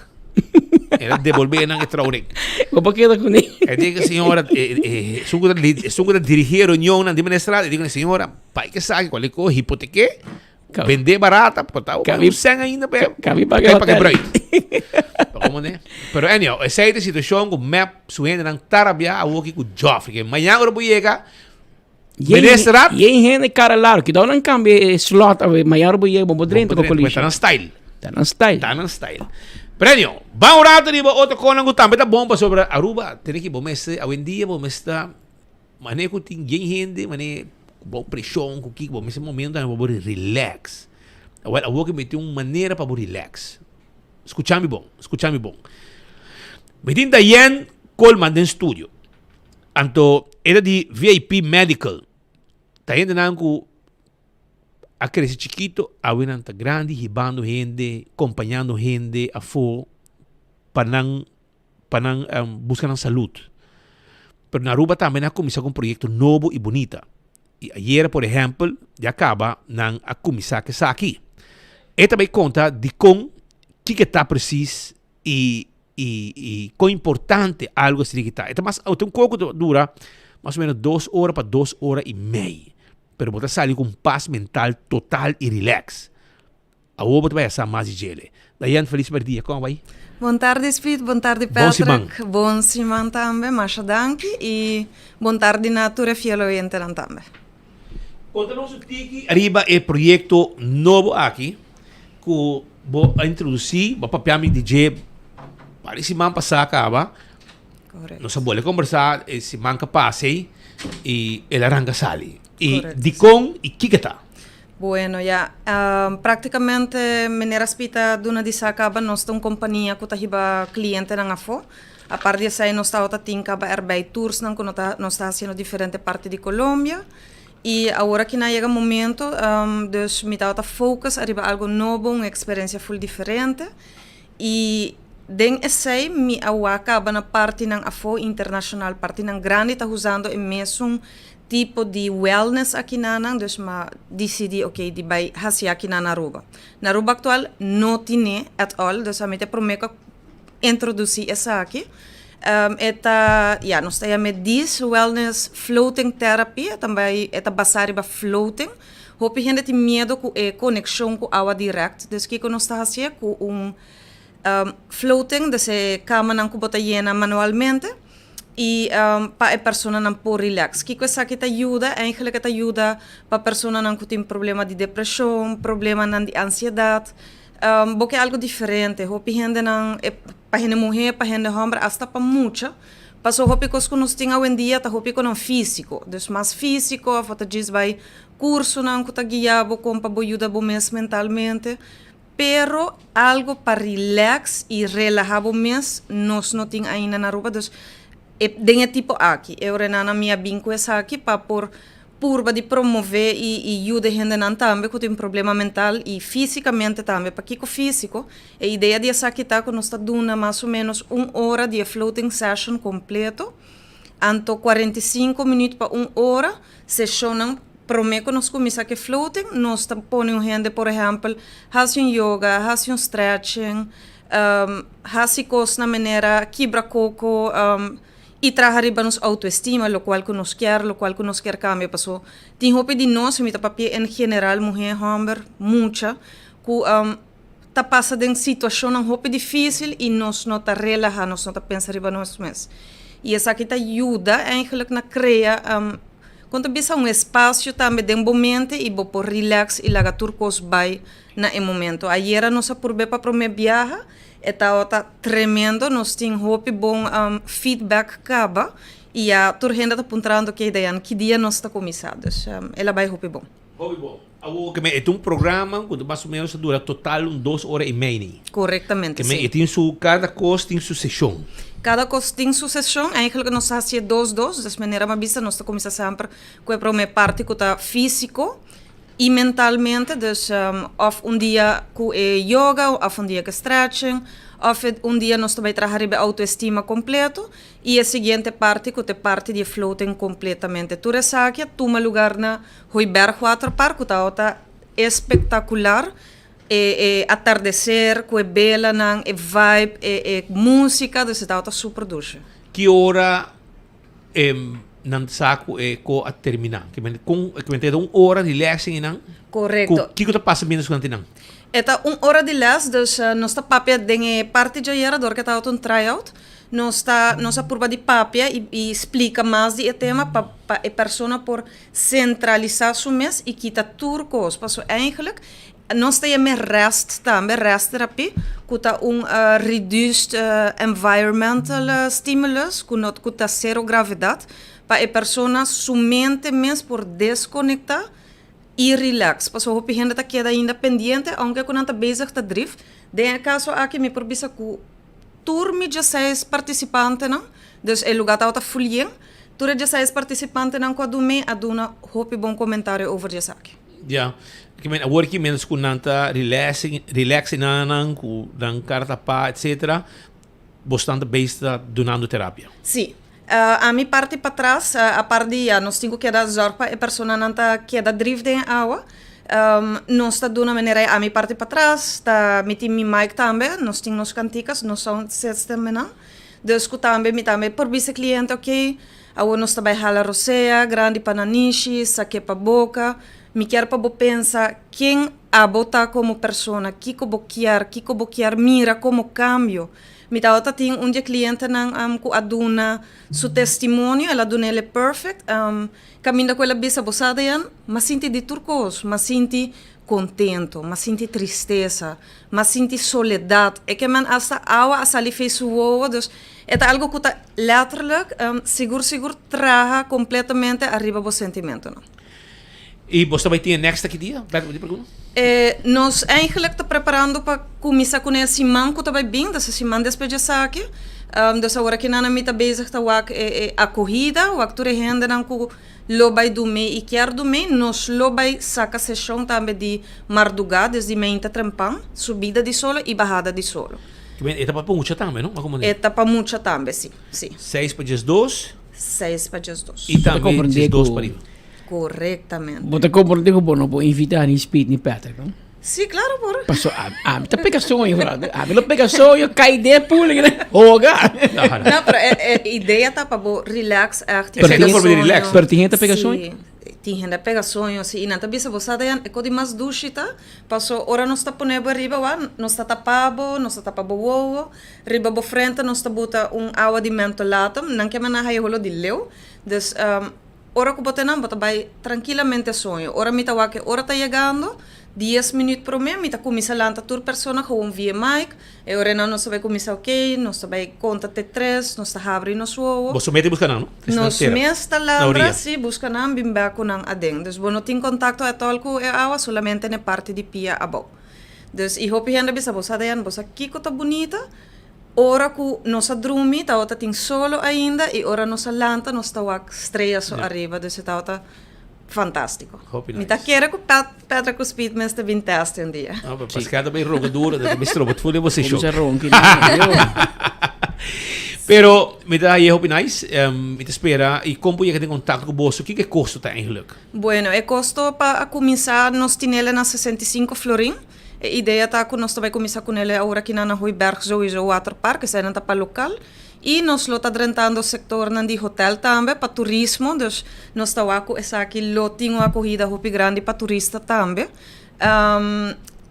Ela devolver ng trouring. O bakit ko ni? Diga senhora, sugo da dirigir reunião na administração, diga senhora, pai que sabe qual é o hipoteque? Vender barata, portal. Cabe sem ainda, cabe pagar break. Como né? Pero anyhow, essa é a situação com map suendo ng tarabia a woki com Joffrey. Que amanhã ora buiega. Ministrat. E em gente cara largo, que dá um cambio slot, amanhã ora buiega bom drento com polícia. Tá na style. Tá na style. Pero anyhow, vamos rato di ba outro conan ko também tá bomba sobre Aruba. Tem que bomeste, a dia bomesta. Mane ko ting gente, mane bom pressão com que bom nesse momento é bom relax. A woki me tem uma maneira para relax. Escúchame bom. Me tem Diane Coleman do estúdio. Anto, era de VIP Medical. Diane na ko a crescer chiquito, a winan ta grande, hibando gente, acompanhando gente a fo para buscar a saúde. Pero na Aruba também a começar com um projeto novo e bonita. E ayer, por exemplo, já acaba a começar que está aqui. E também conta de com que está preciso e quão importante algo se que está. Então, mas um pouco dura mais ou menos 2 horas para 2 horas e meia. Pero você sai com paz mental total e relax. A outra vai ser mais de gele. Daí, feliz dia. Como vai? Boa tarde, Speed. Boa tarde, Patrick. Bom Simão também, Masha Danki. E boa tarde, Natura Fiel Oriente também. Conta-nos o tiki. Arriba é projeto novo aqui. Que vou introduzir. Vou papiar meu DJ. Para esse man passar acaba. Correto. Nós vamos conversar. Esse man que passe. E ele arranca sali. E de com e que está? Bueno, ya. Praticamente, maneira spita duna di acaba, nós temos companhia que está cliente na afo. A parte disso aí, nós estamos tincaba erbei tours, nós estamos fazendo diferentes partes de Colômbia. E agora que não chega o momento, dus me está focus arriba algo novo, uma experiência full diferente. E den essay mi acaba na parte ng afo internacional, parte ng grande está usando o mesmo tipo de wellness aqui nanang, dus ma decidi okay di bay hasi aqui na Aruba. Na Aruba actual não tinha at all, dus a mim te prometo introduzir essa aqui. Nós temos 10 wellness floating therapy, também eta basari ba floating. Hopi gente tem medo com conexão com água direct, dus que nós está fazendo com floating, desse cama não kubota llena manualmente e para a pessoa não pode relax. Que coisa que te ajuda, para a pessoa não tem problema de depressão, problema de ansiedade, Porque é algo diferente. Hopi gente não para gente mulher, para gente homem, hasta para muita. Passou hopi que nós temos hoje em dia, tá hopi com físico. Então, mais físico, a foto diz vai curso não que tá guiado com para ajudar o mês mentalmente. Pero algo para relax e relaxar o mês, nós não temos ainda na Aruba. Então, é tipo aqui. Eu renana minha binco essa aqui para por de promover e ajudar gente também que tem problema mental e fisicamente também. Para que físico, a ideia de essa aqui tá que nós está dando mais ou menos 1 hora de floating session completo. Anto 45 minutos para 1 hora, sessão promete que nós começamos a floating, nós ponemos gente, por exemplo, faz yoga, faz stretching, faz coisas na maneira quebra-coco, e trabalhar riba nos autoestima, lo qual que nós quer cambiar. Passou, tem roupa de nós, me papel em geral, mulher, homem, muita, que tá passando em situação um roupa difícil e nós não tá relaxar, nós não tá pensar riba nós mesmos. E essa aqui tá ajuda, eigenlijk, na criar quando bisa espaço também de momento e por relax e laga turcos vai na momento. Ayer nós apurbe para primeira viagem, tá tremendo, nós temos hope bom feedback caba e a turgenda tá apontando que ideia que dia nós está começados. Ela vai hope bom. Hope bom. É um programa que mais ou menos dura total 2 horas e meia. Corretamente, sim. E tem cada coisa tem sua sessão. Cada coisa tem sua sessão, eigenlijk nós fazemos 2, de maneira mais vista, nós começamos sempre com a primeira parte que está físico e mentalmente, então, ou dia com yoga, ou dia com stretching, ou dia nós também trabalhamos a autoestima completo e a seguinte parte que é parte de floating completamente. Tudo isso aqui, toma lugar na Hoiberg Waterpark, que está espetacular. Atardecer, com a bela, a vibe, música, então está super doce. Que hora não saco a terminar? Que tem 1 hora de relaxing não? Correto. O que está passando menos quanto não? Está 1 hora de relax, então nós está papia de parte de ayer, que está um tryout. Nós apurba de papia e explica mais de tema para a pessoa por centralizar seu mês e quitar turcos. Passou eigenlijk nós temos rest também, rest terapia, que é reduced environmental stimulus, que é zero gravidade, para a pessoa somente mesmo por desconectar e relax. Passou a gente queda independente, aunque quando está bezig te drift. De caso aqui me provisa que turma de 6 participantes, não? Dus o lugar está folhinho, turma de 6 participantes não quando me aduna hope bom comentário over isso aqui. Ja, agora que menos com nanta relaxing nan com dan carta pa etc. Bastante besta donando terapia. Sim. A minha parte para trás, a parte de nós temos que dar zorpa a pessoa nanta que da drift em água. Nós está de uma maneira a minha parte para trás, tá meti mi mic também, nós temos canticas, nós sound system não. Dus também me também por visa cliente, ok. Agora nós também hala rosea, grande pananishi, saque para boca. Me quer para pensar quem a botar como pessoa, que boquear mira como cambio. Me tá outra tem cliente não que aduna seu testemunho, ela aduna ele perfect. Caminha com ela bisa bosada yan, mas sinti de turcos, mas sinti contento, mas sinti tristeza, mas sinti soledade. É que man hasta awa asali fez o dus é algo que tá letterlijk seguro traga completamente arriba do sentimento, não? E você vai ter next dia? Nós eigenlijk está preparando para começar com esse man que vai bem, dessa semana depois de saque. Então agora que nana mita bezig tá a corrida, o actor gente não que lo vai dormir e quer dormir, nós lo vai saca sessão também de madrugada, desde meinta trempão, subida de solo e bajada de solo. Etapa para muita também, não? Etapa muita também, sim. 6 para as 2? 6 para as 2. E também as 2 para ir. Corretamente. Você compreende que não pode invitar nem Speed nem Patrick, não? Sim, claro, por. Passou, tá pega sonho, brother. Não pega sonho, cai de pula, né? Oga. Não, pero a ideia tá para relax, Pertinente a pegar sonho? Tem gente pega sonho, sim. E não tá bisa você daí, é coisa mais duchita. Passou, ora nós tá ponendo arriba, nós tá tapado, nós tá tapado o riba bo frente, nós tá bota água de mentolatum, não que mana hai holo de leu. Dus ora que bote não, bota vai tranquilamente sonho. Ora me tá que ora tá chegando, 10 minutos por mês, mita comisa lanta tur persona gewoon via mic. E ora nós vai comisa ok, nós vai conta te 3, nós tá abre nos uo. Você mete busca não? Nos mês tá lambra, sim, busca não bimba com não adeng. Dus bono tem contato é tolku é awa solamente na parte de pia abo. Dus I hope henda bisa bosa dayan bosa kiko tá bonita. Ora ku nossa drumi tá outra tem solo ainda e ora nossa lanta nós tá wak estreia so arriba, dus tá outra fantástico. Nice. Mi ta chiede che Petra con speed mesta 20 teste un dia. Ah, perché scada bei roga dura, da bistro bot fulle você show. Pero me dá je hope nice, me te espera e como je tem contato com o que custa tá eigenlijk? Bueno, e costo para começar nos tinele na 65 florin. E ideia tá que nós vai começar com ele agora aqui na Hoiberg sowieso waterpark, que é para local. E nós lo tá rentando o setor de hotel também para turismo, dus nós tá aqui essa aqui lotinho acolhida hopi grande para turista também.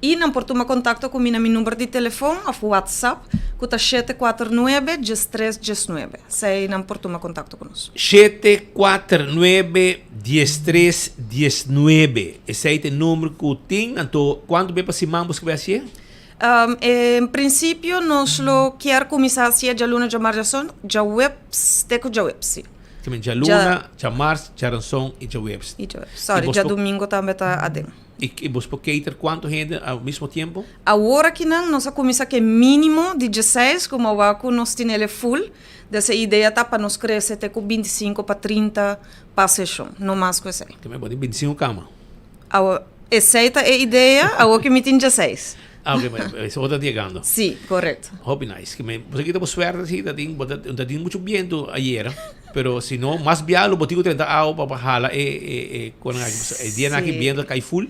E não por tomar contato com meu número de telefone ou WhatsApp, que tá 749-1319. Sei não por tomar contato conosco. 749-1319. Esse é o número que tem, então quando bem para cima você vai ser? Em princípio, nós lo quer começar a ser de luna de março, já webs, teco já webs. Já luna, já março, já ranção e já webs. Sorry, já domingo também tá adem. E você pode cater quanto gente ao mesmo tempo? Agora que não, nós começamos que mínimo de 16, como o Waku nós tem ele full. Dessa ideia tá para nós crescer até com 25 para 30 para sessão, não mais que isso. Também pode 25 cama. Essa é a ideia, agora que me tem 16. Ah, ok, mas isso está chegando. Sim, correto. Hobby nice. Você que tem suerte, sim, tem muito viento ayer, pero se não, mais bialo, botigo 30 para bajar, quando a dia na que viento cai full.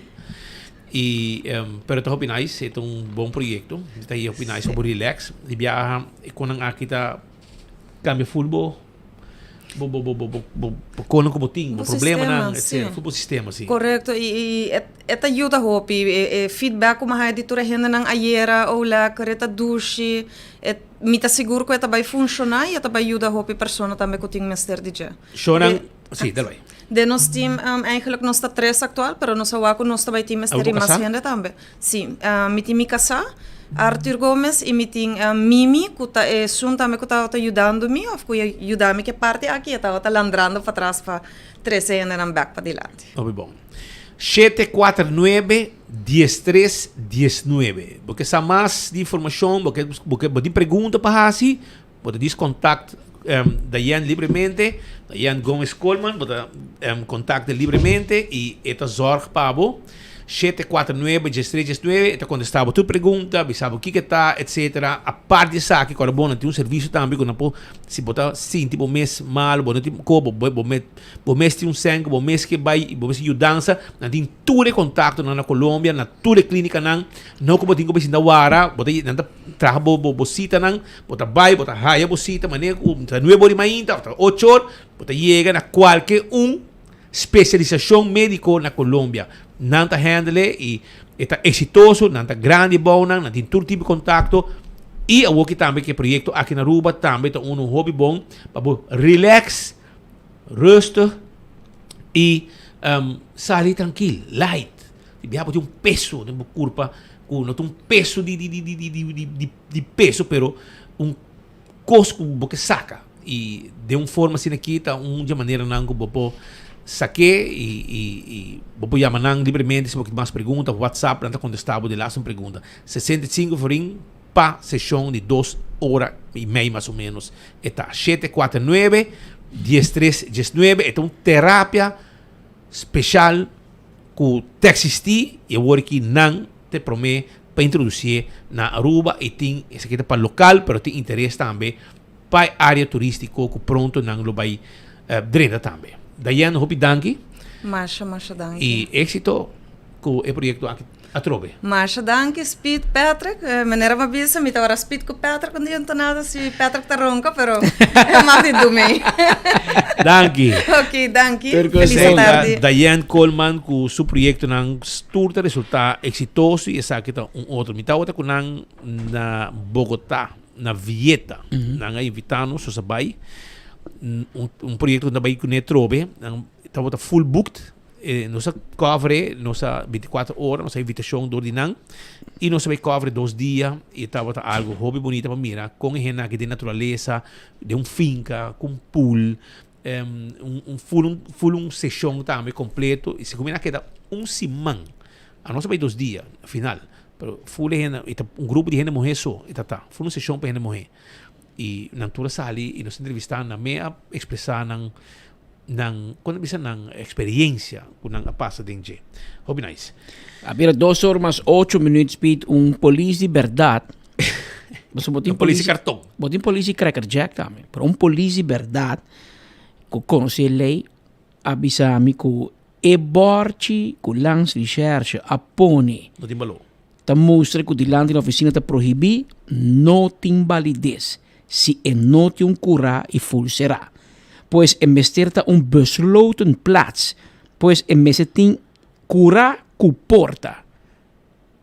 E pero tá hobby nice, é bom projeto. Está aí hobby nice, para relax, de viajar, quando a kita cambia full quando como tem problema na futebol sistema sim. Correto e esta ajuda hopi feedback como a editora renda nang ayera ou lá careta dushi me tá seguro que esta vai funcionar e esta vai ajudar hopi persona também que tem master DJ. Shonan, sim, dai. De nos team eigenlijk nós está 3 actual, pero nós awako nós também tem master mais renda também. Sim, me tem Mikasa, Arthur Gomes e me tem Mimi, que tá também que tá ajudando-me, ou que ajudar-me que parte aqui, tá landrando para trás para 13 anos na back para dilante. Muito bom. 749-1319. Porque se há mais de informação, porque pode pergunta para assim, pode dizer contato da Ian livremente, da Ian Gomes Coleman, pode contacta livremente e esta zorg para você. 749-1319, então quando estava tu pergunta, sabe o que está, etc. A parte disso aqui, quando bom, tem serviço também, quando se botar sim, tipo mês mal, bom, tipo como, bom mês tem sangue, bom mês que vai, bom mês de dança, não tem tudo contato na Colômbia, na tudo clínica não como tem como se wara, bota não traga bocita bota vai, bota raia bocita, maneira tá nuevo de mainta, bota 8 horas, bota chega na qualquer especialização médico na Colômbia. Não está handle e está exitoso, não está grande bom, não tem todo tipo de contato e eu aqui também que projeto aqui na Aruba também tem hobby bom para relax, rustig e sair tranquilo, light. Se viaja tem peso de curva, não tem peso de peso, pero cosco que saca e de forma assim aqui tá de maneira não que saquei e vou chamar livremente se você mais pergunta WhatsApp para contestar de lá uma pergunta 65 forinhos para sessão de 2 horas e meia mais ou menos está 749-1319 é uma terapia especial que te existir e eu aqui não te prometo para introduzir na Aruba e tem esse aqui para local pero tem interesse também para área turística que pronto não lo vai drena também. Dayan, hopi danki. Masha danki. E éxito com o projeto aqui a Trobe. Masha danki, Speed Patrick. Maneira uma bisa, me tava Speed com Patrick, quando eu não nada se Patrick tá ronca, pero é mais de dormir. Danki. Ok, danki. Feliz tarde. Dayan Coleman com seu projeto nang turta resulta exitoso e essa aqui tá outro. Me tá outra com nang na Bogotá, na Vieta. Nang invitando so sabay. Projeto na baik ne trobe, estava full booked Nossa cobre, nossa 24 horas, nossa invitação do Dinang. E nós vai cobre 2 dias. E estava algo hobby bonito para mira. Com a gente de natureza, de finca, com pool. Full sessão também completo. E se combina que dá semana. A nossa vai 2 dias, final. Pero full gente, grupo de gente morrer só. E full sessão para gente morrer. E na altura sali e nos entrevistar na meia expressar quando bisa ng experiência kung nang passa dinje. Hobby nice. Había 2 horas más 8 minutos speed polis de verdad. Polis cartão. Botin polis cracker jack também. Pero polis de verdad que conhece a lei avisami que e borci que lanç recherche apone. No timbalo. Ta mostra que o land na oficina ta prohibir não tem validez. Se é não tem cura e full será. Pois em vez de ter besloten plaats, pois em vez de ter cura com porta.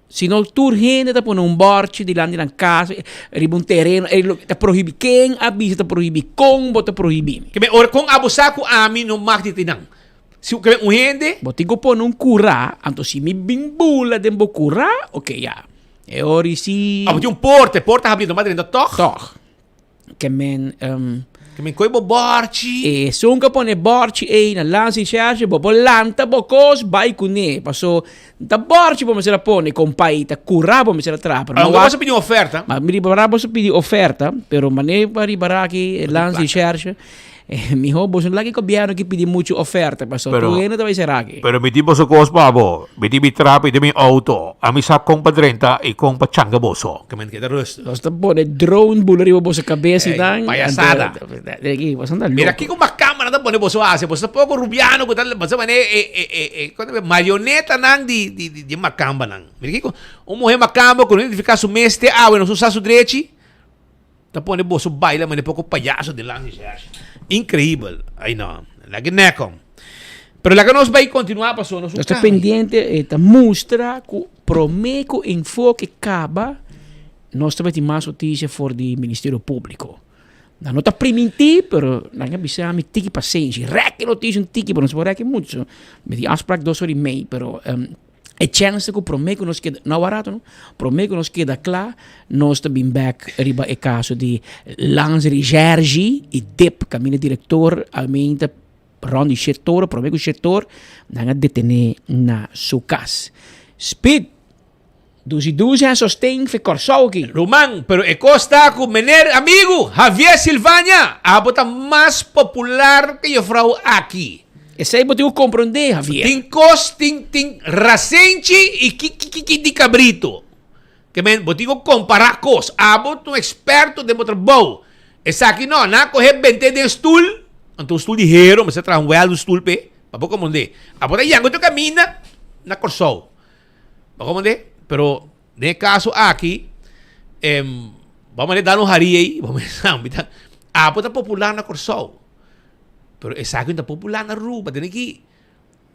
Se não tur gente tá pondo borte de land na casa, riba terreno, tá prohibir quem avisa tá prohibir com bota prohibir. Que ora com abusar com ami no market tinang. Se o que gente, botigo pon cura, anto se me bimbula dembo cura, ok ya. E ori si botigo porta abrindo madre do toch. Que men coi bo borci e son que pone borci e na lansi charge bo lanta bo cos bai cune passo da borci bo me se la pone con paita cura bo me se la trappa non posso pedir offerta ma mi ribara posso pedir offerta pero mane pari baraki lansi charge mi hobo son lagi cobiano que pedi mucho oferta passo tu eno dove seraki pero mi tipo so cos babo mi tipo trapi de mi auto a mi sa compa 30 e compa changa boso que men queda rust lo sta pone drone bulari bo sa cabeça dan payasada daqui você anda louco mira aqui com uma câmera da pone boso ase boso pouco rubiano com tal boso mane quando marioneta nang di macamba nang mira aqui com mulher macamba com identificar su meste bueno su sa su drechi da pone boso baila mane pouco palhaço de lá incrível. Aí não. La que necom. Pero la que nós vai continuar passando. Estou pendente e mostra que prometo enfoque acaba nós também temos mais notícia for do Ministério Público. Não está primitiv, pero não é bisa me tiki paciência. Rek notícia um tiki, pero não se pode rek muito. Me di afspraak 2 horas e meia, pero é chance que prometo nos queda não barato, não? Prometo nos queda claro, nós também back riba e caso de Lance Recherche e DIP, caminho diretor, almente rond di settore, prometo settore, não é detener na sua casa. Speed, 12 anos sostém foi Corsau aqui. Román, pero e costa com meneer amigo Javier Silvania, a bota mais popular que eu frau aqui. Esse aí eu compreender, Javier. Tem Racente e Kiki de Cabrito. Que men, botigo comparar cos. Abo tu experto de motorboat. Esse aqui não, na correr 20 de stool. Então stool de hero, mas você traz well do stool pe. Papo como de. Abo da yango tu camina na Corsau. Papo como de. Pero nesse caso aqui, vamos dar um hari aí, vamos ver. Abo tá popular na Corsau. Pero esa que popular na rua, tem que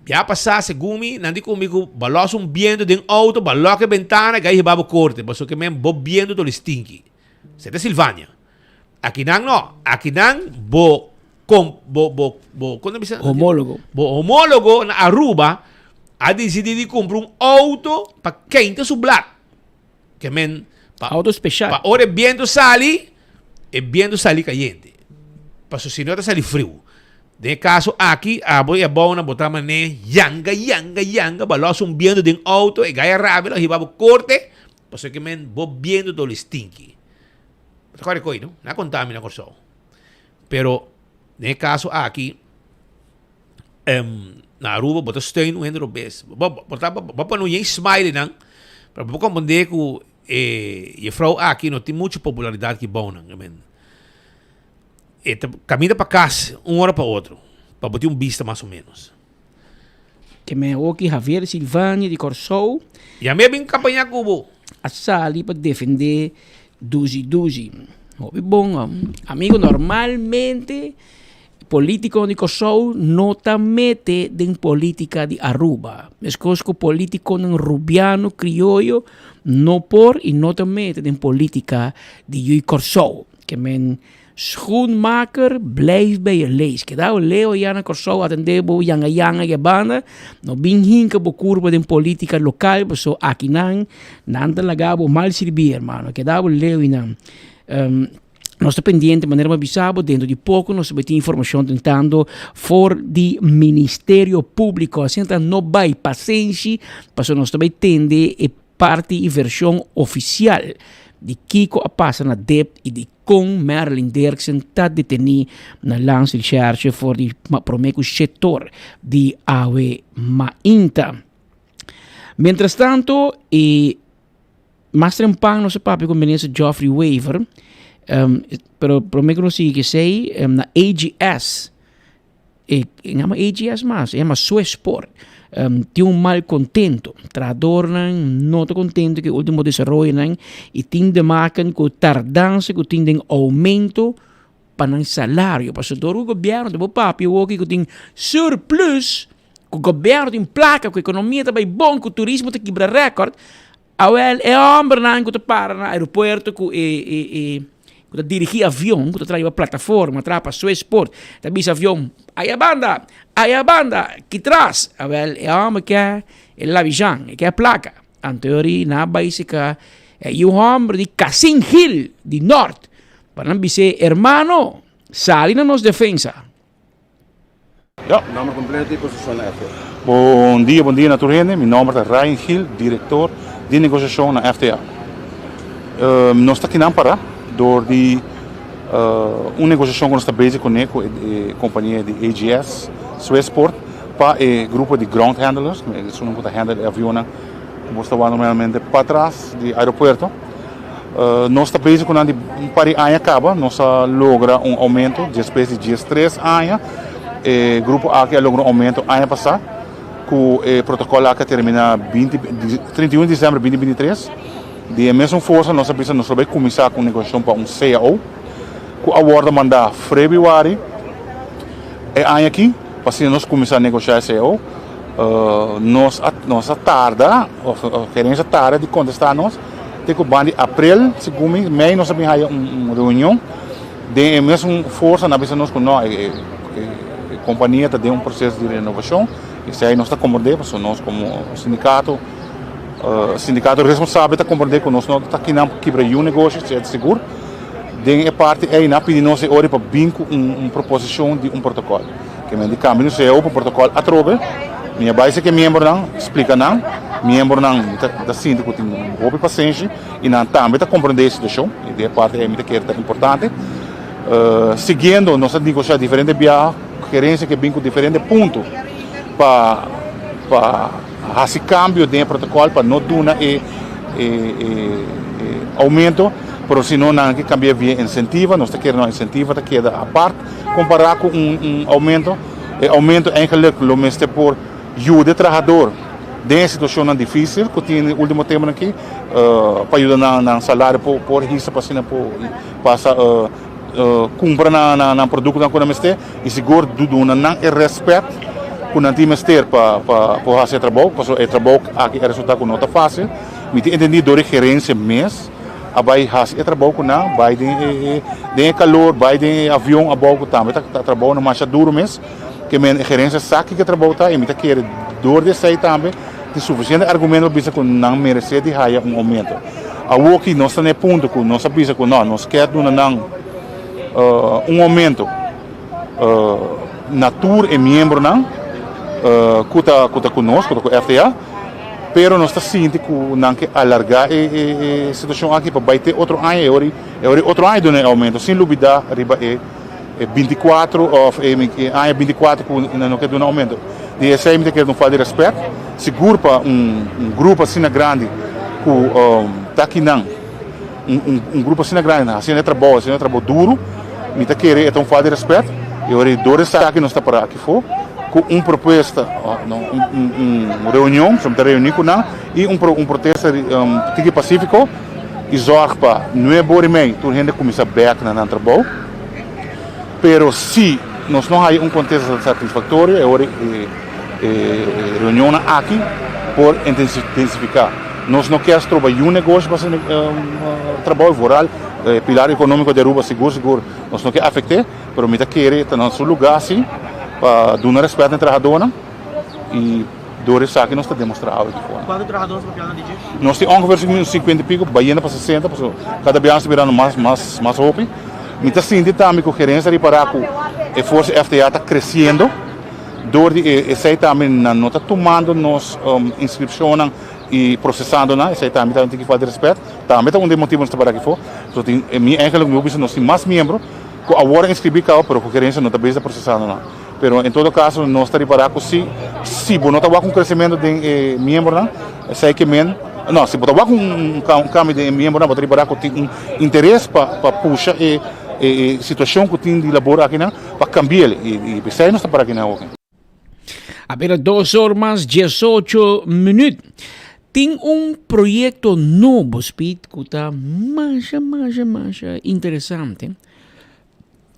já passar segumi, nandi comigo, balos viento de auto, baloque ventana, gai babo corte, paso que men bo viento do stinky. Você é Silvânia. Aqui não, aqui não quando bisa homólogo na Aruba, a decidir comprar auto para quente su black. Que men auto especial. Pa ora viento sali e viento sali caliente. Paso se não tá sali frio. De caso aqui, a boia bona botar mané, yanga, balos viento de auto, e gaia rápido, e babo corte, paso que men bo viento do stinky. Recorre coi, não? Na contamina Corsau. Pero, de caso aqui, na Aruba, botar stein no endo bes. Botar no yen smile não, para bo compreender que e frau aqui não tem muita popularidade que bom, não, men. Caminha para casa, hora para outro, para botar vista mais ou menos. Que me aqui Javier Silvani de Corsau. E a minha bem campanha cubo. A sali para defender 12. Bom, amigo, normalmente político de Corsau não te mete em política de Aruba. Escosco político de rubiano, criollo, não por e não te mete em política de Corsau. Que men schoenmaker blijft bij je lees. Que daar leo jana corso atendebo yanga je banda. No bin hinka bo curva de política local, so aqui nanda lagabo mal servir, hermano. Que daar leo inam. Nós estamos pendientes de maneira mais bizarra, dentro de pouco nós vamos ter informação tentando for de Ministério Público, assim então não vai paciência, para nós também entender a parte e versão oficial de Kiko a passa na DEP e de com Merlin Derksen está detenido na Landsrecherche voor de promeco setor de AWE Mainta. Mientras tanto, Master Pang nosso papi com o ministro Geoffrey Waver, pero prometo não sei que sei na AGS, chama AGS mas chama Suesport, tem mal contento, trador não está contento que o último desenvolvimento e tem de maken com tardança que tem aumento para o salário, para o governo do papi o que tem surplus, que o governo tem placa, que a economia está bem bom, que o turismo está quebra recorde, awel é homem não que para no aeroporto que quando dirigir avião, quando traz a plataforma, trapa Suesport, também esse avião, aí a banda, que traz, é homem que é la vision, que é a placa. En teoria, na básica, é um homem de Cassin Hill, de Norte, para não dizer, hermano, sali na nossa defesa. Ja, nome completo e posição na FTA. Bom dia, naturalmente. Meu nome é Ryan Hill, diretor de negociação na FTA. Nós estamos aqui na Pará. Door die negociação que nós estamos bezig com a companhia de AGS, Suesport, para o grupo de ground handlers, que são os handlers de aviões que estão normalmente para trás do aeroporto. Nós estamos bezig com um par de anos acaba, nós logra aumento de espécie de 3 anos. O grupo aqui logra aumento ano passado, com o protocolo que termina 31 de dezembro de 2023. De mesma força, nós precisamos começar com negociação para CAO, que a ordem mandar Februário, aqui, para nós começar a negociar CAO, nossa tarda, a gerência tarda de contestar nós, tem que de abril, segundo mês, nós vamos ter uma reunião, de mesma força, nós precisamos com nós, a companhia está de processo de renovação, e se aí nós está acomodando, nós como sindicato, sindicato responsável está compreendendo que nós não está aqui não quebra um negócio, é seguro. De parte aí na pedir nós hora para vinco proposição de protocolo. Que me indica menos é o protocolo a trobe. Minha base que membro não explica não, membro não da síndico tem boa paciência e não também está compreendendo esse deixou. E de parte é muito que é importante. Seguindo nossa negociar diferente via querência que vinco diferente ponto para esse cambio de protocolo para não dar aumento, mas se não que cambia via incentiva, nós queremos uma incentiva que é a parte comparar com aumento, aumento eigenlijk lo meeste por ajuda trabalhador de situação difícil que tem o último tempo aqui para ajudar na salário por isso para passa compra na produto na coisa e seguro do não é respeito com a time ter para fazer trabalho, porque o trabalho aqui é resultado não está fácil. Me entendi do gerência mês, a vai fazer trabalho com não, vai de calor, vai de avião a bordo também, tá trabalho no mais duro mês, que a gerência sabe que trabalho tá e me tá querer dor de sair também, tem suficiente argumento para que não merece de higher aumento. A aqui nós está no ponto que nós sabemos que nós queremos aumento natura e membro não que conosco, com a FTA, pero nós está sentindo que não quer alargar a situação aqui para vai ter outro ano, outro ano de aumento, sem dúvida, riba 24 ou 24 que não quer dar aumento. E esse aí me quer não fazer respeito, seguro para grupo assim grande que está aqui não, grupo assim grande, assim é trabalho duro, me quer então fazer respeito, e o redor está aqui nós está para aqui fora. Com proposta, reunião, somos reunir com nós e protesto tique pacífico e zorg para não é bom meio, tu gente começa a back na trabalho, pero se nós não há contexto satisfatório é hora reunião aqui por intensificar. Nós não queremos trabalhar negócio para trabalho rural, pilar econômico de Aruba seguro, nós não quer afetar, mas me querer estar no seu lugar assim, para dar respeito ao trabalhador e do isso que nós está demonstrando aqui fora. Quantos trabalhadores para pilar de dia? Nós temos ungefähr 50 e pico, baiana para 60, cada vez está virando mais roupa. Me está sentindo também que a gerência de Paraco, a força FTA está crescendo, esse também não está tomando nos inscrições e processando, esse também tem que fazer respeito, também está motivo para aqui fora. Então, minha eigenlijk meu business nós temos mais membros, que agora inscrever cá, mas a gerência não está bem processando. Pero em todo caso, nós estamos para que se não está com crescimento de membros, sei que não, se botar com cambio de membros, não para que tem interesse para puxar a situação que tem de labor aqui, para cambiar e pensar não está para aqui não. Apenas 2 horas 18 minutos. Tem projeto novo, Speed, que está mais interessante.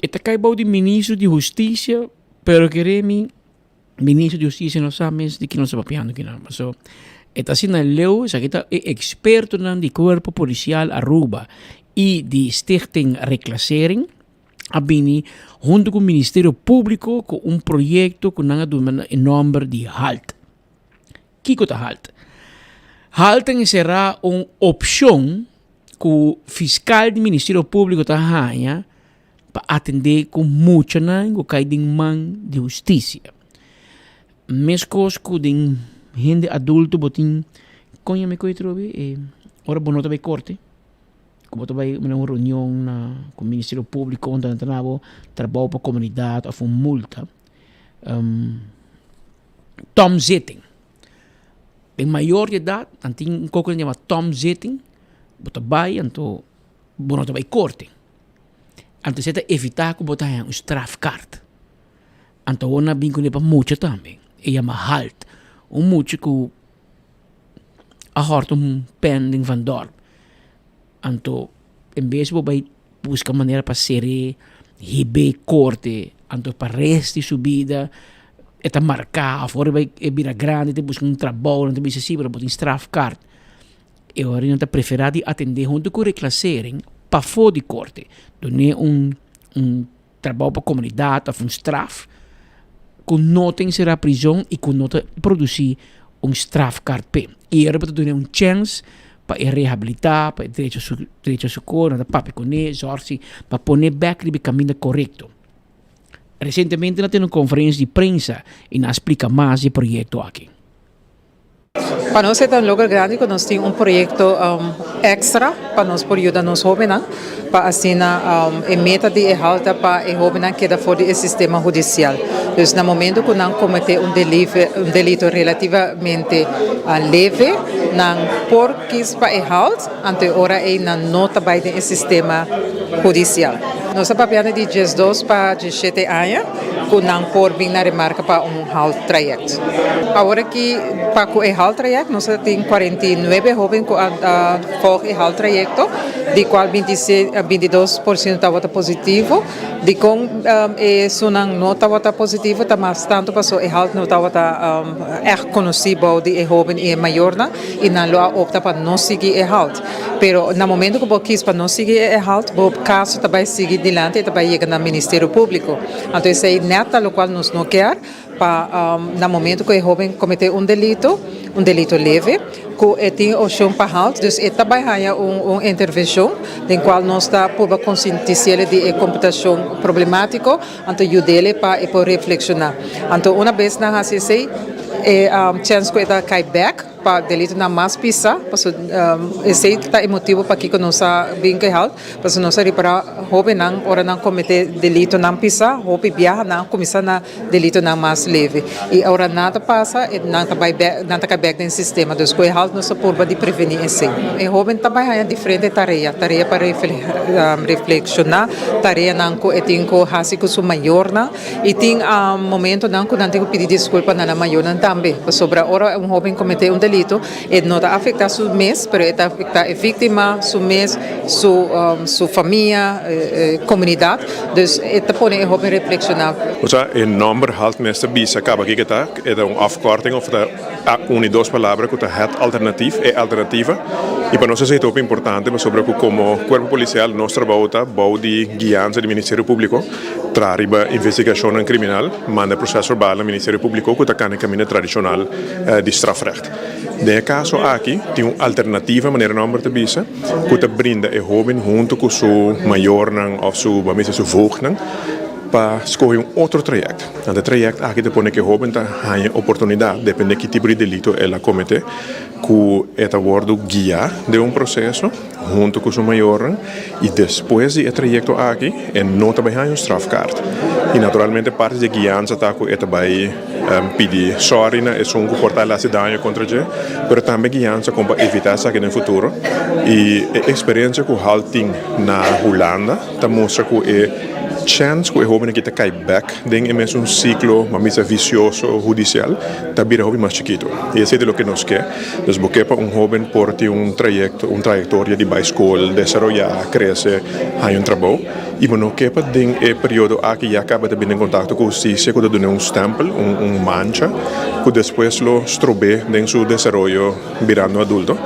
Está caindo de ministro de Justiça, pero queremos ministro de Justiça não sabe de que não está papiando aqui não. So, está sendo leu, essa está experto de corpo policial Aruba e de stichting reclassering. Abini junto com o Ministério Público com projeto que não é nome de HALT. Que é HALT? HALT será uma opção que o fiscal do Ministério Público está ganhando para atender com muita não cai de mão de justiça. Mesmo que de gente adulto botin conha me coi trobe ora bonota vai corte como vai uma reunião com o Ministério Público onde entrava trabalho para a comunidade ou uma multa Tom Zitting em maior de idade tem um coco que chama Tom Zitting bota vai então bonota vai corte antes de evitar que botar um strafkaart então ona bingo para muito também e chama HALT muito que a horta pending van dorp anto em vez de buscar maneira para ser hibe corte anto para resti subida eta marcar fora vai vira grande te buscar trabalho te bisa para botar strafkaart e ora não está preferado atender junto com reclassering para fora de corte donde trabalho para a comunidade ou straf que não tem será prisão e que não produzir strafkaart P. E era para dar chance para reabilitar, para direito a socorro, para poner zorsi, para poner back no caminho correto. Recentemente nós temos uma conferência de prensa e nós explica mais o projeto aqui. Para nós é tão lugar grande que nós temos projeto extra para nós por ajudar os jovens para assim a meta de alta para os jovens que da fora do sistema judicial. Então, no momento que nós cometemos delito relativamente leve, nós por quis para o alta, ante ora é na nota by do sistema judicial. Nossa papiana de 12 para 17 anos, que nós por vir na remarca para alto trajecto. Agora que para o alto trajecto, nós temos 49 jovens que fazem o alto trajecto, de qual 22% está positivo, de com uma nota está positiva, está mais tanto para o alto não está conhecido de jovem e maior, e não opta para não seguir o alto. Pero no momento que você quis para não seguir o alto, o caso também seguir adiante e também chega no Ministério Público. Então, isso é neta, o qual nós não quer, para no momento que o jovem cometeu um delito leve, que tem opção para alto, então também há uma intervenção, em qual nós está por conscientizar de computação problemática, então ajudá-lo para reflexionar. Então, uma vez na HCC, chance que está cai back para delito na mais pisa, esse está motivo para que nós bem que halt, para nós reparar hobby não ora não cometer delito na pisa, hobby viaja não começar na delito na mais leve e ora nada passa e não tá back no sistema, dos que halt nós por de prevenir esse. E hobby também é diferente tarefa para reflexionar, tarefa não que tem que hasi com su maior na e tem momento não que não tem que pedir desculpa na maior também, sobre ora hobby cometer delito, e não está afetar seu mês, mas está afetar a vítima, seu mês, sua família, comunidade. Então, está põe a reflexionar. Een nummer haalt meestal bisa kaba kikita, é uma afkorting of una y dos palabras que het alternatief e alternativa. Y para nosotros es muy importante, sobre como cuerpo policial, nuestra bauta, de guianza del Ministerio Público, trae investigación criminal, manda proceso verbal al Ministerio Público, que está en el camino tradicional de strafrecht. En el caso aquí, tiene una alternativa, manera nombre de visa, que te brinda el joven junto con su mayor o su voogd para escoger otro trayecto. En el trayecto aquí te pone que el joven tiene oportunidad, depende de qué tipo de delito él comete, que está guía de un proceso junto con su mayor y después de trayecto aquí, no te va a un strafkaart. Y naturalmente parte de guianza está que te va a pedir sorry, es un comportar la daño contra ti, pero también guianza para evitar eso en el futuro. Y la experiencia que halting na Holanda, te muestra que chance que o jovem que cai back dentro de um ciclo mais vicioso judicial também é o mais chiquito e esse é o que nós quer nós buscamos para jovem por ter trajetória de boa escola desenvolver crescer ter trabalho e não quer para dentro do período aqui já acaba de vir em contato com a justiça que dá stempel mancha que depois lo estrobe dentro do desenvolvimento virando adulto.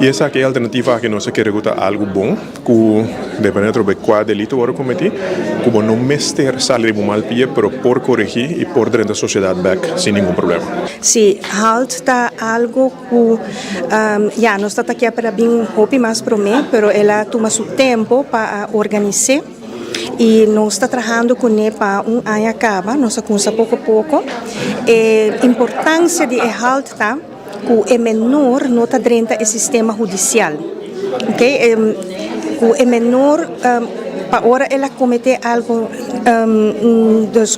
E essa aqui é a alternativa que nós queremos algo bom, que depende de qual delito eu cometi, que não mester salir de mal pie, pero por corrigir e por dentro da sociedade back sem nenhum problema. Sim, halt está algo que já nós está aqui para bem hopi mais para mim, pero ela toma seu tempo para organizar. E nós está trabalhando com ele para ano acaba, nós começa pouco a pouco. A importância de halt está que é menor não está dentro do sistema judicial, ok? Que é menor para hora ela cometer algo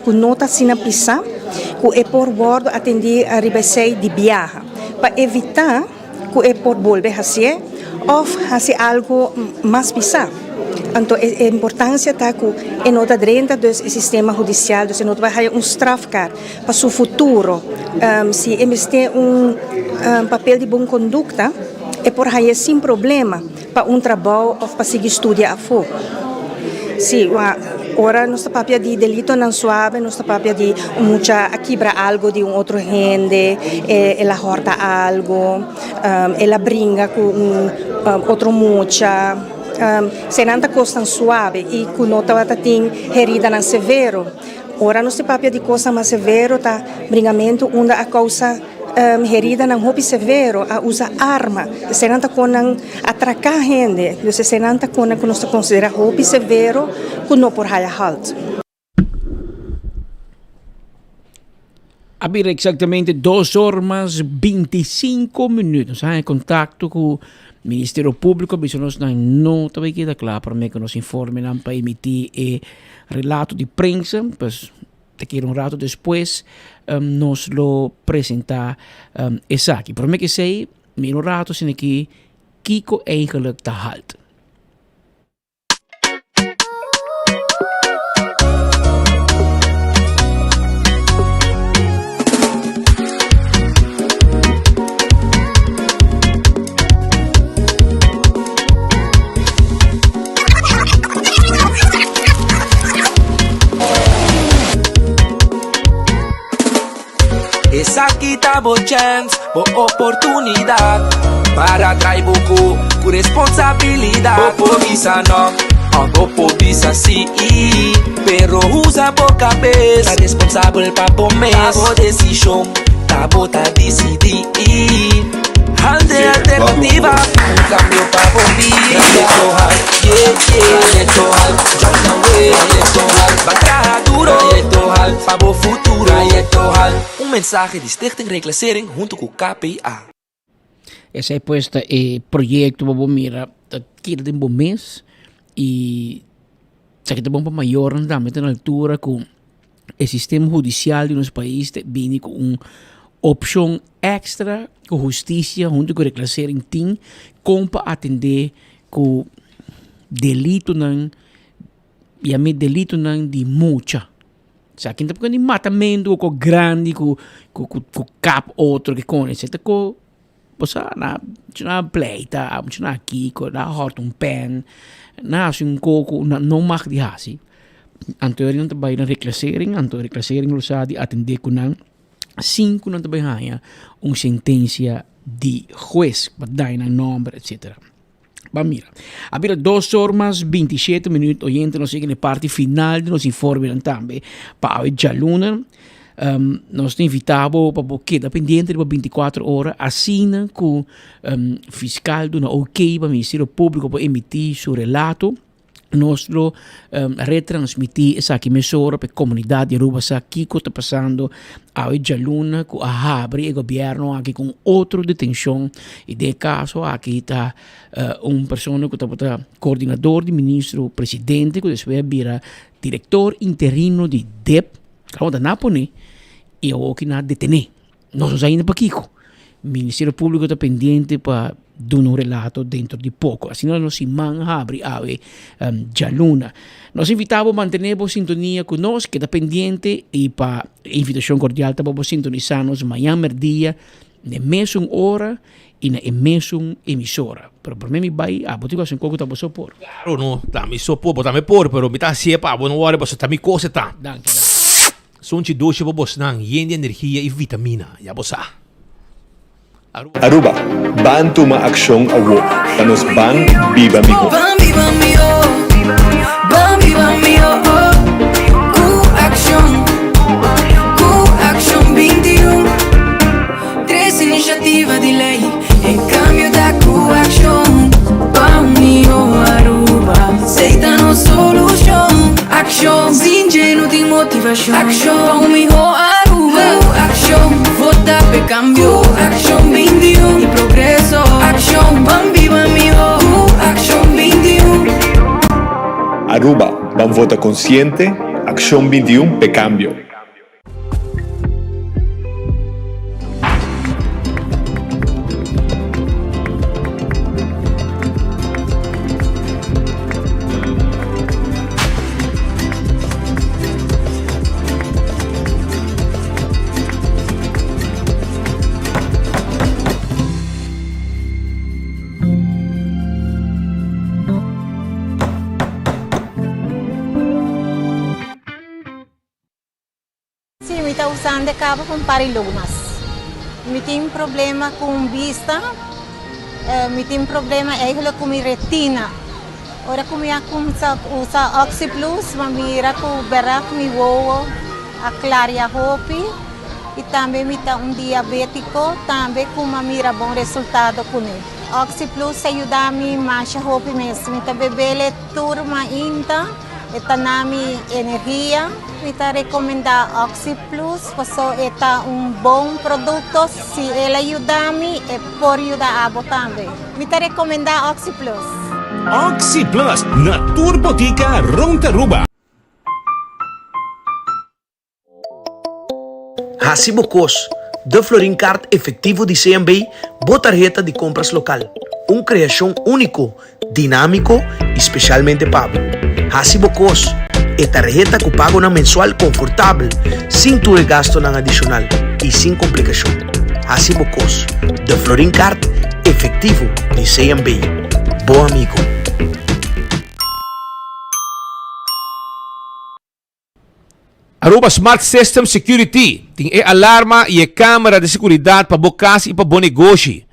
que não está sendo pisar, que é por bordo atender a ribesei de viagem, para evitar que é por volver a fazer ou fazer algo mais pisar. Então, a importância está que não está dentro do sistema judicial, então não vai ter strafkaart para o futuro. Se eles têm papel de boa conduta, é por aí sem problema para trabalho ou para seguir estudar a fora. Sim, ora nossa papel de delito não suave, nossa papel de muita quebra algo de outro gente, ela horta algo, ela brinca com outro mucha. Se não está coisa suave e que não está tendo herida não severo, ora nosso papel de coisa mais severo está bringamento onde a causa herida não roupa severo a usar arma, se não está com atracar gente, se não está com que nós considera roupa severo que não por high halt. Abrir exatamente 2 horas 25 minutos em contato com o Ministério Público, nós não também queda claro para mim que nos informem para emitir relato de prensa, pois daqui a rato depois nos lo apresentar essa aqui. Para mim que sei, no rato sem aqui, Kiko eigenlijk te halt. Essa aqui tá boa chance, boa oportunidade para trair pouco com responsabilidade. Boa visa não, boa visa sim, pero usa boa cabeça, responsável para comer. Tá boa decisão, tá boa decidir. Halte alternativa, cambio para boa vida. Electoral, Jordan Way, electoral, batalha duro, electoral, para boa futuro, electoral. Mensaje de Stichting Reclassering junto com o KPA. Esse é posto projeto para mira que tem bom mês e se que tem bom para maior andamento na altura com o sistema judicial de nosso país vindo com uma opção extra com justiça junto com o Reclassering tem como para atender com delito não e a me delito não de muita. Sa kinta ko ni matamendo ko grande ko cap outro que conhece tá ko posa na pleita na aqui ko na hort pen na assim coco não mag di hasi anterior não trabalho na reclassering lo sa di atender ko nang 5 não também há sentença de juez, para dar número, etc. Mas mira, abrir 2 horas 27 minutos, oyente, nós chegamos na parte final de nos informe também. Para hoje, já luna, nós invitamos para quedar pendente de 24 horas, assina com o fiscal do OK para o Ministério Público para emitir seu relato. Nós retransmitir essa emissora para a comunidade de Aruba, aqui que está passando a luna, com a abre o governo aqui com outra detenção. E de caso, aqui está pessoa que está coordenador de ministro presidente, que depois vira diretor interino de DEP, que está na Pone, e o que na detener. Nós ainda para Kiko. O Ministério Público está pendente para dar um relato dentro de pouco. Assim nós se abre a luna. Nós invitamos a manter a sintonia conosco, que está pendente, e para invitação cordial para sintonizar-nos amanhã, dia, na mesma hora e na mesma emissora. Pero para mim, vai a botiga sem coco tá você por. Claro, no, tá me sopor, tá me por, pero me tá siepa, não hora você tá me coisa tá. Danke. Sonte doce para você não, e energia e vitamina, já você. Aruba, bantu ma aksyon awo, panos bang biba miho. Bang biba miho, bang biba miho, ku action 21. 3 iniciativa di lei, e cambio da ku action. Bang miho Aruba, aceita no solution. Action, ingenu di motivation. Action, bang miho Aruba, action, vota per cambio. Action 21, il progresso. Action, bambi, Action 21. Aruba, ban vota consciente, acción 21 pe cambio. Usando de cabo com parilunas. Me tem problema com vista, me tem problema eigenlijk com minha retina. Ora como eu começo a usar Oxy Plus, mira com berak me voa a claria hopi e também me dá diabético, também com mira bom resultado com ele. Oxy Plus ajuda me mais hopi mesmo, me tá bebele turma ainda. Esta nami energia, kita recomenda Oxy Plus, porque esta bom produto, se ela ajuda-me, é por ajudar a também. Kita recomenda Oxy Plus. Oxy Plus na Turbotica Rontaruba. Hacibocos, de Florin Card efetivo de CMB, botarjeta de compras local. Criação único, dinâmico, especialmente pago. Hacibocos, é tarjeta que paga na mensual confortável, sem ter gasto não adicional e sem complicação. Hacibocos, de Florin Card efetivo de CMB. Bom amigo. Aruba Smart System Security tem alarma e câmera de segurança para bocas e para bom negócio.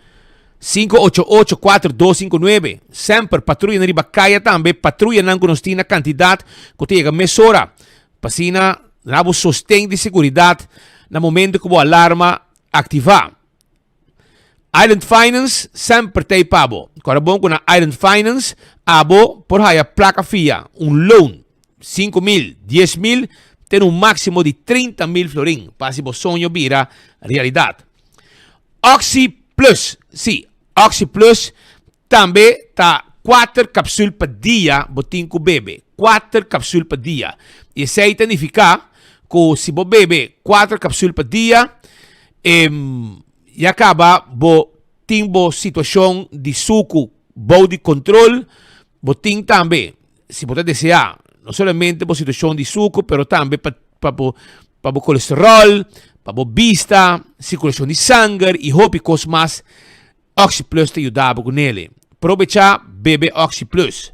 588-4259. Sempre patrulha na Ribacaya também. Patrulha não conosco na quantidade que tem a mesura. Passina, nabo sostém de segurança no momento que o alarma ativar. Island Finance sempre tem pabo. Agora bom com a Island Finance, abo por aí a placa fia. Loan, 5.000, 10.000, tem máximo de 30.000 florin. Para se você sonho vira realidade. Oxy Plus, sim. Oxy Plus também está 4 cápsulas por dia, botin com bebê. 4 cápsulas por dia. E isso significa que se você bebe 4 cápsulas por dia, e acaba, botin bo situação de suco, body control, botin também, se você desejar, não somente bo situação de suco, mas também para o colesterol, para a vista, circulação de sangue e outras mais. Oxy Plus te ajudava com ele. Aproveitar, bebe Oxy Plus.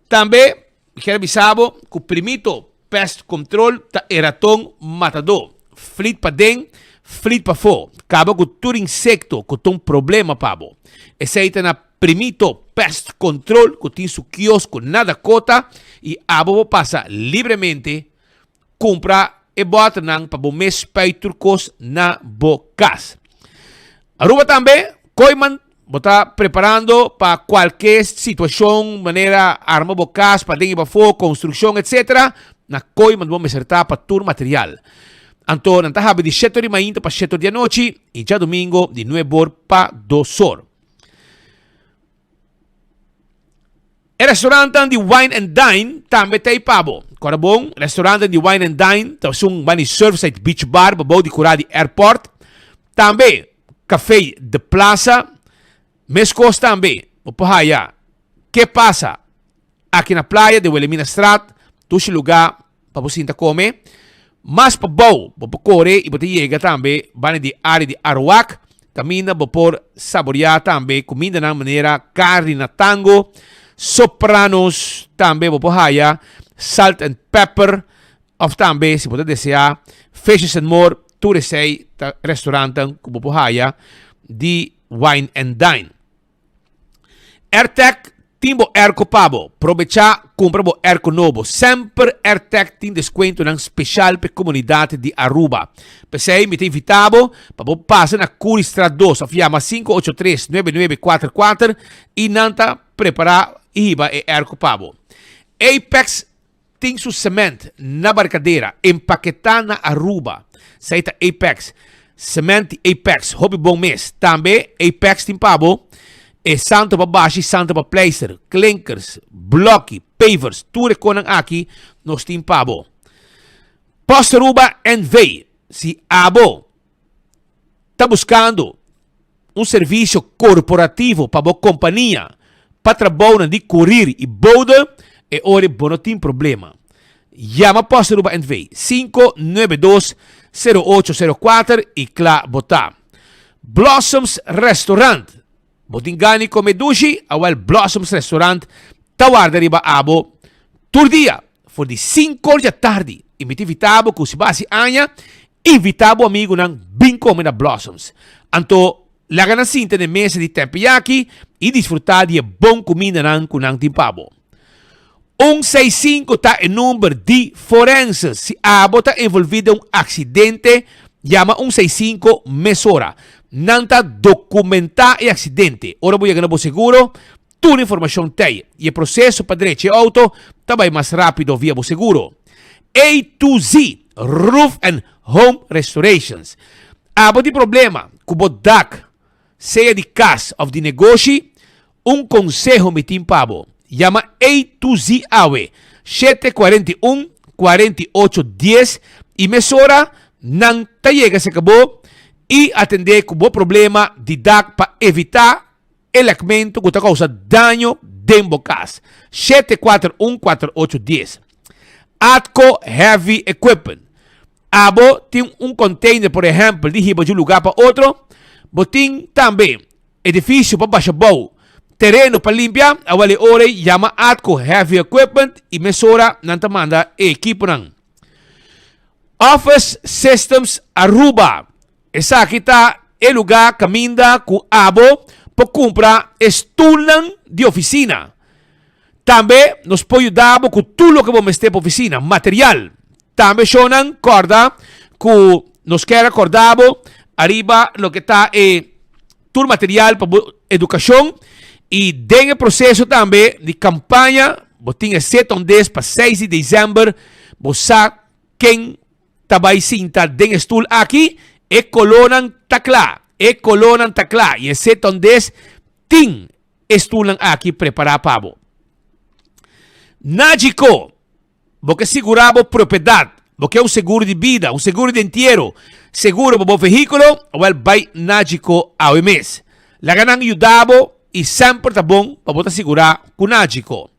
Também, quero avisar que o primeiro pest control é ratão matador. flit pa ding, flit pa fo. Kaba ko tur insecto ko tong problema pabo. Essaita na primito pest control ko tin su kiosco nada kota e abo pasa livremente compra e bota nang pabumes pay turcos na bocas. Aruba también, Koyman está preparando para cualquier situación, manera, arma bocas, para dengue, para construcción, etc. Na Koyman vamos acertar para tur material. Então, nanta habe de 7 de manhã para 7 de noite e já domingo de 9 horas para 2 horas. O restaurante de Wine and Dine também tem pabo. Agora bom, restaurante de Wine and Dine, então são bani Surfside Beach Bar, babou de curado de airport. Também café de plaza, mescos também. O porra, que passa aqui na praia de Wilhelmina Strat, tudo lugar para você comer. Mas para bom, para correr e para chegar também, bani de área de Arawak, camina para saborear também comida na maneira carne na tango, sopranos também para salt and pepper, of também se você desejar, fishes and more. Turesei restaurante como pohaya de Wine and Dine. AirTag timbo erco pabo. Provecha compra bo erco novo. Sempre AirTag tem desconto nang special per comunidade de Aruba. Per sei mi te invitabo pa bo passa na Curi Strat 2. Fiamma 583-9944 e nanta prepara iba e erco pabo. Apex tem su cement na barcadeira empaquetar na Aruba. Saita Apex, cement Apex, hobby bom mês. Também Apex tem pabo, e santo para baixo, santo para placer, clinkers, blocky, pavers, tudo com aqui, nós tem pabo. Post Aruba NV, se abo está buscando serviço corporativo para a companhia, para trabalhar de correr e boda, e ora bom não tem problema. Llama Post Aruba NV 592-0804 e cla bota. Blossoms Restaurant. Botingani come dushi, awal Blossoms Restaurant. Tawarda riba abo. Turdia, for di 5 da tarde. Invitavo com si basi anya. Invitavo amigo nang bincome na Blossoms. Anto, laga na cinta de mesa di tempiyaki e disfrutar de bom comida nang kunang timpabo. 165 está em número de forenses. Se a abo está envolvido em um acidente, chama 165 mesora. Não está documentar o acidente. Ora vou chegar no seguro, toda a informação tem. E o processo para direito de auto também mais rápido via o seguro. A to Z, Roof and Home Restorations. Abo de problema com o DAC, seja de casa ou de negócio, conselho me timpabo. Llama A to Z AWE 741-4810 e mesora não llega se acabou e atender com o problema de DAC para evitar el aumento que causa dano dentro casa. 741-4810. Atco Heavy Equipment. Abo tem container, por exemplo, de um lugar para outro. Botim também edifício para baixo boa. Terreno para limpar, awali ore llama Atco Heavy Equipment e mesora nanta manda equipo nang. Office Systems Aruba. Esa kita e lugar caminda ku abo para comprar estulan de oficina. Também nos pode ajudar com tudo que vamos ter para oficina, material. Também sonan corda que nos quer acordar arriba lo que está todo material para educação. E tem o processo também de campanha, botinha 7 para 6 de dezembro, você quem trabalha cinta den estul aqui, e colonan takla, e 7 ting estulan aqui preparar para Nagico, porque segurava propriedade, porque é um seguro de vida, um seguro de inteiro, seguro para o veículo, ou vai Nagico ao mês. La ganang yudabo e sempre tá bom para botar segurar com Nagico.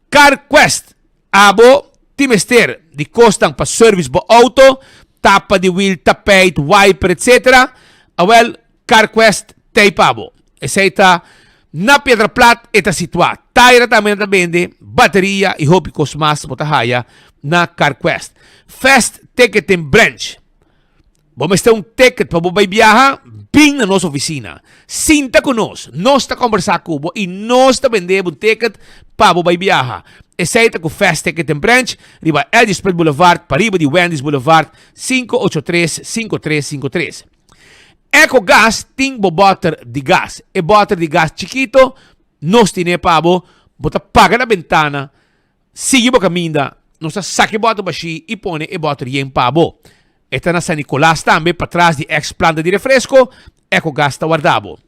CarQuest, abo timester de costam para service para auto, tapa de wheel, tapete, wiper, etc. Awel CarQuest tape abo. Essa na Pedra Plata está situada. Taira também vende bateria e hobby cosmas botahaya na CarQuest. Fast Ticketing Branch. Vamos ter um ticket para você viajar, vem na nossa oficina. Sinta conosco, nós está conversar com você e nós está vendendo um ticket para você viajar. Aceita com Fast Ticket and Branch, riba Elgin Spread Boulevard, pariba de Wendy's Boulevard, 583-5353. EcoGas tem botter de gas. E botter de gas chiquito, nós temos para você paga na ventana, sigue o caminho, nós saque botter baixi e põe e botter em para você. Está na San Nicolás também, para trás de ex-planta de refresco, EcoGas está guardado.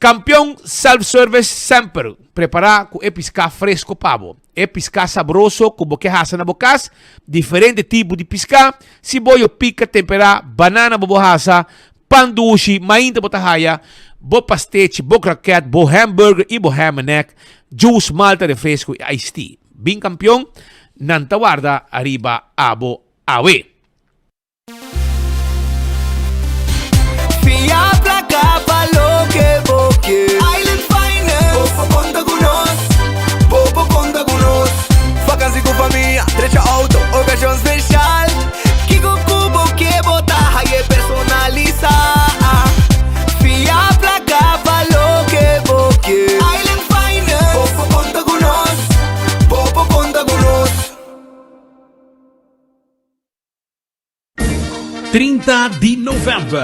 Campeão self-service sempre preparar com piscar fresco pavo. Piscar saboroso com boque rasa na bocas, diferente tipo de piscar, ciboio pica temperar, banana bobo rasa, pandushi, mainda botahaya, bo pastete, bo croquette, bo hamburger e bo ham and neck, juice, malta, refresco e iced tea. Bing campeão, nanta guarda arriba abo awe. Island Finance Popo conta conosco Popo conta conosco Vacanze com família Trecha auto Ocasião especial Kiko Kubo que botar Aí personaliza Fia placa Valor que boque Island Finance Popo conta conosco Popo conta conosco 30 de novembro.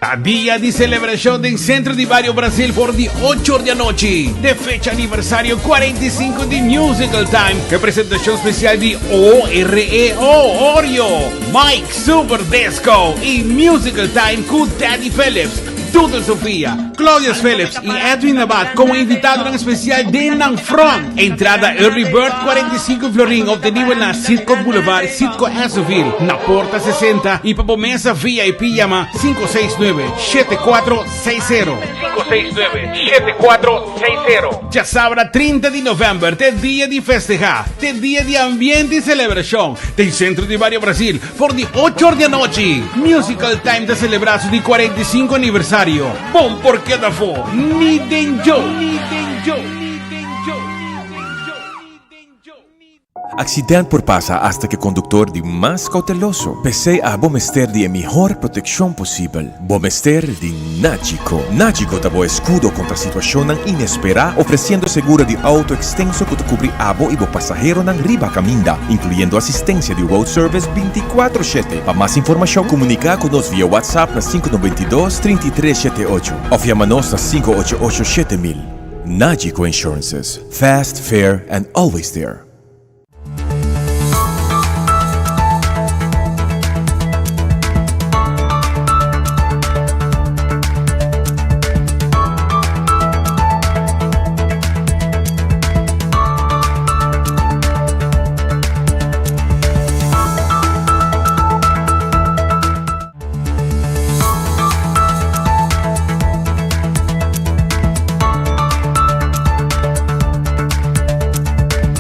A dia de celebração do Centro de Barrio Brasil por de 8 da noite. De fecha aniversário 45 de Musical Time. Representação especial de OREO, Oreo, Mike Super Disco e Musical Time com Daddy Phillips, Doodle Sofia, Claudia Phillips e Edwin Abad como invitado especial de Nang Front. Entrada Early Bird 45 florin obtenido na Sitco Boulevard, Sitco Esoville, na porta 60 e para mesa VIP llama 569-7460. 569-7460. Já sabrá 30 de novembro, tem dia de festejar, tem dia de ambiente e celebração. Tem Centro de Barrio Brasil por de 8 da noite. Musical Time de celebração de 45 aniversário. Bom porque da fo, ni denjo. Accidente por pasa hasta que conductor de más cauteloso. Pese a Bomester de mejor protección posible. Bomester de Nagico. Nagico dabo escudo contra situación inesperada, ofreciendo seguro de auto extenso que te cubre abo y bo pasajero nan riba caminda, incluyendo asistencia de road service 24/7. Para más información, comunica con nos vía WhatsApp na 592-3378 o llámanos na 588-7000. Nagico Insurances. Fast, fair, and always there.